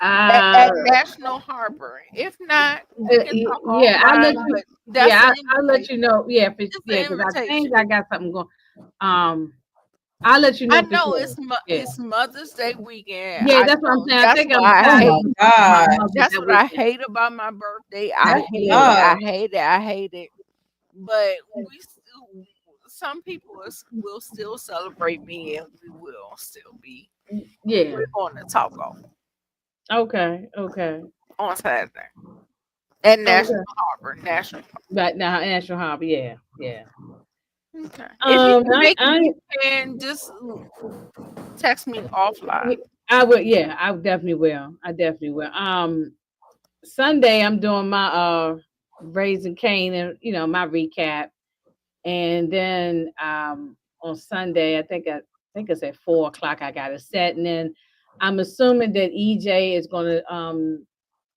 at National Harbor? If not, we can talk Yeah, I'll let offline, you. but that's Yeah, an I'll let you invitation. know. Yeah, It's yeah, an because I think invitation. I got something going. I'll let you know I for know sure. Yeah, it's Mother's Day weekend. yeah, I that's what I'm know. saying. I That's think what I'm I tired hate. of God. my mother That's that what I weekend. hate about my birthday. I Oh, hate it. God. I hate it. I hate it. But some people will still celebrate me, and we will still be. Yeah. We're going to Top Golf Okay. Okay. on Saturday at Okay. National Harbor. National. Right now, National Harbor. Yeah. Yeah. Okay. If you can make I it, you can just text me offline. I will. Yeah, I definitely will. I definitely will. Sunday I'm doing my Raising Cane and my recap, and then on Sunday I think it's at 4 o'clock I got it set, and then I'm assuming that EJ is going to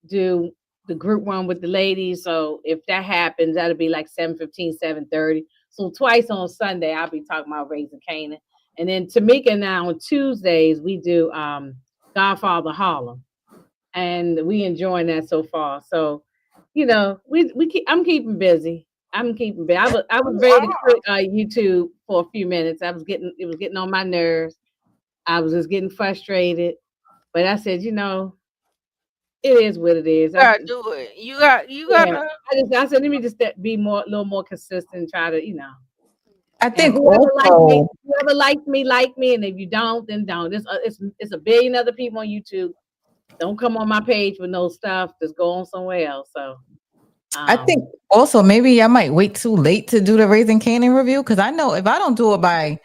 do the group one with the ladies. So if that happens, that'll be like 7:15, 7:30. So twice on Sunday I'll be talking about Raising Canaan, and then Tamika and I on Tuesdays we do Godfather Harlem, and we enjoying that so far. So, I'm keeping busy. I'm keeping busy. I was ready to quit YouTube for a few minutes. It was getting on my nerves. I was just getting frustrated, but I said, it is what it is. You gotta do it. You gotta. I said, let me just be a little more consistent. Try to, I and think whoever likes me, like me, and if you don't, then don't. It's a billion other people on YouTube. Don't come on my page with no stuff. Just go on somewhere else. So, I think also maybe I might wait too late to do the Raising Canaan review because I know if I don't do it by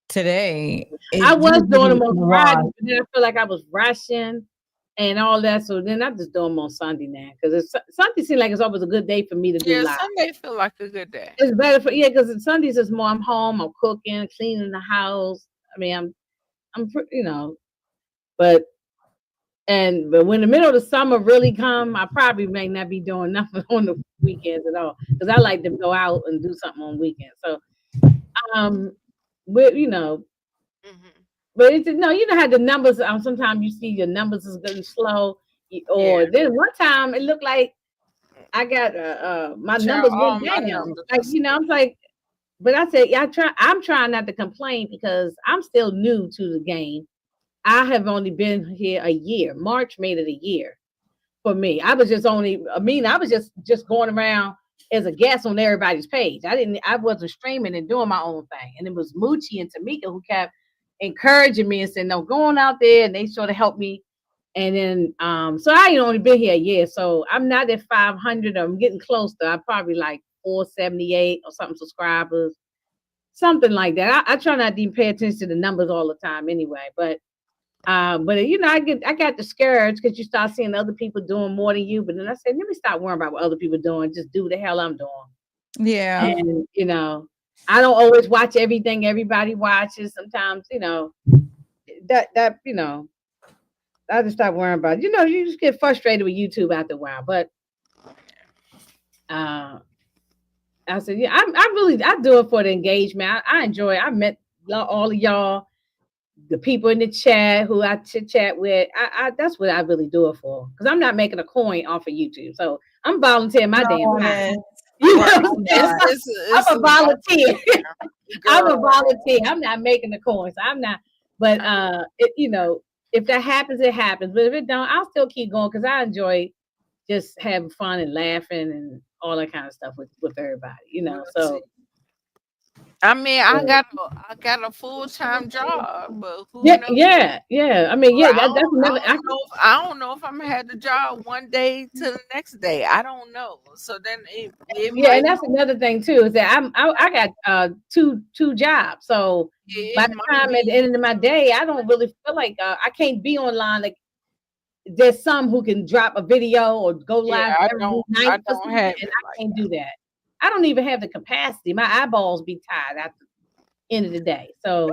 today, I was doing them on Friday, but then I feel like I was rushing, and all that. So then I just do them on Sunday now because Sunday seems like it's always a good day for me to do Yeah, live. Sunday feel like a good day. It's better for because Sundays is more. I'm home. I'm cooking, cleaning the house. I mean, but when the middle of the summer really come, I probably may not be doing nothing on the weekends at all because I like to go out and do something on weekends. So, but Mhm. but it's no, you know how the numbers. Sometimes you see your numbers is getting slow, or Yeah. then one time it looked like I got my Child, numbers all went my down. numbers Like is I'm like, but I said, yeah, I'm trying not to complain because I'm still new to the game. I have only been here a year. March made it a year for me. I was just I was just going around as a guest on everybody's page. I wasn't streaming and doing my own thing. And it was Moochie and Tamika who kept encouraging me and saying, no, go on out there. And they sort of helped me. And then so I ain't only been here a year. So I'm not at 500. I'm getting close to I'm probably like 478 or something subscribers. Something like that. I try not to even pay attention to the numbers all the time anyway. But I got discouraged because you start seeing other people doing more than you. But then I said, let me stop worrying about what other people doing. Just do what the hell I'm doing. Yeah. And I don't always watch everything everybody watches. Sometimes, that I just stop worrying about it. You just get frustrated with YouTube after a while. But I said, yeah, I do it for the engagement. I enjoy it. I met all of y'all. The people in the chat who I chit chat with, I that's what I really do it for. Because I'm not making a coin off of YouTube. So I'm volunteering my damn time. You know what I'm saying? I'm a volunteer. I'm a volunteer. I'm not making the coin. So I'm not, but if that happens, it happens. But if it don't, I'll still keep going because I enjoy just having fun and laughing and all that kind of stuff with everybody, So I mean, I got a full-time job, but who yeah, knows? yeah. I mean, yeah, that's another. I don't know if I'm gonna have the job one day to the next day. I don't know. So then it Yeah, and might that's another thing too is that I got two jobs. So by the time at the end of my day, I don't really feel like I can't be online. Like there's some who can drop a video or go live every night or something, and I can't do that. I don't even have the capacity. My eyeballs be tired at the end of the day. So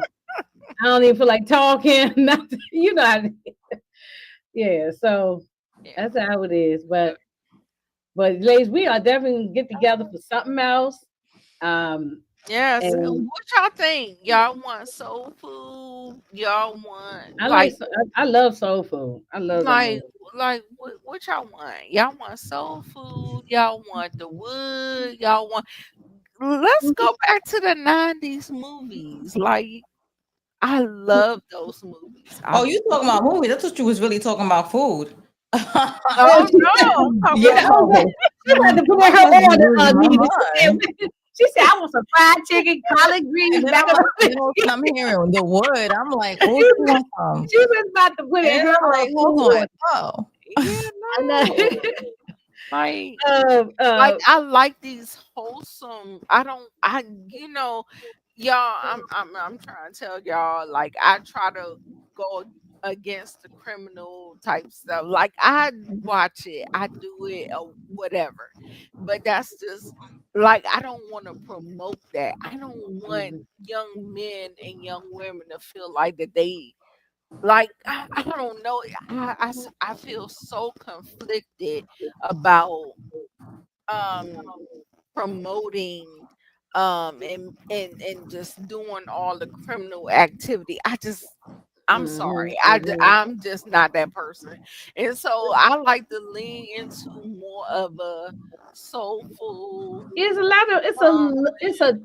I don't even feel like talking. Nothing, yeah. So that's how it is. But ladies, we are definitely gonna get together for something else. Yes. And What y'all think? Y'all want soul food? Y'all want I love soul food. I love that movie. what y'all want? Y'all want soul food? Y'all want the wood? Y'all want let's go back to the 90s movies. Like I love those movies. Oh, you talking about movies? I thought you was really talking about food. Oh no. Yeah. She had to put her on. She said, I want some fried chicken, collard greens. I'm hearing the wood. I'm like, oh, you want some? She was about to put it. I'm like, hold on. Oh. Yeah, no. Like I like these wholesome. Y'all. I'm trying to tell y'all. Like I try to go against the criminal type stuff. Like I watch it, I do it, or whatever. But that's just like I don't want to promote that. I don't want young men and young women to feel like that they like I don't know. I feel so conflicted about promoting and just doing all the criminal activity. I'm sorry. I'm just not that person. And so I like to lean into more of a soulful. It's a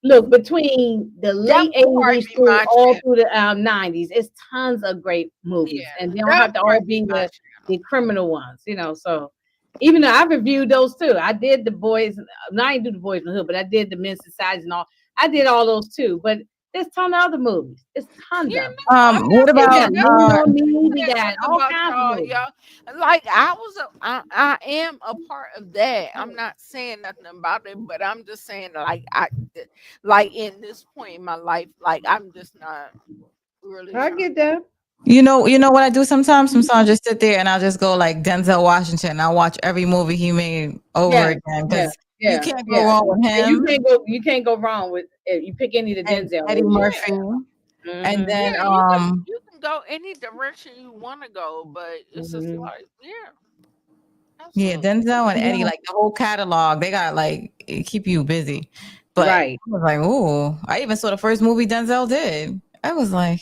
look between the late 80s through all through the 90s. It's tons of great movies, and they don't have to all be the criminal ones, So even though I reviewed those too, I did the boys. No, I didn't do the Boys in the Hood, but I did the Men's Society and all. I did all those too, but there's a ton of other movies. It's tons of them. What about we got all kinds of movies. Like I am a part of that. I'm not saying nothing about it, but I'm just saying like in this point in my life, like I'm just not really. I get that. You know what I do sometimes? Sometimes I just sit there and I'll just go like Denzel Washington. I'll watch every movie he made over Yeah, again yeah, because you yeah, can't go yeah. wrong with And you him can't go. You can't go wrong with if you pick any of the and Denzel Eddie movies. Murphy. And Mm-hmm. then Yeah, you can go any direction you want to go, but it's just Mm-hmm. like, yeah, yeah, absolutely. Denzel and Eddie, Yeah. like the whole catalog, they got like it keep you busy. But I Right. was like, ooh, I even saw the first movie Denzel did. I was like,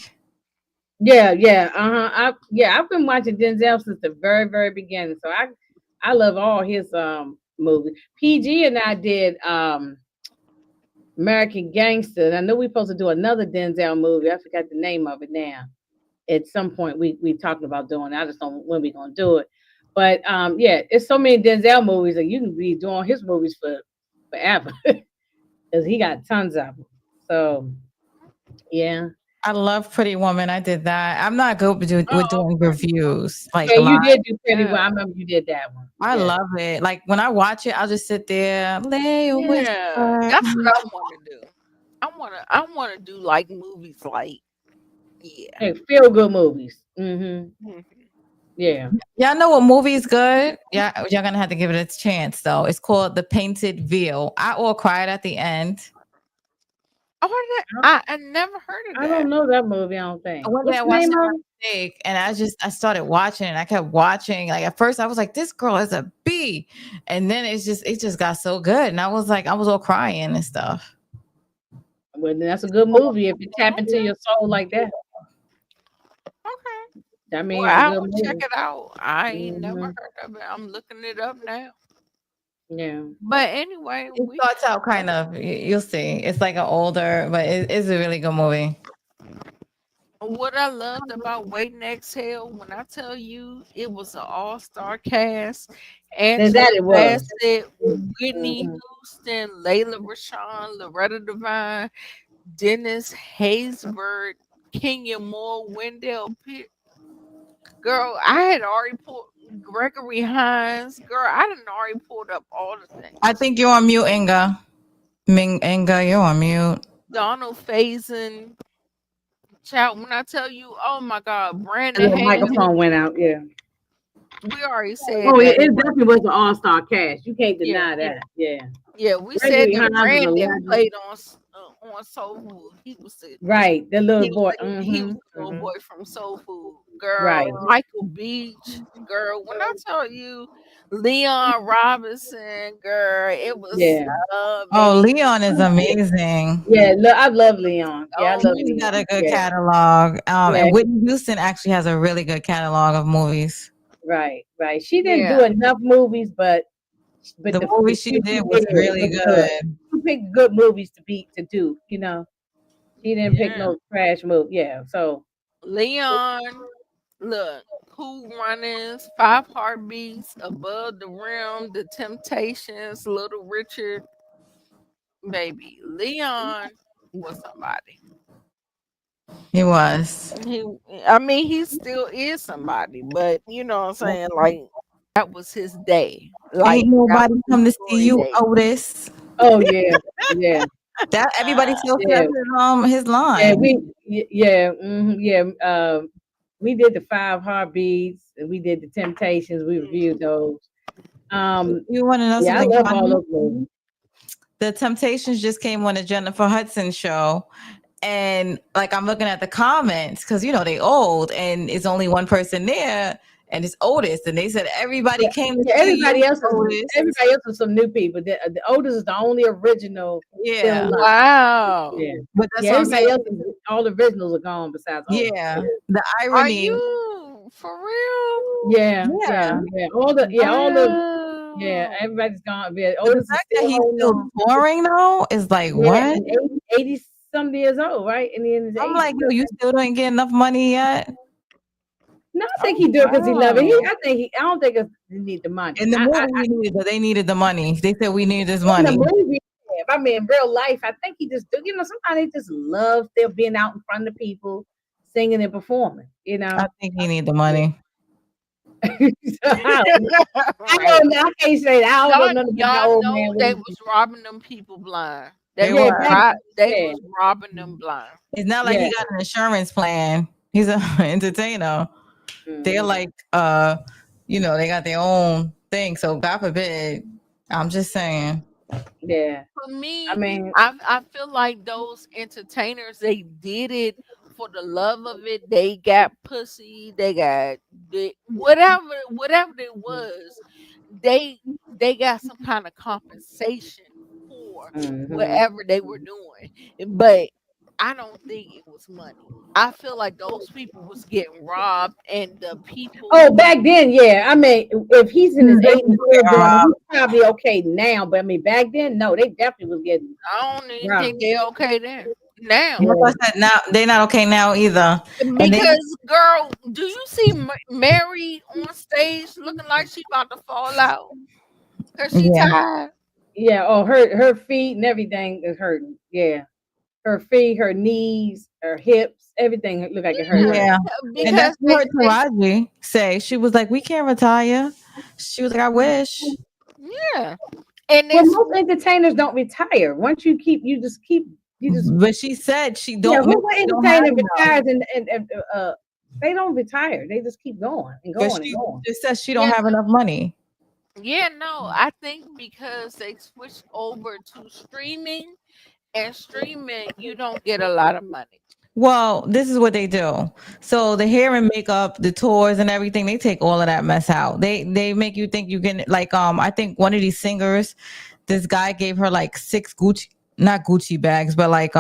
Yeah, yeah, I've been watching Denzel since the very, very beginning. So I love all his movies. PG and I did American Gangster. And I know we're supposed to do another Denzel movie. I forgot the name of it now. At some point we talking about doing it. I just don't know when we're gonna do it. But yeah, it's so many Denzel movies that you can be doing his movies for forever. Because he got tons of them. So yeah. I love Pretty Woman. I did that. I'm not good with Oh, doing okay. reviews, like Yeah, you live. did do pretty well. Yeah. I remember you did that one. I Yeah. love it. Like when I watch it, I'll just sit there, lay a Yeah, whisper. that's what I want to do. I want to do like movies like, yeah. Hey, feel good movies. Mhm. Yeah. Y'all know what movie is good? Yeah, y'all gonna have to give it a chance though. It's called The Painted Veil. I all cried at the end. Oh, I never heard of I don't that. know that movie, I don't I think. went there What's and the watched name it by of it? mistake, and I started watching and I kept watching. Like at first I was like, this girl is a B. And then it just got so good. And I was like, I was all crying and stuff. Well, then that's a good movie if you tap into your soul like that. Okay. That Well, means it's a I good will check movie. it out. I ain't never hmm heard of it. I'm looking it up now. Yeah. But anyway, It we starts out kind of, you'll see. It's like an older, but it's a really good movie. what I loved about Wait and Exhale, when I tell you it was an all-star cast, Then Angela that it was. Bassett, Whitney hmm Houston, Layla Rashawn, Loretta Devine, Dennis Haysbert, Kenya Moore, Wendell Pitt. Girl, I had already pulled Gregory Hines. Girl, I didn't already pulled up all the I things. think you're on mute, Inga. Inga, you're on mute. Donald Faison. Child, when I tell you, oh my God, The Brandon little Haley, microphone went out. Yeah. we already said Oh, yeah. that. It definitely was an all-star cast. You can't Yeah, deny that. Yeah. yeah, we said Gregory that Hines was a Brandon legend. played on Soul Food. Right. The little He was boy. he was the little boy from Soul Food. Girl, Right. Michael Beach, girl. When I tell you Leon Robinson, girl, it was Yeah. Oh, amazing. Leon is amazing. Yeah. I love Leon. Yeah, I Oh love my He's got a Leon. good Yeah. catalog. Yeah. And Whitney Houston actually has a really good catalog of movies. Right. Right. She didn't do yeah, enough movies, but The the movie few she she did was did really was good. good. She picked good movies to do. You know, she didn't pick yeah. no trash movie. Yeah. So Leon, look, Cool Runnings, Five Heartbeats, Above the Rim, The Temptations, Little Richard, baby. Leon was somebody. He was. He, I mean, he still is somebody, but you know what I'm saying? Like, that was his day. Like, Ain't that nobody was his come to see glory you, day. Otis. oh yeah. Yeah. That everybody still Yeah. says his Yeah, line. we did the Five Heartbeats and we did the Temptations. We reviewed those. You want to know Yeah, I something love all funny? those movies. The Temptations just came on the Jennifer Hudson show. And like I'm looking at the comments because they old and it's only one person there and it's Otis. And they said everybody came to Yeah, see you, Otis. everybody else is some new people. The oldest is the only original still Yeah. alive. Wow. Yeah, But that's yeah. what I'm Everybody saying. else, all the originals are gone besides Otis. Yeah. The Are irony. you for real? Yeah, Yeah. All the Wow. everybody's gone. Yeah, The Otis is fact that still he's holding still on. touring though is like Yeah, what? and 80 some years old, right? And in his I'm 80s. like, yo, you still don't get enough money yet? No, I think Oh, he do it because he love it. wow. I don't think he need the money. In the movie, they needed the money. They said we needed this In the money. movie, yeah, I mean, in real life, I think he just do. Sometimes they just love still being out in front of people, singing and performing. I think he need the money. I Right. don't know. I can't say that. I don't know nothing about that Y'all old know man. they was robbing them people blind. They They were. was Yeah, they yeah. was robbing them blind. It's not like Yeah. he got an insurance plan. He's an entertainer. They're like, they got their own thing. So God forbid. I'm just saying. Yeah. For me, I mean, I feel like those entertainers, they did it for the love of it. They got pussy, whatever it was, they got some kind of compensation for whatever they were doing. But I don't think it was money. I feel like those people was getting robbed, and the people. oh, back then, yeah. I mean, if he's in his They 80s still doing it, he's probably okay now. But I mean, back then, no, they definitely was getting I don't even robbed. think they're okay then. Now, Like I said, now they're not okay now either. And they, because girl, do you see Mary on stage looking like she about to fall out? Cause she yeah, tired. Yeah. Oh, her feet and everything is hurting. Yeah, her feet, her knees, her hips, everything look like it hurt her. yeah. And Because that's what Taraji say. She was like, "We can't retire." She was like, "I wish." yeah, and Well, it's most entertainers don't retire. Once you keep, you just. But she said she Yeah, don't. who She don't have entertainer enough. retires and they don't retire. They just keep going and But going and she going. just says she yeah, don't have enough money. yeah, no, I think because they switched over to streaming, and streaming, you don't get a lot of money. Well, this is what they do. So the hair and makeup, the tours and everything, they take all of that mess out. They make you think you can like I think one of these singers, this guy gave her like 6 Gucci, not Gucci bags, but like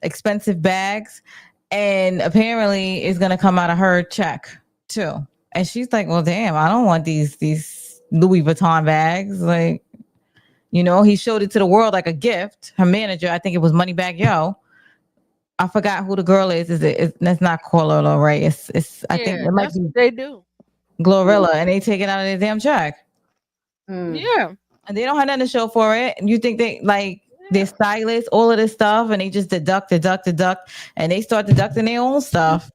expensive bags, and apparently it's gonna come out of her check too. And she's like, well, damn, I don't want these Louis Vuitton bags. Like, he showed it to the world like a gift. Her manager, I think it was Moneybag Yo. I forgot who the girl is. That's not Corlola, right? It's I think Yeah, it might that's be what they do. Glorilla, and they take it out of their damn check. Mm. Yeah, And they don't have nothing to show for it. And you think they like their stylists, all of this stuff, and they just deduct, and they start deducting their own stuff.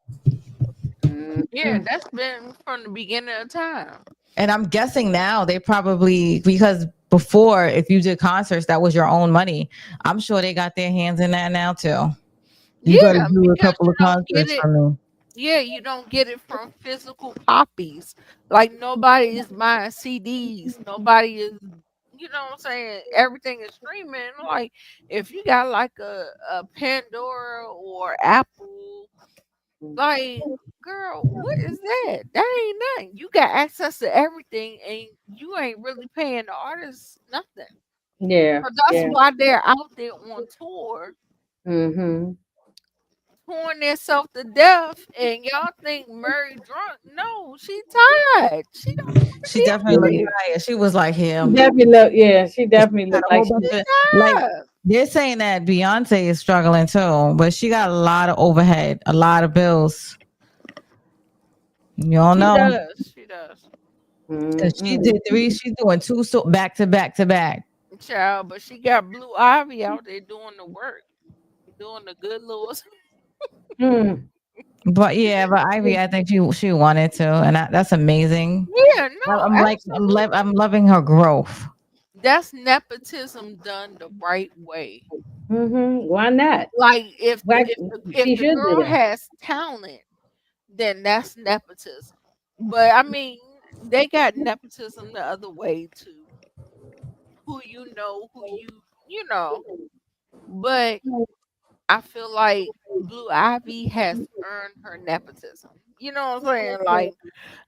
yeah, that's been from the beginning of time. And I'm guessing now they probably, because before, if you did concerts, that was your own money. I'm sure they got their hands in that now too. You got to Yeah, do a because couple you of don't get concerts it. for me. Yeah, you don't get it from physical copies. Like nobody is buying CDs. Nobody is, what I'm saying? Everything is streaming. Like if you got like a Pandora or Apple, like girl, what is that? That ain't nothing. You got access to everything, and you ain't really paying the artists nothing. Yeah. So that's Yeah. why they're out there on tour, Mm-hmm. pouring themselves to death, and y'all think Murray drunk? No, she tired. She don't want to She be definitely looked Yeah. tired. She was like him. She definitely Got looked a like whole bunch she. of, like tired. they're saying that Beyonce is struggling too, but she got a lot of overhead, a lot of bills. You all She know, does. She does. because she Mm-hmm. did 3. She's doing 2 so back to back to back. Child, but she got Blue Ivy out there doing the work, doing the good little. Mm. But yeah, but Ivy, I think she wanted to, and that's amazing. Yeah, no, I'm like absolutely. I'm loving her growth. That's nepotism done the right way. Mm-hmm. Why not? Like if Why if she the should do girl that? has talent, then that's nepotism. But I mean, they got nepotism the other way too. Who you know. But I feel like Blue Ivy has earned her nepotism. You know what I'm saying? Like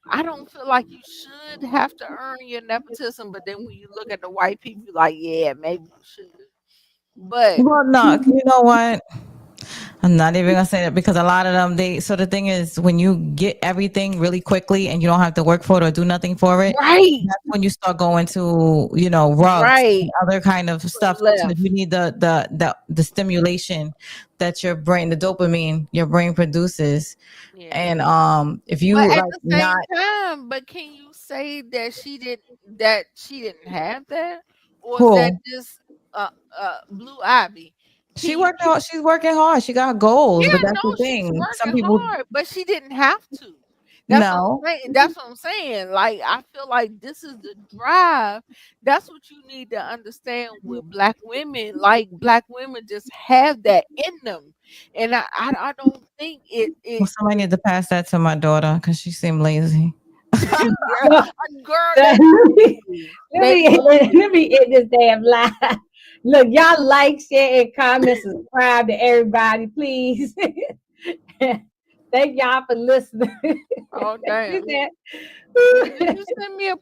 I don't feel like you should have to earn your nepotism, but then when you look at the white people, you're like, yeah, maybe you should. But Well, no, you know what? I'm not even gonna say that because a lot of them so the thing is when you get everything really quickly and you don't have to work for it or do nothing for it, right, that's when you start going to rugs right, and other kind of stuff. So left. you need the stimulation that your brain, the dopamine your brain produces. Yeah. And if you But at like the same not time, but can you say that she didn't have that? Or is cool, that just Blue Ivy? Can she you worked hard, she's working hard, she got goals, Yeah, but that's no, the she's thing. Some working people hard, but she didn't have to. No. That's what I'm saying. Like, I feel like this is the drive. That's what you need to understand with black women. Like, black women just have that in them, and I don't think Well, it somebody need to pass that to my daughter because she seemed lazy. girl, girl, let they me let me end this damn live. Look, y'all like, share, and comment, subscribe to everybody, please. Thank y'all for listening. oh damn. She said- Did you send me a